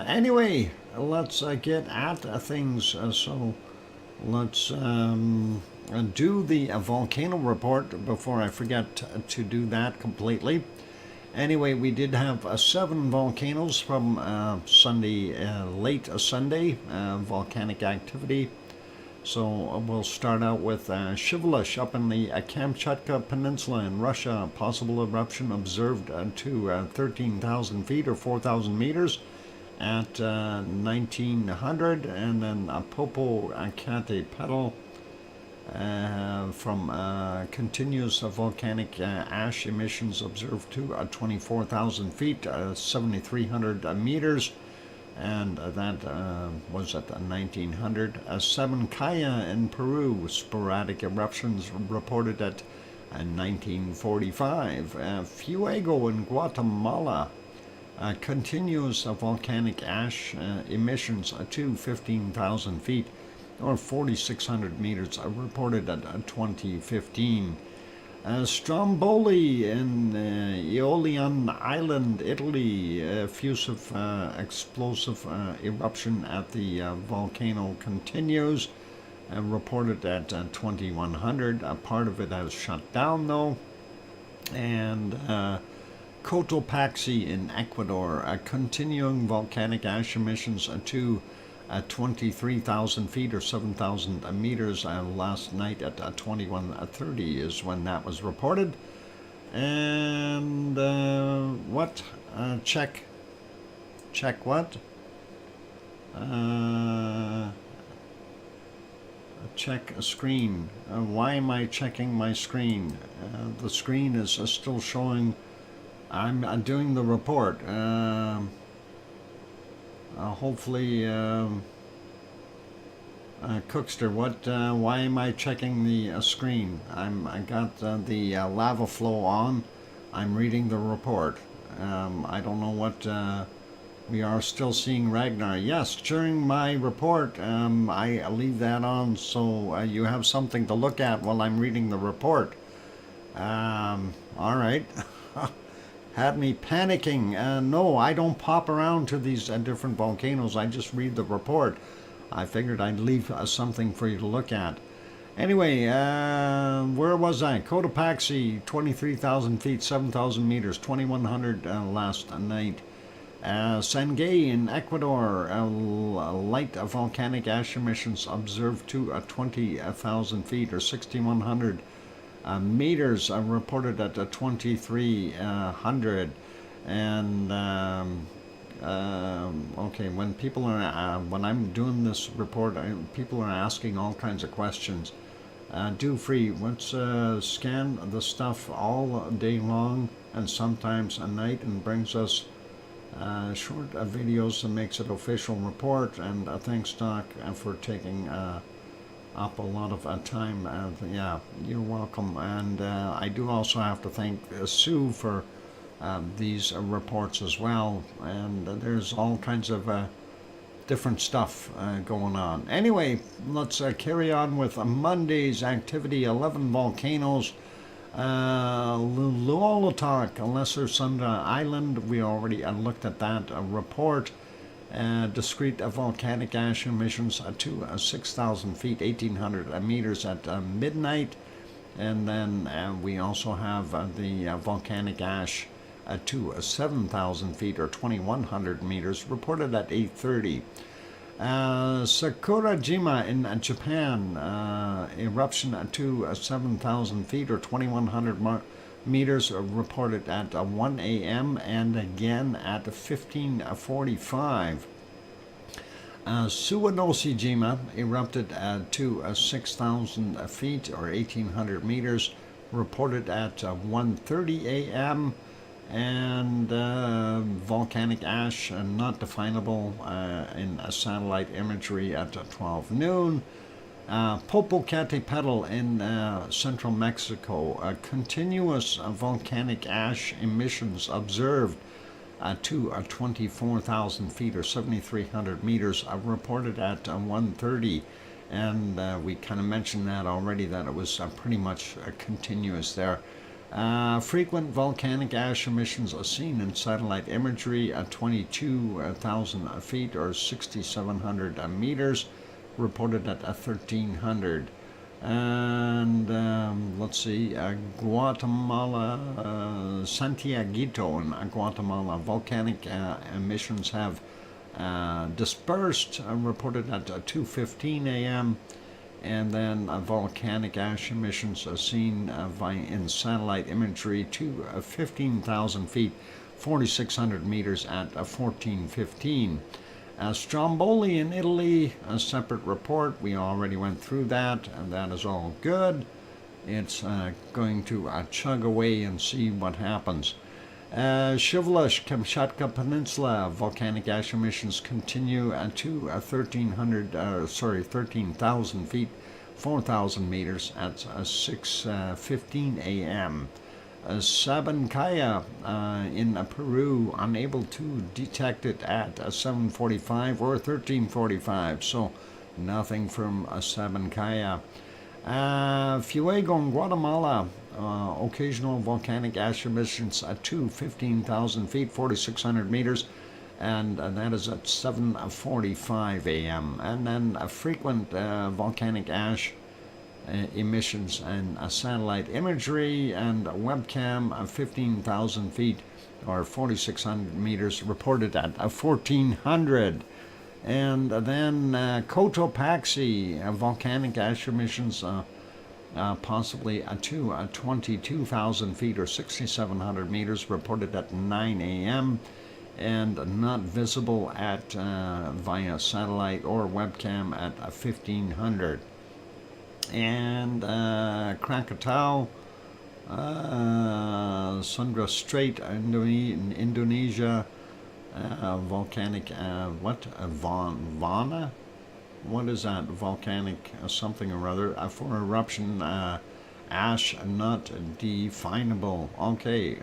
Anyway, let's get at things. So let's do the volcano report before I forget to do that completely. Anyway, we did have 7 volcanoes from Sunday, late Sunday, volcanic activity. So we'll start out with Shivalish up in the Kamchatka Peninsula in Russia. Possible eruption observed to 13,000 feet or 4,000 meters at 1900. And then Popocatépetl from continuous volcanic ash emissions observed to 24,000 feet, 7,300 meters. And that was at 1900. Sabancaya in Peru, sporadic eruptions reported at 1945. Fuego in Guatemala, continuous volcanic ash emissions to 15,000 feet or 4,600 meters reported at 2015. Stromboli in Aeolian Island, Italy, effusive explosive eruption at the volcano continues, reported at 2100. Part of it has shut down though. And Cotopaxi in Ecuador, continuing volcanic ash emissions to 23,000 feet or 7,000 meters last night at 21:30 is when that was reported. And what? Check what? Check a screen. Why am I checking my screen? The screen is still showing I'm doing the report. Hopefully, Cookster, why am I checking the screen? I got the lava flow on. I'm reading the report. I don't know what, we are still seeing Ragnar. Yes, during my report, I leave that on so you have something to look at while I'm reading the report. All right. Had me panicking. No, I don't pop around to these different volcanoes. I just read the report. I figured I'd leave something for you to look at. Anyway, where was I? Cotopaxi, 23,000 feet, 7,000 meters, 2,100 last night. Sangay in Ecuador, light volcanic ash emissions observed to 20,000 feet or 6,100 meters reported at 2,300. And okay, when people are when I'm doing this report, people are asking all kinds of questions. Do free. Let's scan the stuff all day long and sometimes at night, and brings us short videos and makes it official report. And thanks, Doc, for taking up a lot of time. Yeah, you're welcome. And I do also have to thank Sue for these reports as well. And there's all kinds of different stuff going on. Anyway, let's carry on with Monday's activity. 11 volcanoes. Lwowla Talk, Lesser Sunda Island. We already looked at that report. Discrete volcanic ash emissions to 6,000 feet, 1,800 meters at midnight. And then we also have the volcanic ash to 7,000 feet or 2,100 meters reported at 8:30. Sakurajima in Japan, eruption to 7,000 feet or 2,100 meters reported at 1 a.m. and again at 15:45. Suwanoshijima erupted to 6,000 feet or 1,800 meters, reported at 1:30 a.m. and volcanic ash not definable in satellite imagery at 12 noon. Popocatépetl in central Mexico, continuous volcanic ash emissions observed to 24,000 feet or 7,300 meters, reported at 1:30, and we kind of mentioned that already, that it was pretty much continuous there. Frequent volcanic ash emissions are seen in satellite imagery at 22,000 feet or 6,700 meters, reported at 1,300. And let's see, Guatemala, Santiaguito in Guatemala, volcanic emissions have dispersed, reported at 2:15 a.m. And then volcanic ash emissions are seen in satellite imagery to 15,000 feet, 4,600 meters at 14:15. Stromboli in Italy, a separate report. We already went through that, and that is all good. It's going to chug away and see what happens. Shivlish, Kamchatka Peninsula, volcanic ash emissions continue to 13,000 feet, 4,000 meters at 6:15 a.m. Sabancaya in Peru, unable to detect it at 7:45 or 13:45, so nothing from Sabancaya. Fuego in Guatemala, occasional volcanic ash emissions at 15,000 feet, 4,600 meters, and that is at 7:45 a.m. And then frequent volcanic ash emissions and satellite imagery and webcam 15,000 feet or 4,600 meters, reported at 1,400. And then Cotopaxi, volcanic ash emissions possibly to 22,000 feet or 6,700 meters, reported at 9 a.m. and not visible at via satellite or webcam at 1,500. And Krakatau, Sunda Strait in Indonesia, volcanic, Vana? What is that? Volcanic something or other for eruption, ash not definable. Okay.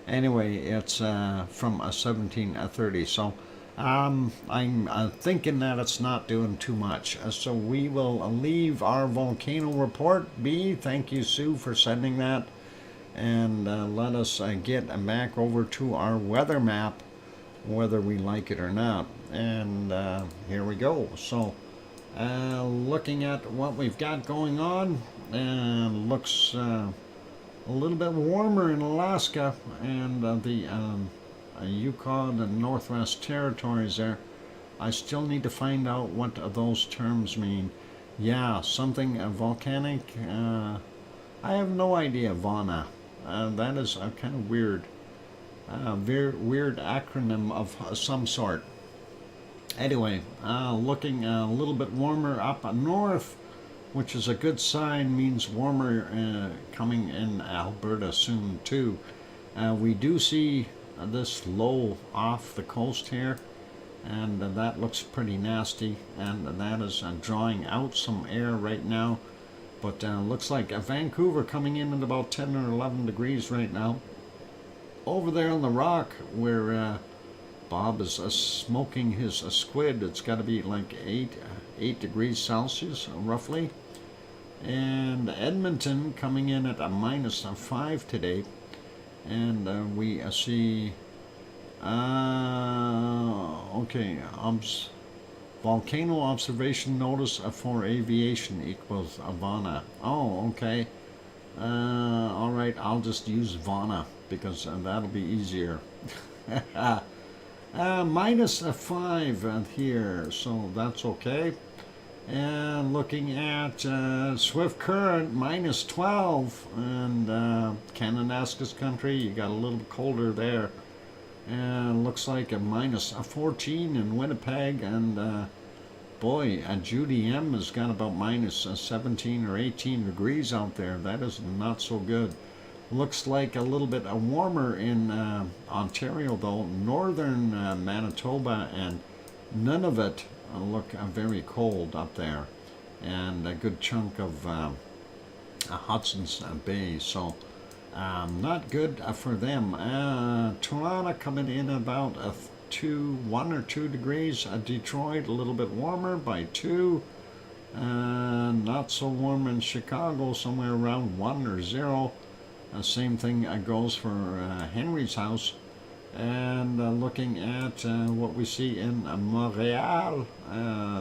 Anyway, it's from 1730. So I'm thinking that it's not doing too much. So we will leave our volcano report be. Thank you, Sue, for sending that. And let us get back over to our weather map, whether we like it or not. And here we go. So looking at what we've got going on, looks a little bit warmer in Alaska and the Yukon and Northwest Territories there. I still need to find out what those terms mean. Yeah, something volcanic. I have no idea, Vana. That is kind of weird. Weird acronym of some sort. Anyway, looking a little bit warmer up north, which is a good sign, means warmer coming in Alberta soon too. We do see this low off the coast here, and that looks pretty nasty, and that is drawing out some air right now. But looks like Vancouver coming in at about 10 or 11 degrees right now. Over there on the rock where Bob is smoking his squid, it's got to be like 8 degrees Celsius roughly. And Edmonton coming in at a -5 today. And we see okay, volcano observation notice for aviation equals Vana. Oh, okay. All right, I'll just use Vana because that'll be easier. -5 here, so that's okay. And looking at swift current, -12, and Kananaskis country, you got a little colder there. And looks like a -14 in Winnipeg, and boy, GDM has got about -17 or 18 degrees out there. That is not so good. Looks like a little bit warmer in Ontario, though. Northern Manitoba and Nunavut look very cold up there, and a good chunk of Hudson's Bay. So not good for them. Toronto coming in about 1 or 2 degrees. Detroit a little bit warmer by 2. Not so warm in Chicago, somewhere around 1 or 0. Same thing goes for Henry's house. And looking at what we see in Montreal,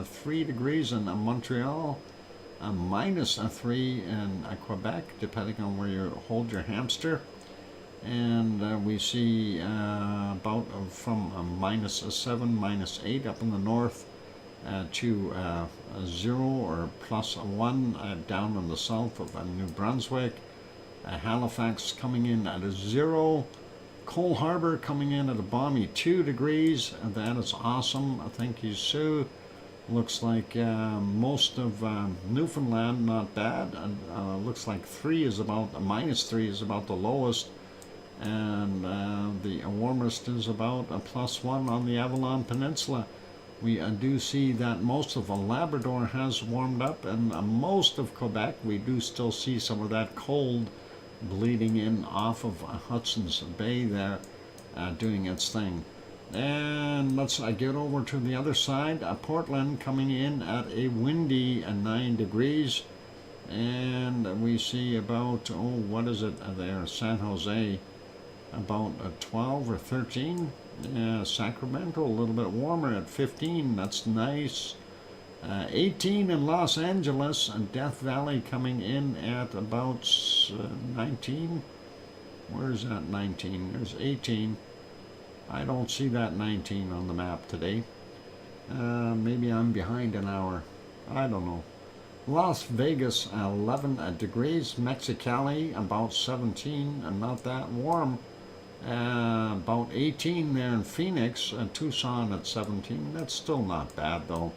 3 degrees in Montreal, -3 in Quebec, depending on where you hold your hamster. And we see about from -7, -8 up in the north to 0 or +1 down in the south of New Brunswick. Halifax coming in at a 0. Cole Harbor coming in at a balmy 2 degrees. That is awesome. Thank you, Sue. Looks like most of Newfoundland not bad. Looks like -3 is about the lowest, and the warmest is about a +1 on the Avalon Peninsula. We do see that most of Labrador has warmed up, and most of Quebec we do still see some of that cold bleeding in off of Hudson's Bay there, doing its thing. And let's get over to the other side. Portland coming in at a windy 9 degrees. And we see about, what is it there? San Jose, about 12 or 13. Sacramento, a little bit warmer at 15. That's nice. 18 in Los Angeles, and Death Valley coming in at about 19. Where's that 19? There's 18. I don't see that 19 on the map today. Maybe I'm behind an hour. I don't know. Las Vegas, 11 degrees. Mexicali, about 17, and not that warm. About 18 there in Phoenix. Tucson at 17. That's still not bad, though,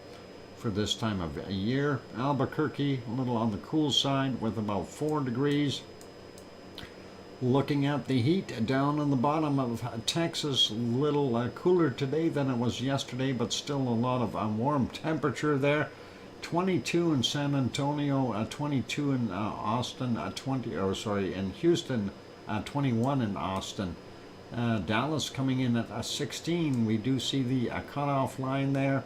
for this time of year. Albuquerque, a little on the cool side with about 4 degrees. Looking at the heat down in the bottom of Texas, a little cooler today than it was yesterday, but still a lot of warm temperature there. 22 in San Antonio, 22 in Austin, in Houston, 21 in Austin. Dallas coming in at 16. We do see the cutoff line there,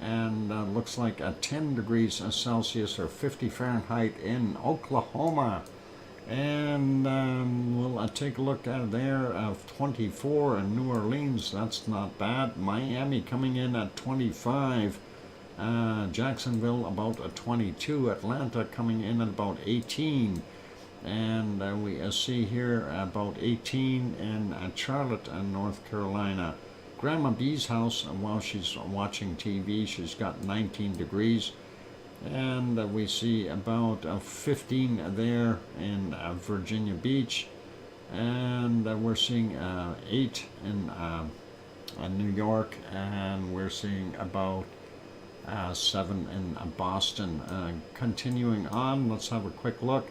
and looks like 10 degrees Celsius or 50 Fahrenheit in Oklahoma. And we'll take a look at there of 24 in New Orleans. That's not bad. Miami coming in at 25. Jacksonville about 22. Atlanta coming in at about 18. And we see here about 18 in Charlotte, North Carolina. Grandma B's house, while she's watching TV, she's got 19 degrees. And we see about 15 there in Virginia Beach. And we're seeing 8 in New York. And we're seeing about 7 in Boston. Continuing on, let's have a quick look.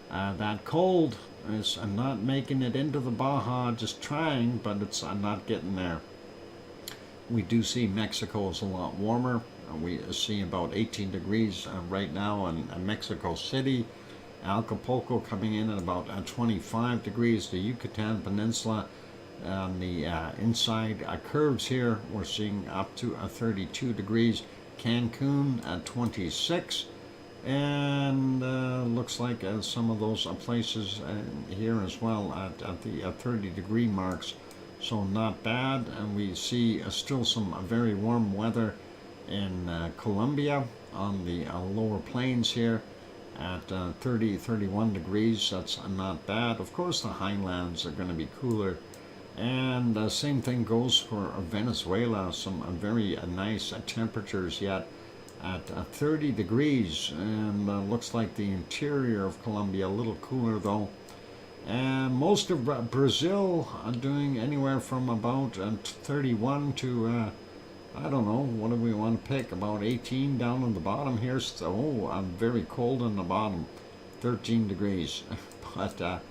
That cold is not making it into the Baja, just trying, but it's not getting there. We do see Mexico is a lot warmer. We see about 18 degrees right now in Mexico City. Acapulco coming in at about 25 degrees. The Yucatan Peninsula on the inside curves here, we're seeing up to 32 degrees. Cancun at 26. And looks like some of those places here as well at the 30 degree marks. So not bad. And we see still some very warm weather in Colombia on the lower plains here at 31 degrees. That's not bad. Of course, the highlands are going to be cooler. And same thing goes for Venezuela. Some very nice temperatures yet at 30 degrees, and looks like the interior of Colombia a little cooler though. And most of Brazil are doing anywhere from about 31 to I don't know, what do we want to pick? About 18 down on the bottom here. So I'm very cold on the bottom, 13 degrees. But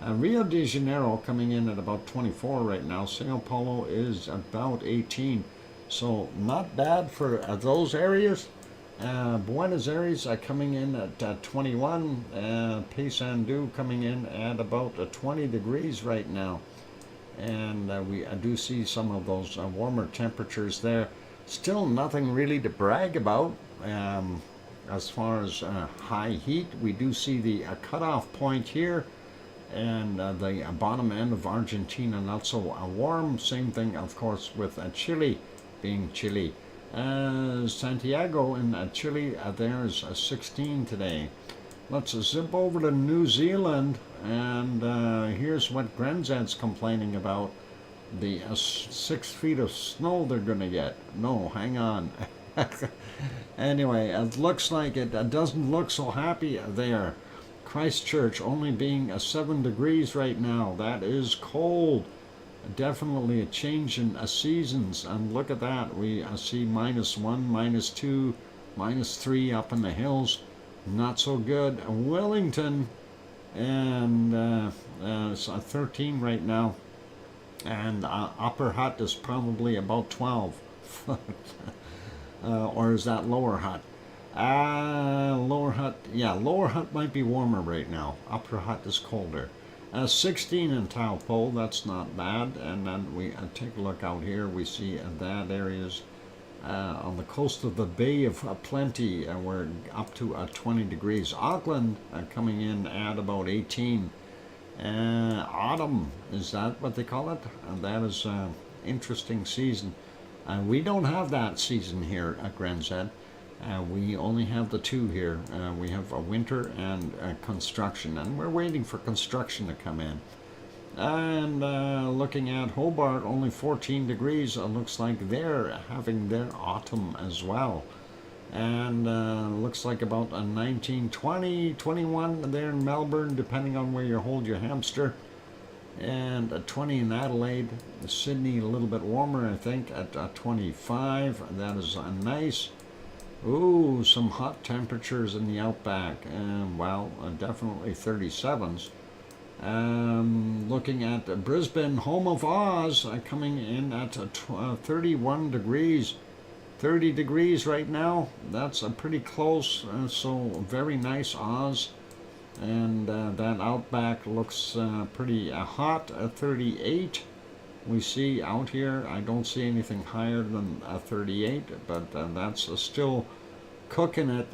Rio de Janeiro coming in at about 24 right now. Sao Paulo is about 18. So not bad for those areas. Buenos Aires coming in at 21. Paysandú coming in at about 20 degrees right now. And we do see some of those warmer temperatures there. Still nothing really to brag about as far as high heat. We do see the cutoff point here, and the bottom end of Argentina not so warm. Same thing, of course, with Chile being chilly. Santiago in Chile, there's 16 today. Let's zip over to New Zealand, and here's what Grenzad's complaining about. The 6 feet of snow they're going to get. No, hang on. Anyway, it looks like it doesn't look so happy there. Christchurch only being 7 degrees right now. That is cold. Definitely a change in seasons. And look at that. We see -1, -2, -3 up in the hills. Not so good. Wellington, and it's 13 right now. And Upper Hutt is probably about 12. Or is that Lower Hutt? Lower Hutt, yeah, Lower Hutt might be warmer right now. Upper Hutt is colder. 16 in Taupo, that's not bad. And then we take a look out here. We see that areas on the coast of the Bay of Plenty, we're up to 20 degrees. Auckland coming in at about 18. Autumn, is that what they call it? That is interesting season. We don't have that season here at Grenzad. We only have the two here. We have a winter and construction, and we're waiting for construction to come in. And looking at Hobart, only 14 degrees. Looks like they're having their autumn as well. And looks like about 19, 20, 21 there in Melbourne, depending on where you hold your hamster. And 20 in Adelaide. Sydney a little bit warmer, I think, at 25. That is nice. Ooh, some hot temperatures in the outback. Well, definitely 37s. Looking at Brisbane, home of Oz, coming in at 31 degrees. 30 degrees right now. That's pretty close. So very nice Oz. And that outback looks pretty hot at 38. We see out here, I don't see anything higher than 38, but that's still cooking it.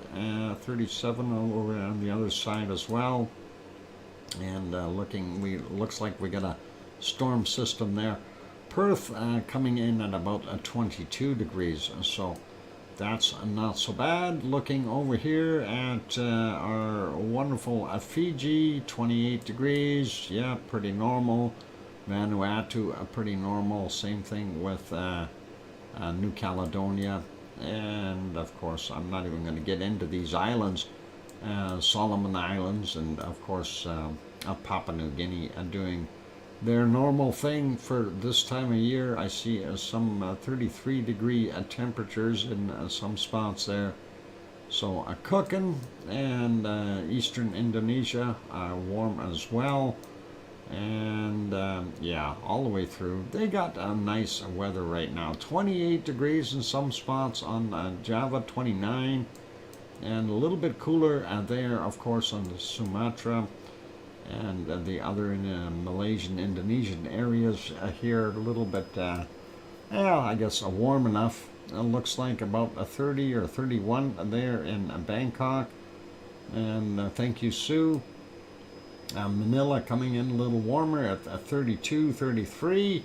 37 over on the other side as well. And looks like we got a storm system there. Perth coming in at about 22 degrees, so that's not so bad. Looking over here at our wonderful Fiji, 28 degrees, yeah, pretty normal. Vanuatu, pretty normal. Same thing with New Caledonia, and of course I'm not even going to get into these islands. Solomon Islands, and of course Papua New Guinea doing their normal thing for this time of year. I see some 33 degree temperatures in some spots there. So cooking, and eastern Indonesia warm as well. And yeah, all the way through. They got nice weather right now. 28 degrees in some spots on Java, 29. And a little bit cooler there, of course, on the Sumatra and the other Malaysian, Indonesian areas here. A little bit, well, I guess warm enough. It looks like about 30 or 31 there in Bangkok. And thank you, Sue. Manila coming in a little warmer at 32, 33.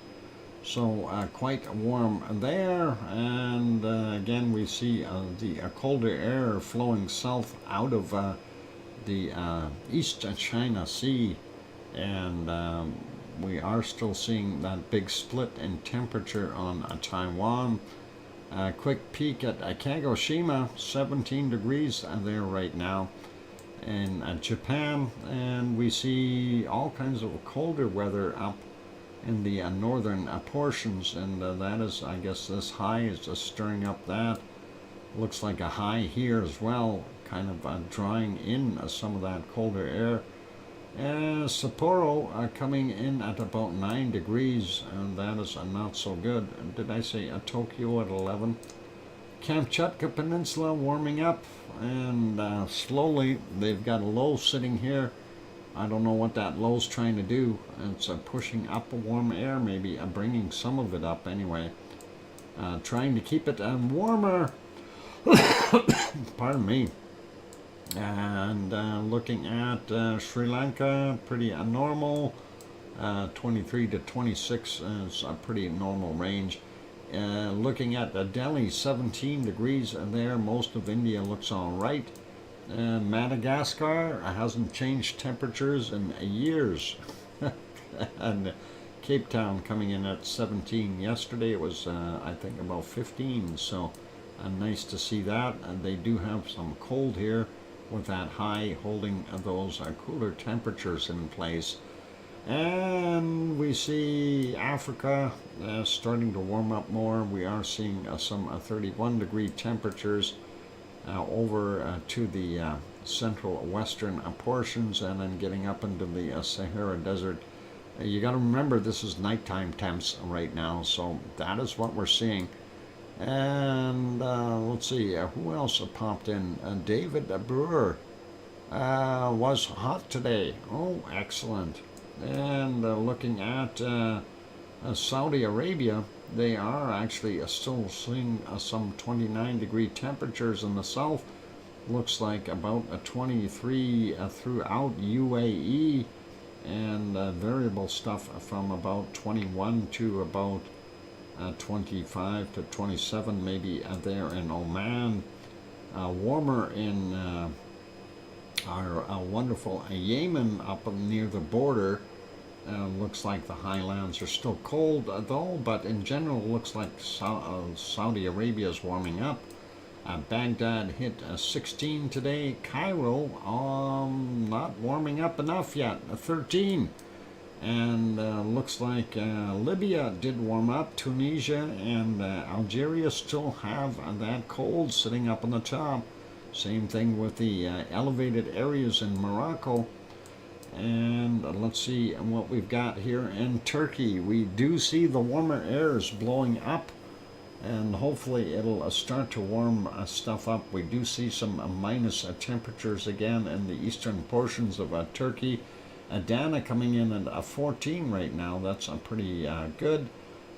So quite warm there. And again, we see the colder air flowing south out of the East China Sea, and we are still seeing that big split in temperature on Taiwan. Quick peek at Kagoshima, 17 degrees there right now in Japan, and we see all kinds of colder weather up in the northern portions, and that is, I guess this high is just stirring up that. Looks like a high here as well, kind of drawing in some of that colder air. Sapporo coming in at about 9 degrees, and that is not so good. Did I say Tokyo at 11? Kamchatka Peninsula warming up, and slowly they've got a low sitting here. I don't know what that low's trying to do. It's pushing up warm air, maybe bringing some of it up anyway. Trying to keep it warmer. Pardon me. And looking at Sri Lanka, pretty normal. 23 to 26 is a pretty normal range. Looking at Delhi, 17 degrees there. Most of India looks all right. Madagascar hasn't changed temperatures in years. And Cape Town coming in at 17. Yesterday it was, I think, about 15. So nice to see that. And they do have some cold here, with that high holding those cooler temperatures in place. And we see Africa starting to warm up more. We are seeing some 31 degree temperatures over to the central western portions, and then getting up into the Sahara Desert. You got to remember, this is nighttime temps right now, so that is what we're seeing. And let's see, who else popped in? David Brewer was hot today. Oh, excellent. And looking at Saudi Arabia, they are actually still seeing some 29 degree temperatures in the south. Looks like about 23 throughout UAE, and variable stuff from about 21 to about 25 to 27 maybe there in Oman. Warmer in our wonderful Yemen up near the border. Looks like the highlands are still cold though, but in general looks like Saudi Arabia is warming up. Baghdad hit 16 today. Cairo not warming up enough yet, 13. And looks like Libya did warm up. Tunisia and Algeria still have that cold sitting up on the top. Same thing with the elevated areas in Morocco. And let's see what we've got here in Turkey. We do see the warmer airs blowing up, and hopefully it'll start to warm stuff up. We do see some minus temperatures again in the eastern portions of Turkey. Adana coming in at 14 right now. That's pretty good.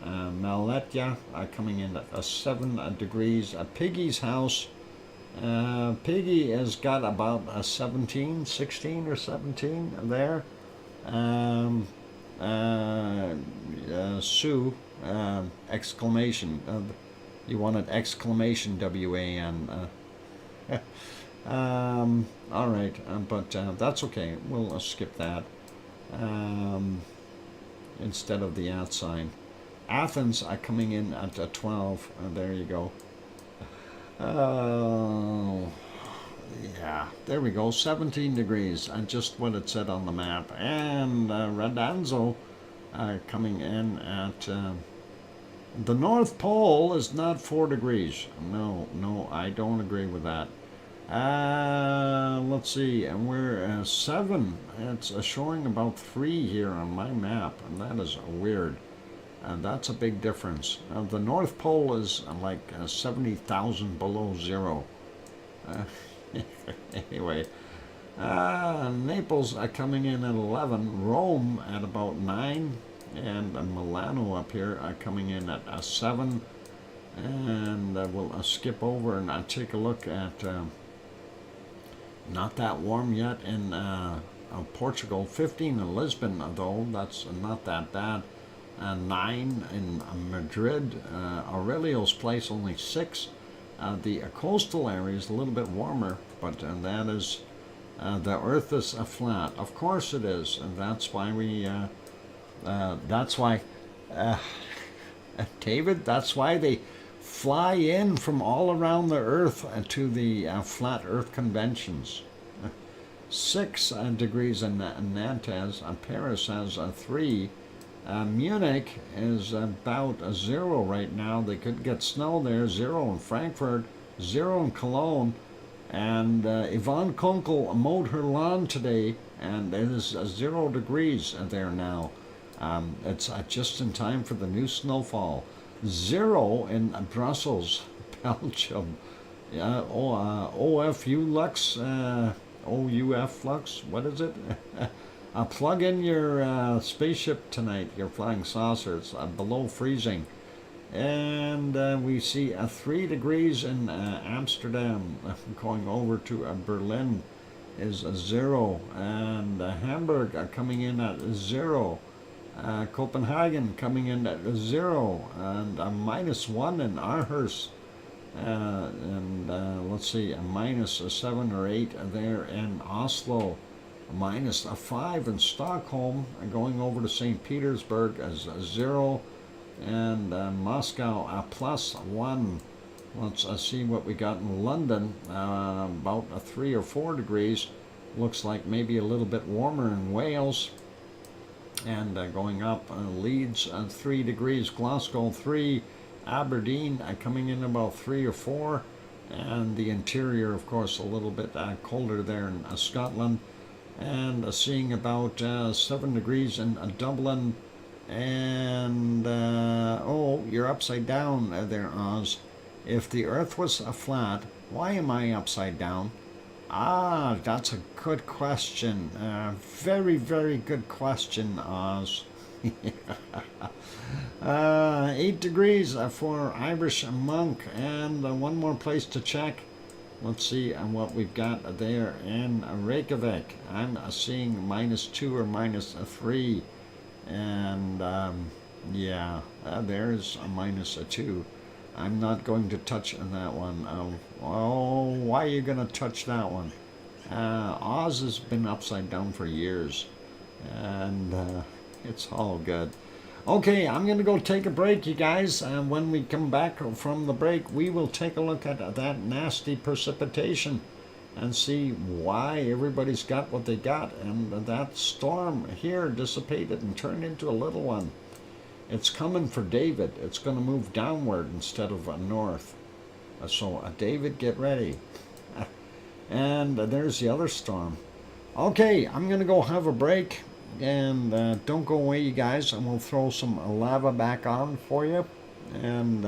Malatya coming in at 7 degrees. Piggy's house. Piggy has got about 17, 16 or 17 there. Sue, exclamation. You wanted exclamation WAN. All right, but that's okay. We'll skip that instead of the @ sign. Athens coming in at 12. There you go. Oh, yeah, there we go, 17 degrees, and just what it said on the map. And Radanzo coming in at the North Pole is not 4 degrees. No, I don't agree with that. Let's see, and we're 7. It's showing about 3 here on my map, and that is weird. And that's a big difference. The North Pole is like 70,000 below zero. Anyway, Naples coming in at 11, Rome at about 9, and Milano up here coming in at 7. And we'll skip over and take a look at not that warm yet in Portugal. 15 in Lisbon, though. That's not that bad. 9 in Madrid. Aurelio's place only 6. The coastal area is a little bit warmer, but that is the Earth is flat. Of course it is, and that's why we That's why, uh, David, that's why they fly in from all around the Earth to the Flat Earth conventions. 6 degrees in Nantes. Paris has 3. Munich is about 0 right now. They could get snow there. 0 in Frankfurt. 0 in Cologne. And Yvonne Kunkel mowed her lawn today, and it is 0 degrees there now. It's just in time for the new snowfall. 0 in Brussels, Belgium. OFU Lux, OUF Lux, what is it? Plug in your spaceship tonight, your flying saucers, below freezing. And we see 3 degrees in Amsterdam. Going over to Berlin is 0. And Hamburg coming in at 0. Copenhagen coming in at 0. And -1 in Aarhus. Let's see, a -7 or 8 there in Oslo. -5 in Stockholm. Going over to St. Petersburg as 0. And Moscow +1. Let's see what we got in London. About 3 or 4 degrees. Looks like maybe a little bit warmer in Wales. And going up, Leeds 3 degrees, Glasgow 3, Aberdeen coming in about 3 or 4, and the interior, of course, a little bit colder there in Scotland, and seeing about 7 degrees in Dublin. And oh, you're upside down there, Oz. If the Earth was flat, why am I upside down? Ah, that's a good question. Very, very good question, Oz. 8 degrees for Irish Monk. And one more place to check. Let's see what we've got there in Reykjavik. I'm seeing -2 or -3. And yeah, there's a -2. I'm not going to touch that one. Oh, why are you going to touch that one? Oz has been upside down for years, and it's all good. Okay, I'm going to go take a break, you guys. And when we come back from the break, we will take a look at that nasty precipitation and see why everybody's got what they got. And that storm here dissipated and turned into a little one. It's coming for David. It's going to move downward instead of north. So David, get ready. And there's the other storm. Okay, I'm going to go have a break. And don't go away, you guys. And we'll throw some lava back on for you. And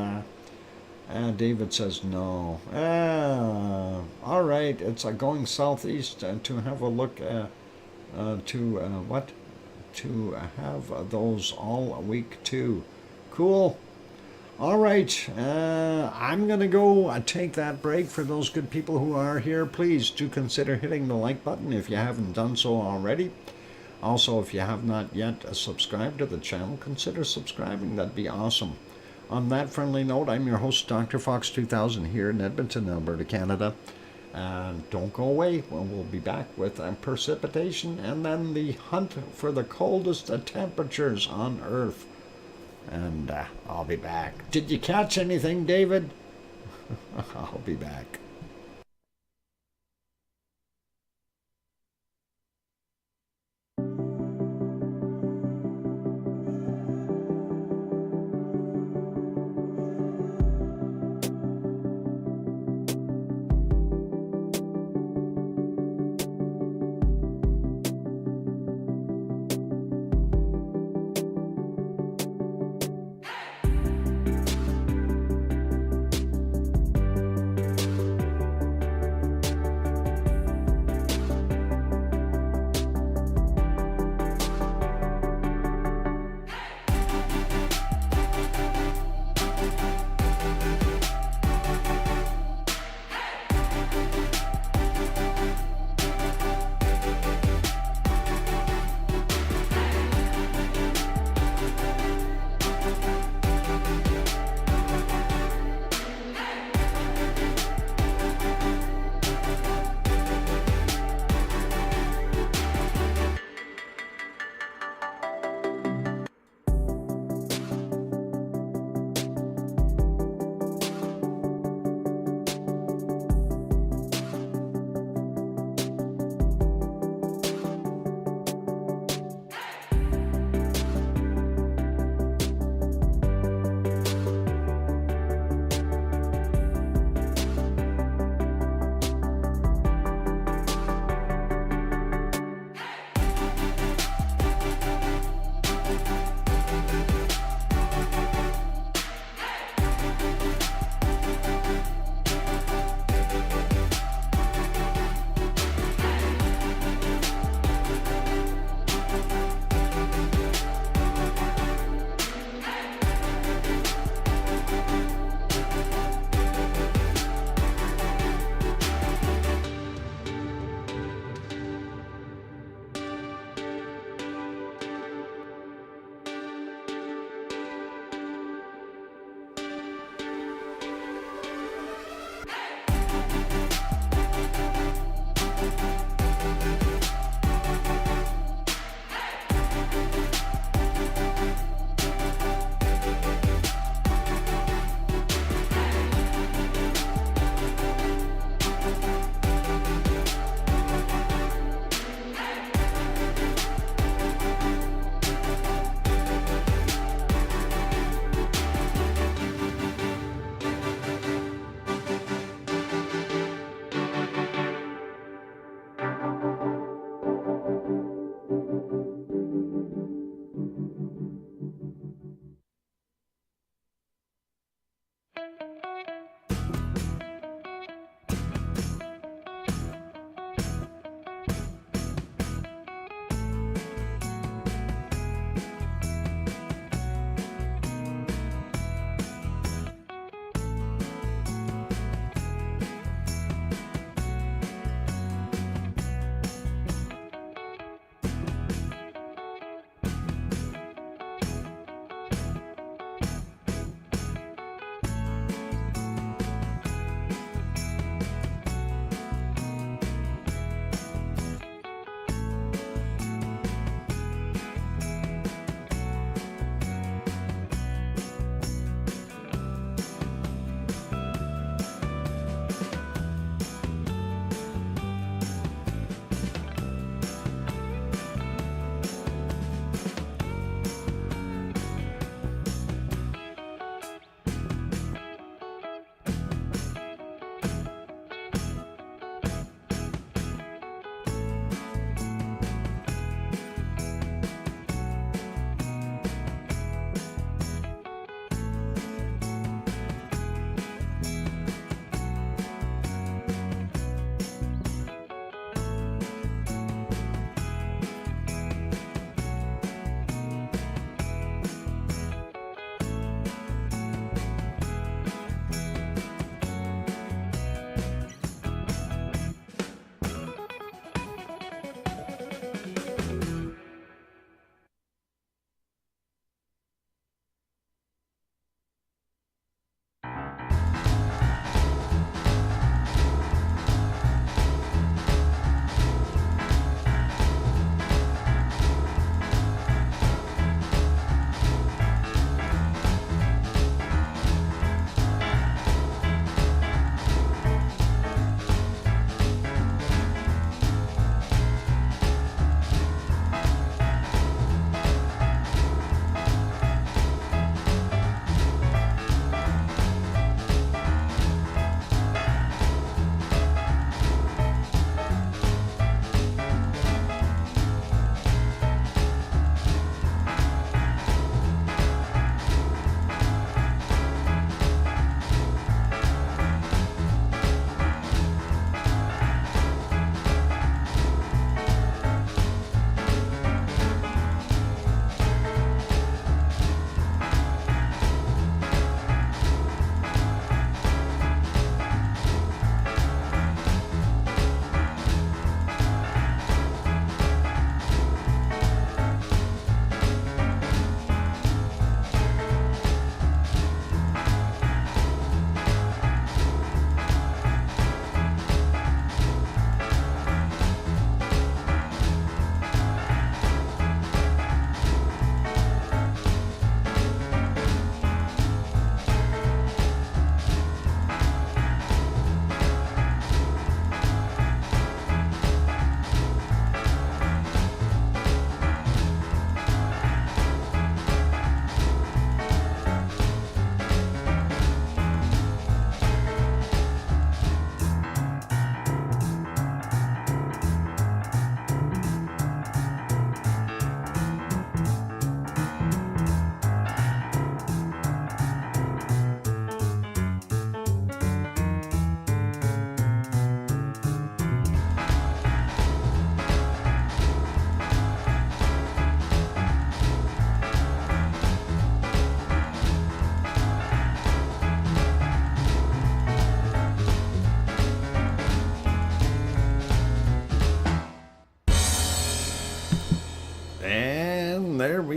David says no. All right, it's going southeast to have a look to have those all week too. Cool. All right, I'm gonna go take that break. For those good people who are here, please do consider hitting the like button if you haven't done so already. Also, if you have not yet subscribed to the channel, consider subscribing. That'd be awesome. On that friendly note, I'm your host, DrFox2000, here in Edmonton, Alberta, Canada. Don't go away. We'll be back with precipitation and then the hunt for the coldest temperatures on Earth. And I'll be back. Did you catch anything, David? I'll be back.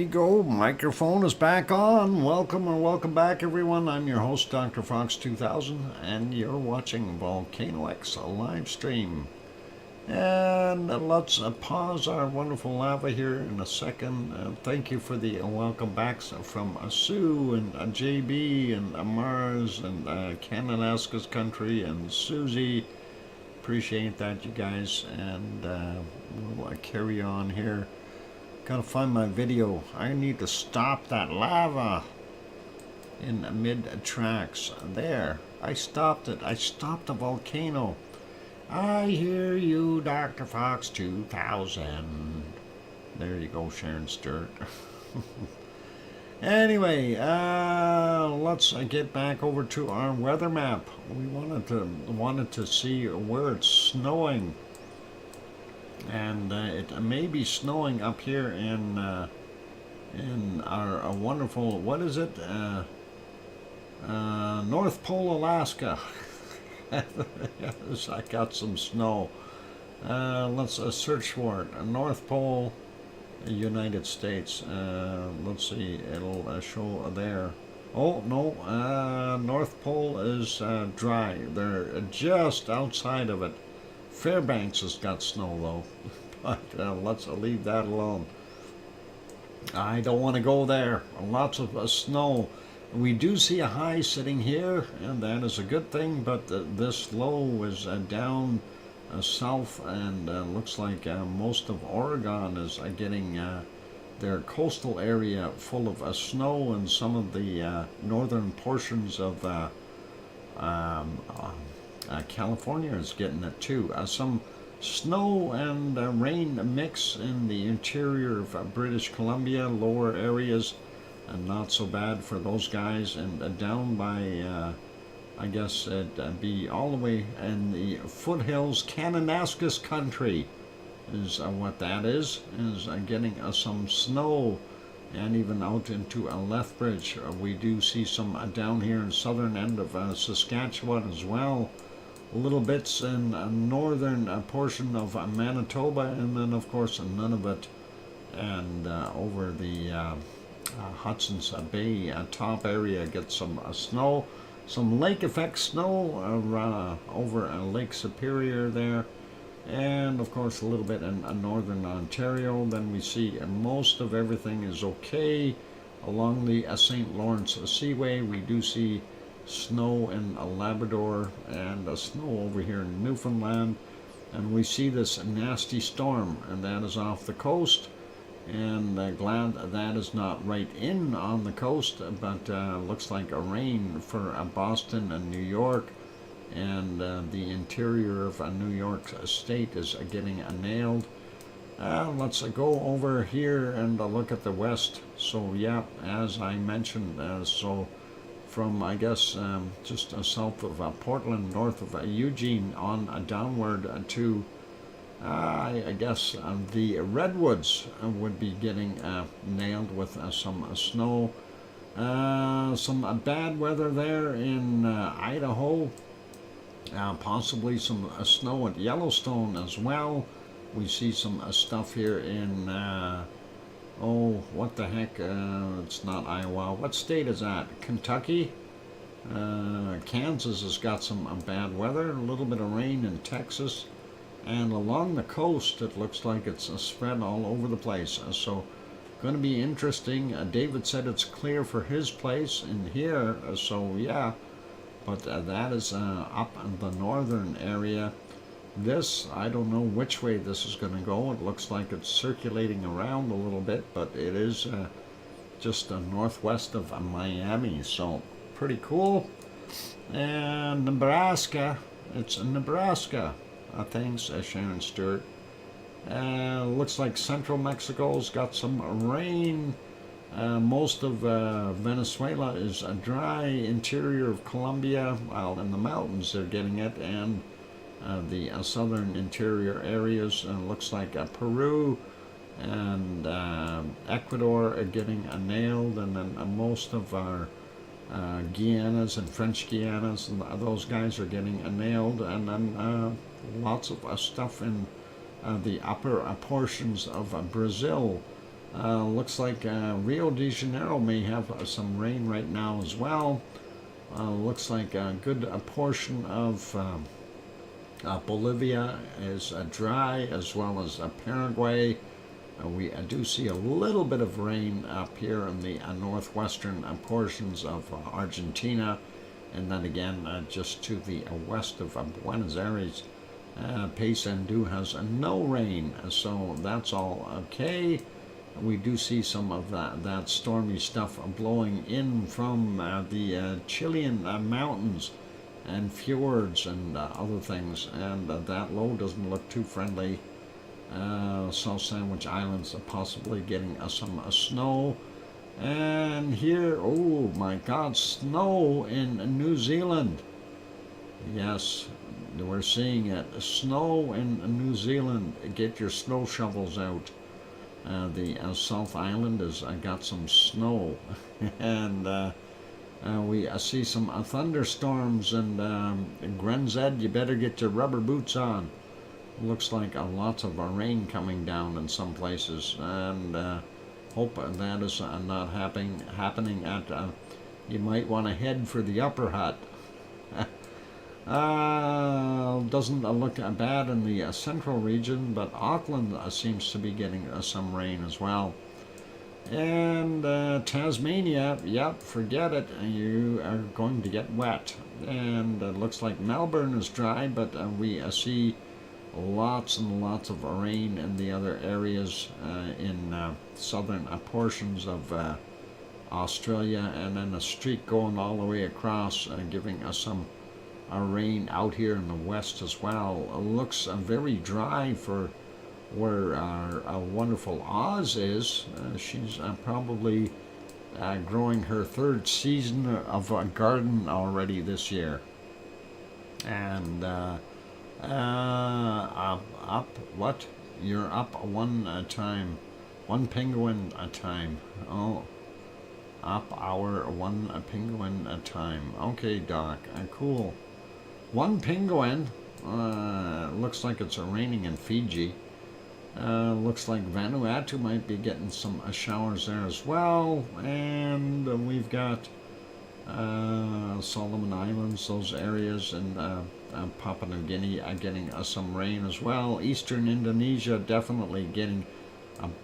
go. Microphone is back on. Welcome back, everyone. I'm your host, DrFox2000, and you're watching VolcanoX, a live stream. And let's pause our wonderful lava here in a second. Thank you for the welcome backs from Sue and JB and Mars and Cananaska's Country and Susie. Appreciate that, you guys. And we'll carry on here. Gotta find my video. I need to stop that lava in mid-tracks. There. I stopped it. I stopped the volcano. I hear you, DrFox2000. There you go, Sharon Stewart. Anyway, let's get back over to our weather map. We wanted to see where it's snowing. And it may be snowing up here in our wonderful, what is it? North Pole, Alaska. Yes, I got some snow. Let's search for it. North Pole, United States. Let's see, it'll show there. Oh, no, North Pole is dry. They're just outside of it. Fairbanks has got snow though, but let's leave that alone. I don't want to go there. Lots of snow. We do see a high sitting here, and that is a good thing, but this low is down south, and looks like most of Oregon is getting their coastal area full of snow, and some of the northern portions of California is getting it too. Some snow and rain mix in the interior of British Columbia, lower areas, and not so bad for those guys. And down by, I guess it'd be all the way in the foothills, Cananaska's Country is what that is getting some snow. And even out into Lethbridge, we do see some down here in southern end of Saskatchewan as well. Little bits in northern portion of Manitoba, and then of course Nunavut and over the Hudson's Bay top area get some snow, some lake effect snow over Lake Superior there, and of course a little bit in northern Ontario. Then we see most of everything is okay along the St. Lawrence Seaway. We do see snow in Labrador and snow over here in Newfoundland, and we see this nasty storm, and that is off the coast, and glad that is not right in on the coast, but looks like a rain for Boston and New York, and the interior of New York State is getting nailed. Let's go over here and look at the west. So yeah, as I mentioned, so from, I guess, just south of Portland, north of Eugene, on downward to, I guess, the Redwoods would be getting nailed with some snow. Some bad weather there in Idaho. Possibly some snow at Yellowstone as well. We see some stuff here in oh, what the heck, it's not Iowa. What state is that? Kentucky? Kansas has got some bad weather, a little bit of rain in Texas. And along the coast, it looks like it's spread all over the place. So, going to be interesting. David said it's clear for his place in here. So, yeah. But that is up in the northern area. This, I don't know which way this is going to go. It looks like it's circulating around a little bit, but it is just northwest of Miami, so pretty cool. And Nebraska, it's Nebraska. Thanks, Sharon Stewart. Looks like central Mexico's got some rain. Most of Venezuela is dry. Interior of Colombia, well, in the mountains they're getting it, and the southern interior areas. Looks like Peru and Ecuador are getting nailed, and then most of our Guianas and French Guianas, and those guys are getting nailed, and then lots of stuff in the upper portions of Brazil. Looks like Rio de Janeiro may have some rain right now as well. Looks like a good portion of Bolivia is dry, as well as Paraguay. We do see a little bit of rain up here in the northwestern portions of Argentina, and then again just to the west of Buenos Aires. Paysandú has no rain, so that's all okay. We do see some of that stormy stuff blowing in from the Chilean mountains and fjords and other things, and that low doesn't look too friendly. South Sandwich Islands are possibly getting some snow. And here, oh my God, snow in New Zealand. Yes, we're seeing it. Snow in New Zealand. Get your snow shovels out. The South Island has got some snow. And we see some thunderstorms. And Grenzed, you better get your rubber boots on. Looks like lots of rain coming down in some places. And hope that is not happening at... you might want to head for the upper hut. Doesn't look bad in the central region, but Auckland seems to be getting some rain as well. And Tasmania, yep, forget it, you are going to get wet. And it looks like Melbourne is dry, but we see lots and lots of rain in the other areas in southern portions of Australia, and then a streak going all the way across, giving us some rain out here in the west as well. It looks very dry for where our wonderful Oz is. She's probably growing her third season of a garden already this year. And what? You're up one time. One penguin a time. Oh. Up our one penguin a time. Okay, Doc. Cool. One penguin. Looks like it's raining in Fiji. Looks like Vanuatu might be getting some showers there as well. And we've got Solomon Islands, those areas, and Papua New Guinea are getting some rain as well. Eastern Indonesia definitely getting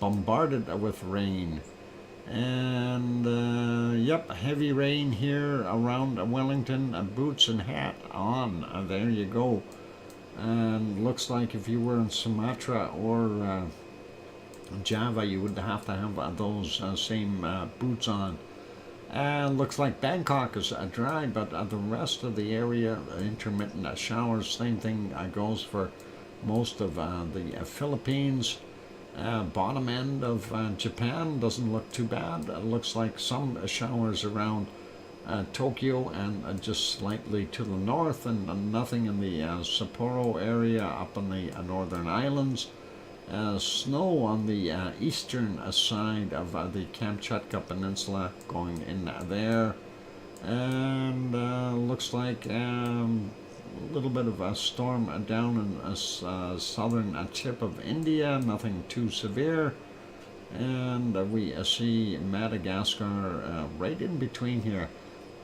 bombarded with rain. And yep, heavy rain here around Wellington. Boots and hat on. There you go. And looks like if you were in Sumatra or Java, you would have to have those same boots on. And looks like Bangkok is dry, but the rest of the area, intermittent showers. Same thing goes for most of the Philippines. Bottom end of Japan doesn't look too bad. It looks like some showers around Tokyo and just slightly to the north, and nothing in the Sapporo area up on the northern islands. Snow on the eastern side of the Kamchatka Peninsula going in there. And looks like a little bit of a storm down in a southern tip of India, nothing too severe. And we see Madagascar right in between here.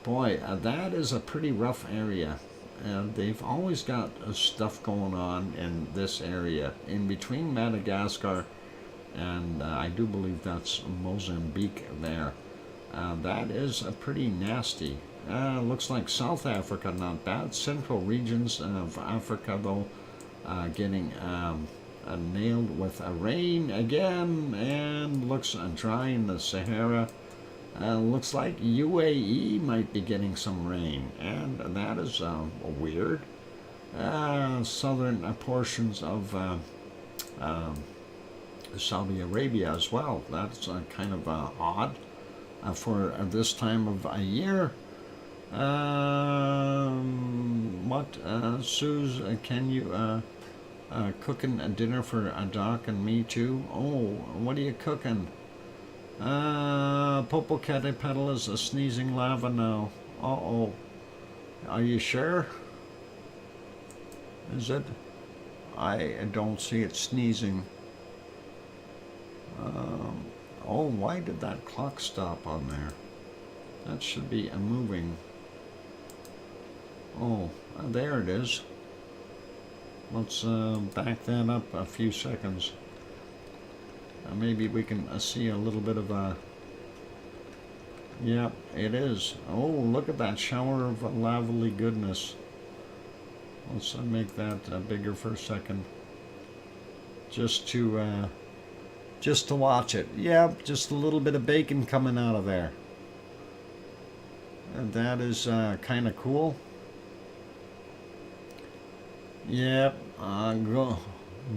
Boy, that is a pretty rough area. And they've always got stuff going on in this area, in between Madagascar and I do believe that's Mozambique there. That is pretty nasty. Looks like South Africa, not bad. Central regions of Africa, though, getting nailed with rain again, and looks dry in the Sahara. Looks like UAE might be getting some rain, and that is weird. Southern portions of Saudi Arabia as well. That's kind of odd for this time of year. Suze, can you cooking a dinner for Doc and me too? Oh, what are you cooking? Popocatépetl is a sneezing lava now. Uh-oh. Are you sure? Is it? I don't see it sneezing. Oh, why did that clock stop on there? That should be moving. Oh, there it is. Let's back that up a few seconds. Maybe we can see a little bit of a... Yep, it is. Oh, look at that shower of lovely goodness. Let's make that bigger for a second. Just to watch it. Yep, just a little bit of bacon coming out of there. And that is kind of cool. Yep,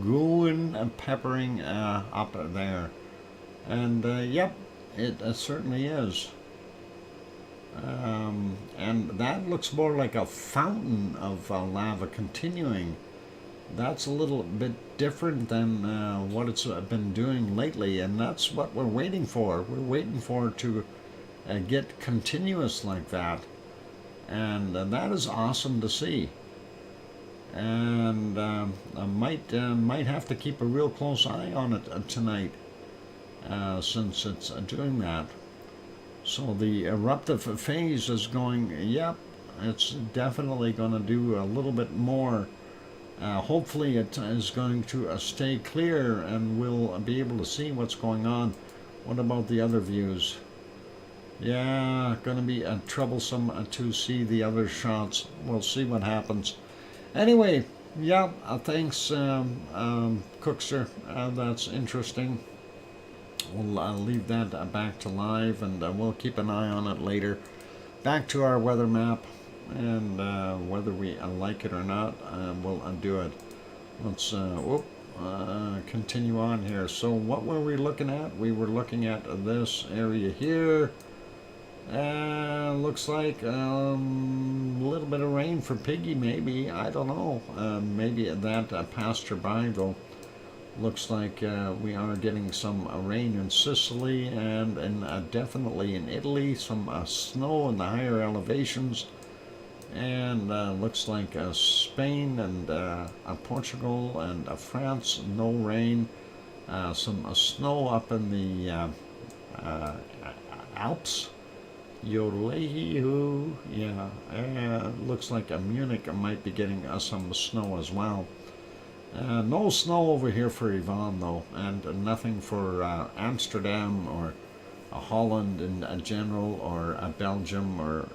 going and peppering up there. And yep, it certainly is. And that looks more like a fountain of lava continuing. That's a little bit different than what it's been doing lately, and that's what we're waiting for. We're waiting for it to get continuous like that, and that is awesome to see. And I might have to keep a real close eye on it tonight, since it's doing that. So the eruptive phase is going, yep, it's definitely going to do a little bit more. Hopefully it is going to stay clear and we'll be able to see what's going on. What about the other views? Yeah, going to be troublesome to see the other shots. We'll see what happens. Anyway, yeah, thanks, Cookster. That's interesting. We'll leave that back to live, and we'll keep an eye on it later. Back to our weather map, and whether we like it or not, we'll undo it. Let's continue on here. So what were we looking at? We were looking at this area here. Looks like a little bit of rain for Piggy, maybe. I don't know. Maybe that pasture by, though. Looks like we are getting some rain in Sicily and definitely in Italy. Some snow in the higher elevations. And looks like Spain and Portugal and France, no rain. Some snow up in the Alps. Yolehu, yeah, looks like Munich might be getting some snow as well. No snow over here for Yvonne, though, and nothing for Amsterdam or Holland in general, or Belgium or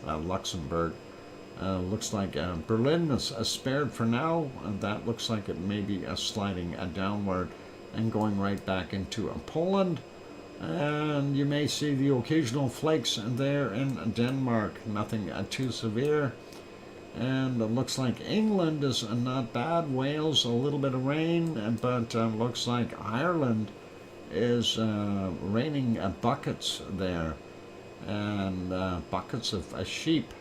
Luxembourg. Looks like Berlin is spared for now, and that looks like it may be sliding downward and going right back into Poland. And you may see the occasional flakes there in Denmark, nothing too severe. And it looks like England is not bad. Wales, a little bit of rain, but looks like Ireland is raining buckets there, and buckets of sheep.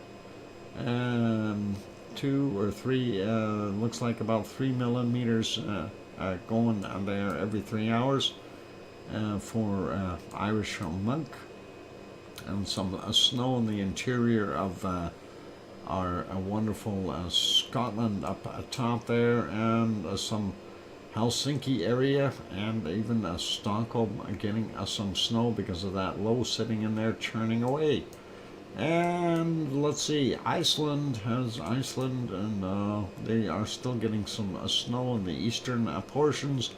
And 2 or 3, looks like about 3 millimeters going there every 3 hours. For Irish monk, and some snow in the interior of our wonderful Scotland up top there, and some Helsinki area, and even Stockholm getting some snow because of that low sitting in there churning away. And let's see, Iceland, and they are still getting some snow in the eastern portions,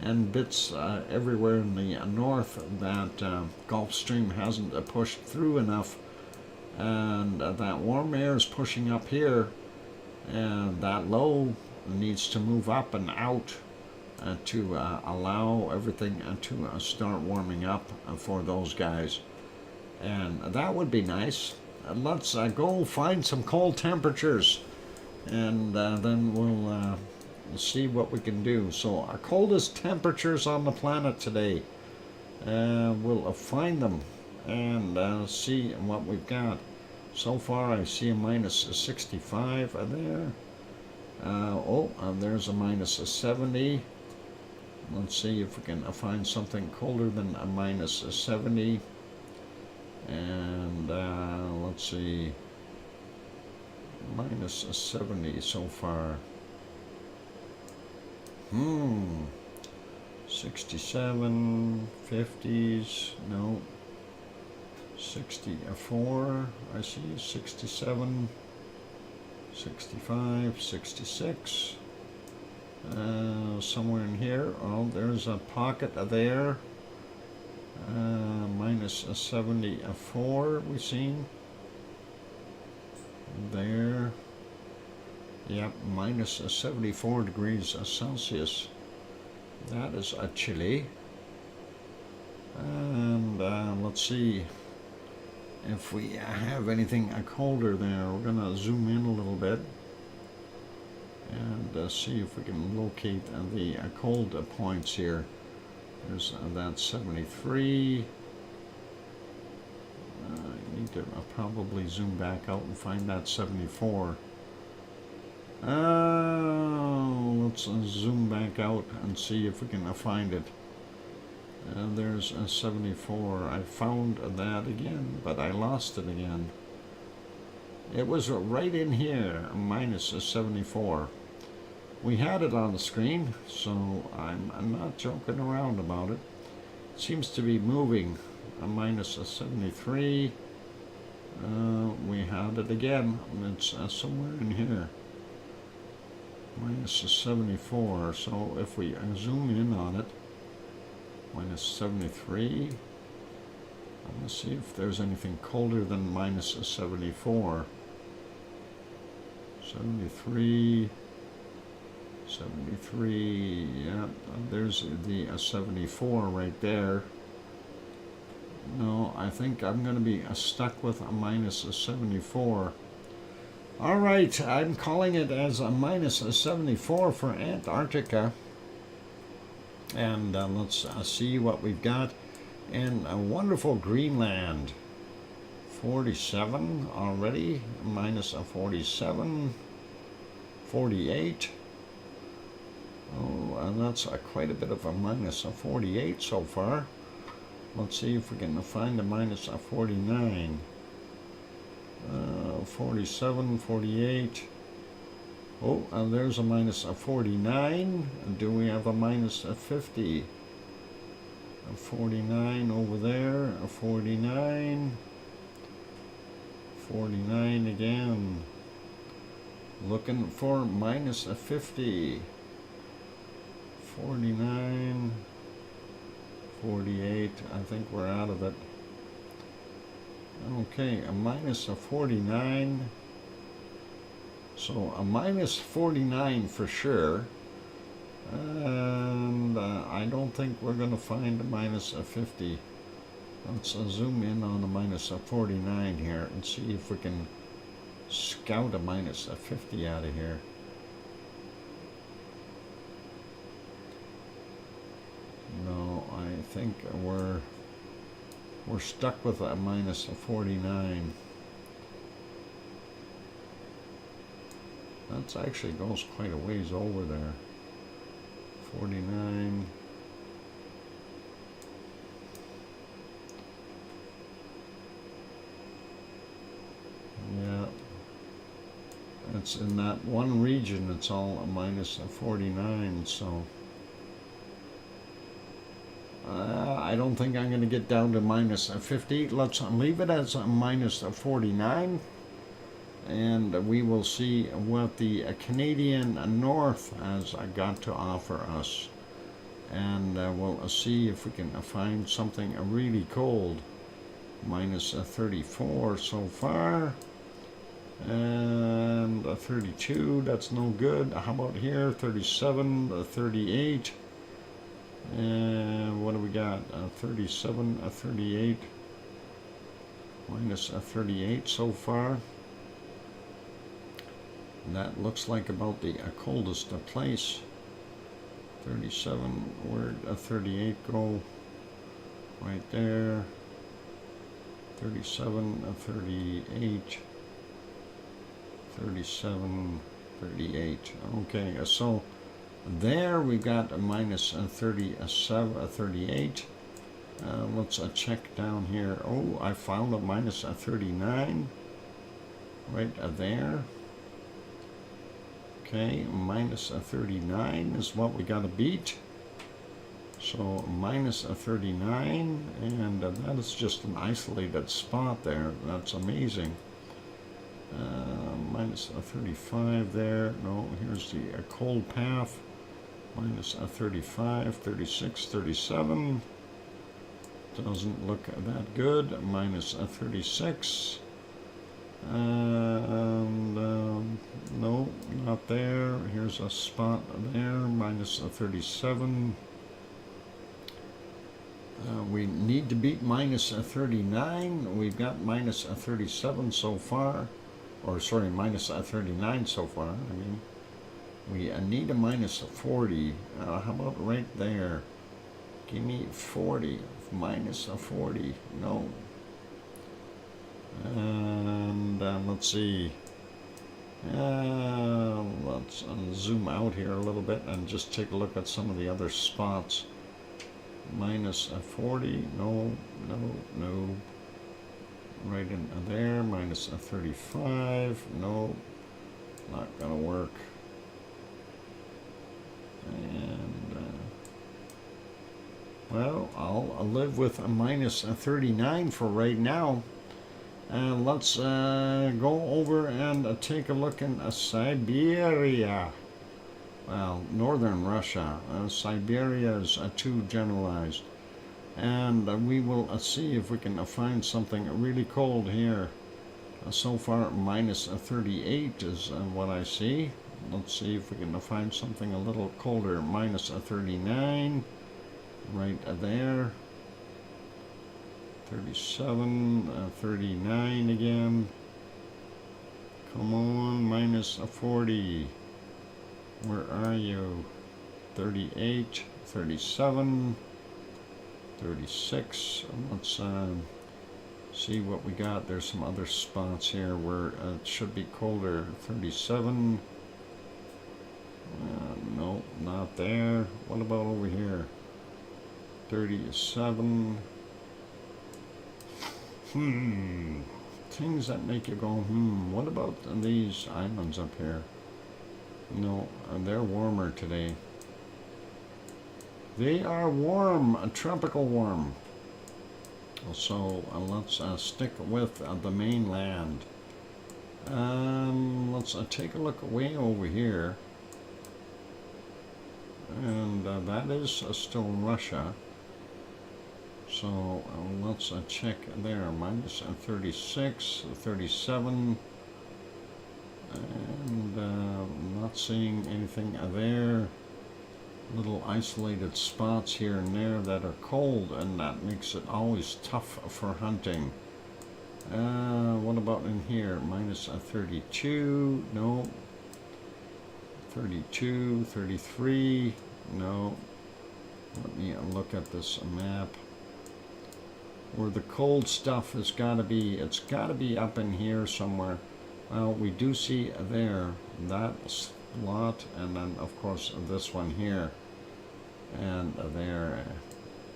and bits everywhere in the north that Gulf Stream hasn't pushed through enough, and that warm air is pushing up here, and that low needs to move up and out to allow everything to start warming up for those guys, and that would be nice. Let's go find some cold temperatures, and then we'll see what we can do. So our coldest temperatures on the planet today, we'll find them and see what we've got. So far I see a minus 65 there. There's a minus 70. Let's see if we can find something colder than a minus 70. And let's see, minus 70 so far. 67, 50s, no, 64, I see, 67, 65, 66, somewhere in here. Oh, there's a pocket there, minus a 74 we've seen, there, yep, minus a 74 degrees Celsius. That is a chilly. And let's see if we have anything colder there. We're gonna zoom in a little bit and see if we can locate the cold points here. There's that 73. I need to probably zoom back out and find that 74. Let's zoom back out and see if we can find it. There's a 74. I found that again, but I lost it again. It was right in here, minus a 74. We had it on the screen, so I'm not joking around about it. It seems to be moving. A minus a 73. We had it again. It's somewhere in here. Minus a 74. So if we zoom in on it, minus 73. I'm going to see if there's anything colder than minus a 74. 73. 73. Yeah, there's the 74 right there. No, I think I'm going to be stuck with a minus a 74. All right, I'm calling it as a minus a 74 for Antarctica. And let's see what we've got. And a wonderful Greenland. 47 already, minus a 47. 48. Oh, and that's quite a bit of a minus a 48 so far. Let's see if we can find a minus a 49. 47, 48. Oh, and there's a minus a 49. Do we have a minus a 50? A 49 over there. A 49. 49 again. Looking for minus a 50. 49. 48. I think we're out of it. Okay, a minus a 49. So a minus 49 for sure. And I don't think we're going to find a minus a 50. Let's zoom in on a minus a 49 here and see if we can scout a minus a 50 out of here. No, I think we're stuck with a minus a 49. That actually goes quite a ways over there. 49. Yeah. It's in that one region, it's all a minus a 49, so I don't think I'm going to get down to minus a 50. Let's leave it as a minus a 49. And we will see what the Canadian North has got to offer us. And we'll see if we can find something really cold. Minus a 34 so far. And a 32, that's no good. How about here? 37, 38. And what do we got? 37, 38. Minus a 38 so far. And that looks like about the coldest place. 37, where'd a 38 go? Right there. 37, 38. 37, 38. Okay, so there we got a minus 37, 38. Let's check down here. Oh, I found a minus 39 right there. Okay, minus 39 is what we got to beat. So minus a 39, and that is just an isolated spot there. That's amazing. Minus a 35 there. No, here's the cold path. Minus a 35, 36, 37. Doesn't look that good. Minus a 36. And no, not there. Here's a spot there. Minus a 37. We need to beat minus a 39. We've got minus a 37 so far. Or sorry, minus a 39 so far. I mean, we need a minus a 40. How about right there? Give me 40. Minus a 40. No. And let's see. Let's zoom out here a little bit and just take a look at some of the other spots. Minus a 40. No, no, no. Right in there. Minus a 35. No. Not gonna work. And well, I'll live with a minus a 39 for right now. And let's go over and take a look in Siberia. Well, northern Russia. Siberia is too generalized. And we will see if we can find something really cold here. So far, minus a 38 is what I see. Let's see if we can find something a little colder. Minus a 39. Right there. 37, 39 again. Come on, minus a 40. Where are you? 38, 37, 36. Let's see what we got. There's some other spots here where it should be colder. 37. No, not there. What about over here? 37. Things that make you go, what about these islands up here? No, they're warmer today. They are warm, tropical warm. So let's stick with the mainland. Let's take a look way over here. And that is still Russia. So let's check there. Minus 36, 37. And not seeing anything there. Little isolated spots here and there that are cold, and that makes it always tough for hunting. What about in here? Minus 32. No. 32, 33. No. Let me look at this map. Where the cold stuff has got to be, it's got to be up in here somewhere. Well, we do see there that slot, and then of course this one here, and there.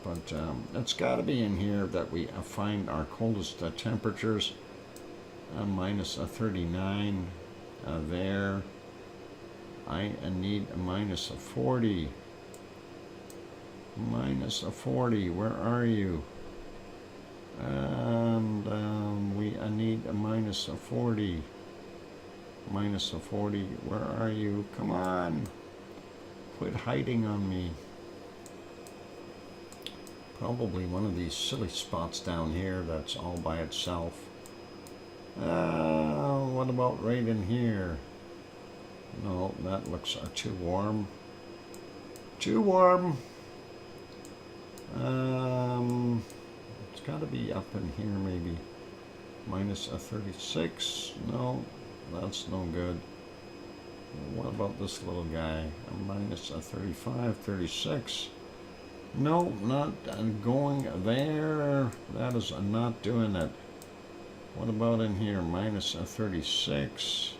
But it's got to be in here that we find our coldest temperatures. Minus 39 there. I need a minus 40. Minus 40. Where are you? And we need a minus 40. Minus 40. Where are you? Come on. Quit hiding on me. Probably one of these silly spots down here that's all by itself. What about right in here? No, that looks too warm. Too warm. It's got to be up in here maybe. Minus 36. No, that's no good. What about this little guy? Minus 35, 36. No, not going there. That is not doing it. What about in here? Minus 36.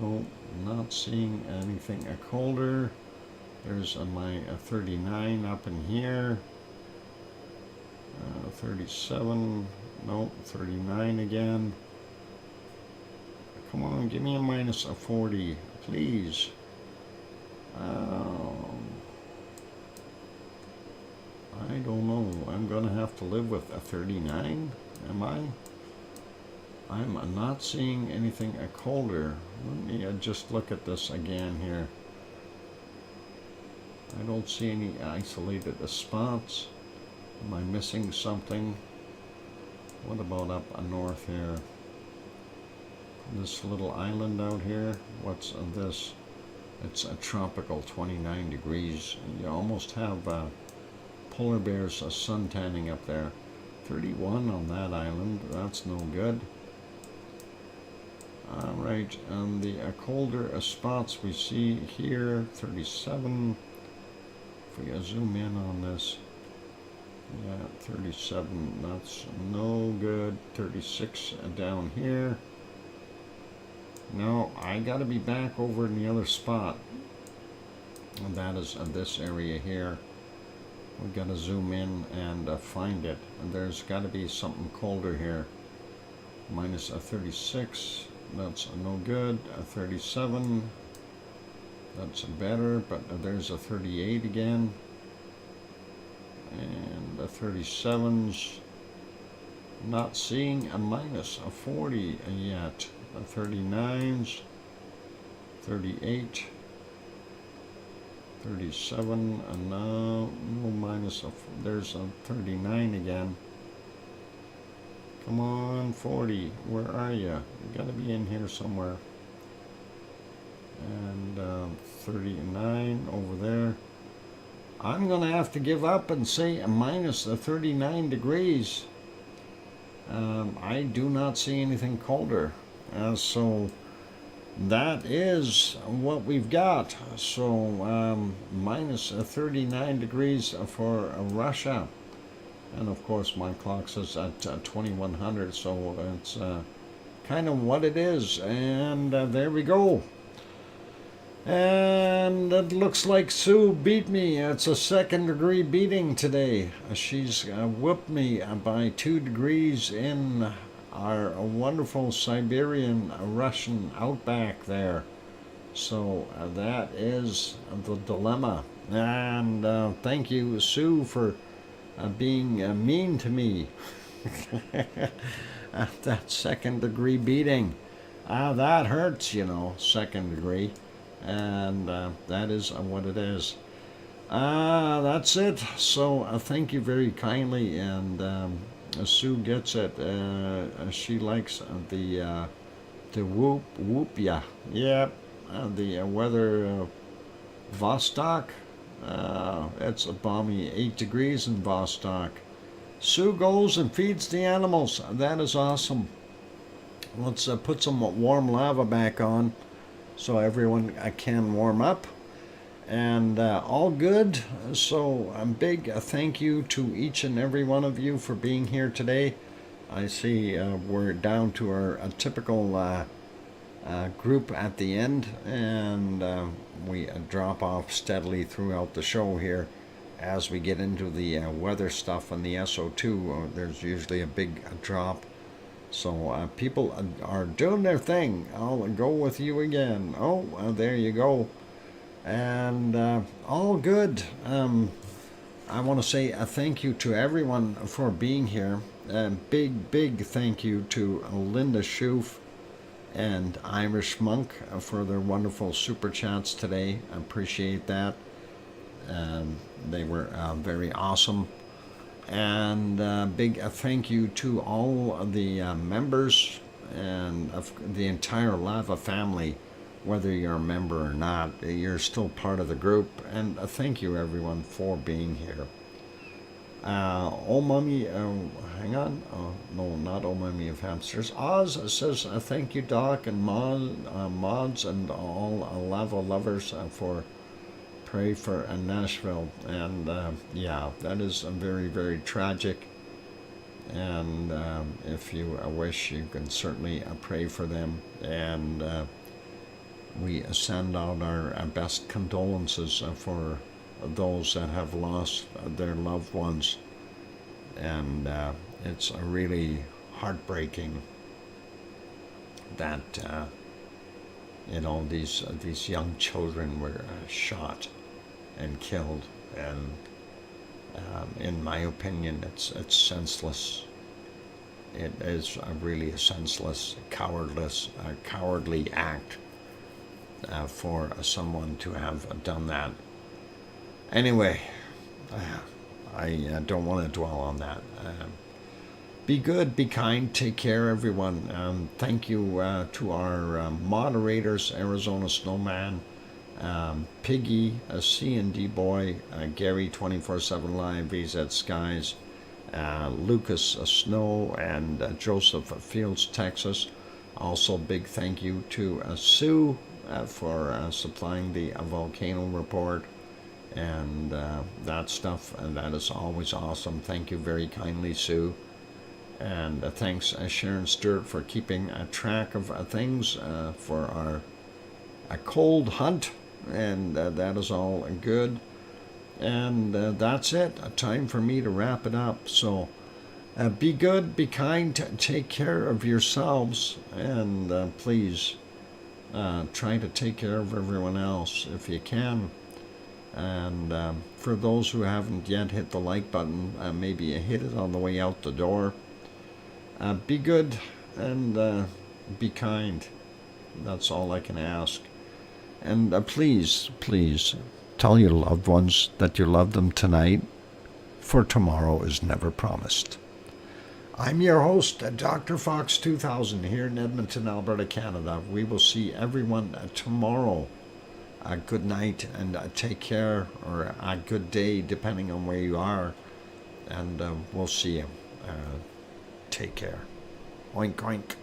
No, not seeing anything colder. There's my 39 up in here. 37. No, 39 again. Come on, give me a minus 40, please. I don't know. I'm going to have to live with a 39, am I? I'm not seeing anything colder. Let me just look at this again here. I don't see any isolated spots. Am I missing something? What about up north here? This little island out here, what's this? It's a tropical 29 degrees. You almost have polar bears sun tanning up there. 31 on that island, that's no good. Alright, and the colder spots we see here, 37. If we zoom in on this, yeah, 37, that's no good. 36 down here. No, I gotta be back over in the other spot. And that is this area here. We gotta zoom in and find it. And there's gotta be something colder here. Minus 36, that's no good. 37, that's better, but there's a 38 again. And the 37's not seeing a minus 40 yet. 39s, 38, 37, and no minus, there's a 39 again. Come on, 40, where are you? You gotta be in here somewhere. And 39 over there. I'm gonna have to give up and say a minus 39 degrees. I do not see anything colder. So that is what we've got. So minus 39 degrees for Russia. And of course my clock says at 2100, so it's kind of what it is. And there we go. And it looks like Sue beat me. It's a second-degree beating today. She's whooped me by 2 degrees in our wonderful Siberian Russian outback there. So that is the dilemma. And thank you, Sue, for being mean to me. That second-degree beating. That hurts, you know, second degree. And that is what it is. That's it. So thank you very kindly, and Sue gets it. She likes the whoop, yeah. Yep, the weather Vostok. It's a balmy 8 degrees in Vostok. Sue goes and feeds the animals. That is awesome. Let's put some warm lava back on, so everyone can warm up, and all good. So a big thank you to each and every one of you for being here today. I see we're down to our typical group at the end, and we drop off steadily throughout the show here as we get into the weather stuff and the SO2. There's usually a big drop. So people are doing their thing. I'll go with you again. Oh, there you go. And all good. I want to say a thank you to everyone for being here. Big thank you to Linda Schoof and Irish Monk for their wonderful super chats today. I appreciate that. They were very awesome. And big thank you to all of the members and of the entire Lava family. Whether you're a member or not, you're still part of the group. And thank you everyone for being here. Oh Mummy, hang on. No, not Oh Mummy of Hamsters. Oz says thank you, Doc, and mods and all Lava lovers for pray for Nashville. And yeah, that is very tragic. And if you wish, you can certainly pray for them. And we send out our best condolences for those that have lost their loved ones. And it's really heartbreaking that you know, these young children were shot and killed, and In my opinion, it's senseless. It is really a senseless, cowardly act for someone to have done that. Anyway, I don't want to dwell on that. Be good, be kind, take care, everyone. Thank you to our moderators, Arizona Snowman, Piggy, C&D Boy, Gary 24/7 Live, VZ Skies, Lucas Snow, and Joseph Fields, Texas. Also, big thank you to Sue for supplying the volcano report and that stuff, and that is always awesome. Thank you very kindly, Sue. And thanks, Sharon Stewart, for keeping track of things for our cold hunt, and that is all good. And that's it. Time for me to wrap it up. So be good, be kind, take care of yourselves, and please try to take care of everyone else if you can. And for those who haven't yet hit the like button, maybe hit it on the way out the door. Be good and be kind. That's all I can ask. And please, please tell your loved ones that you love them tonight, for tomorrow is never promised. I'm your host, DrFox2000, here in Edmonton, Alberta, Canada. We will see everyone tomorrow. Good night and take care, or a good day, depending on where you are. And we'll see you. Take care. Oink, oink.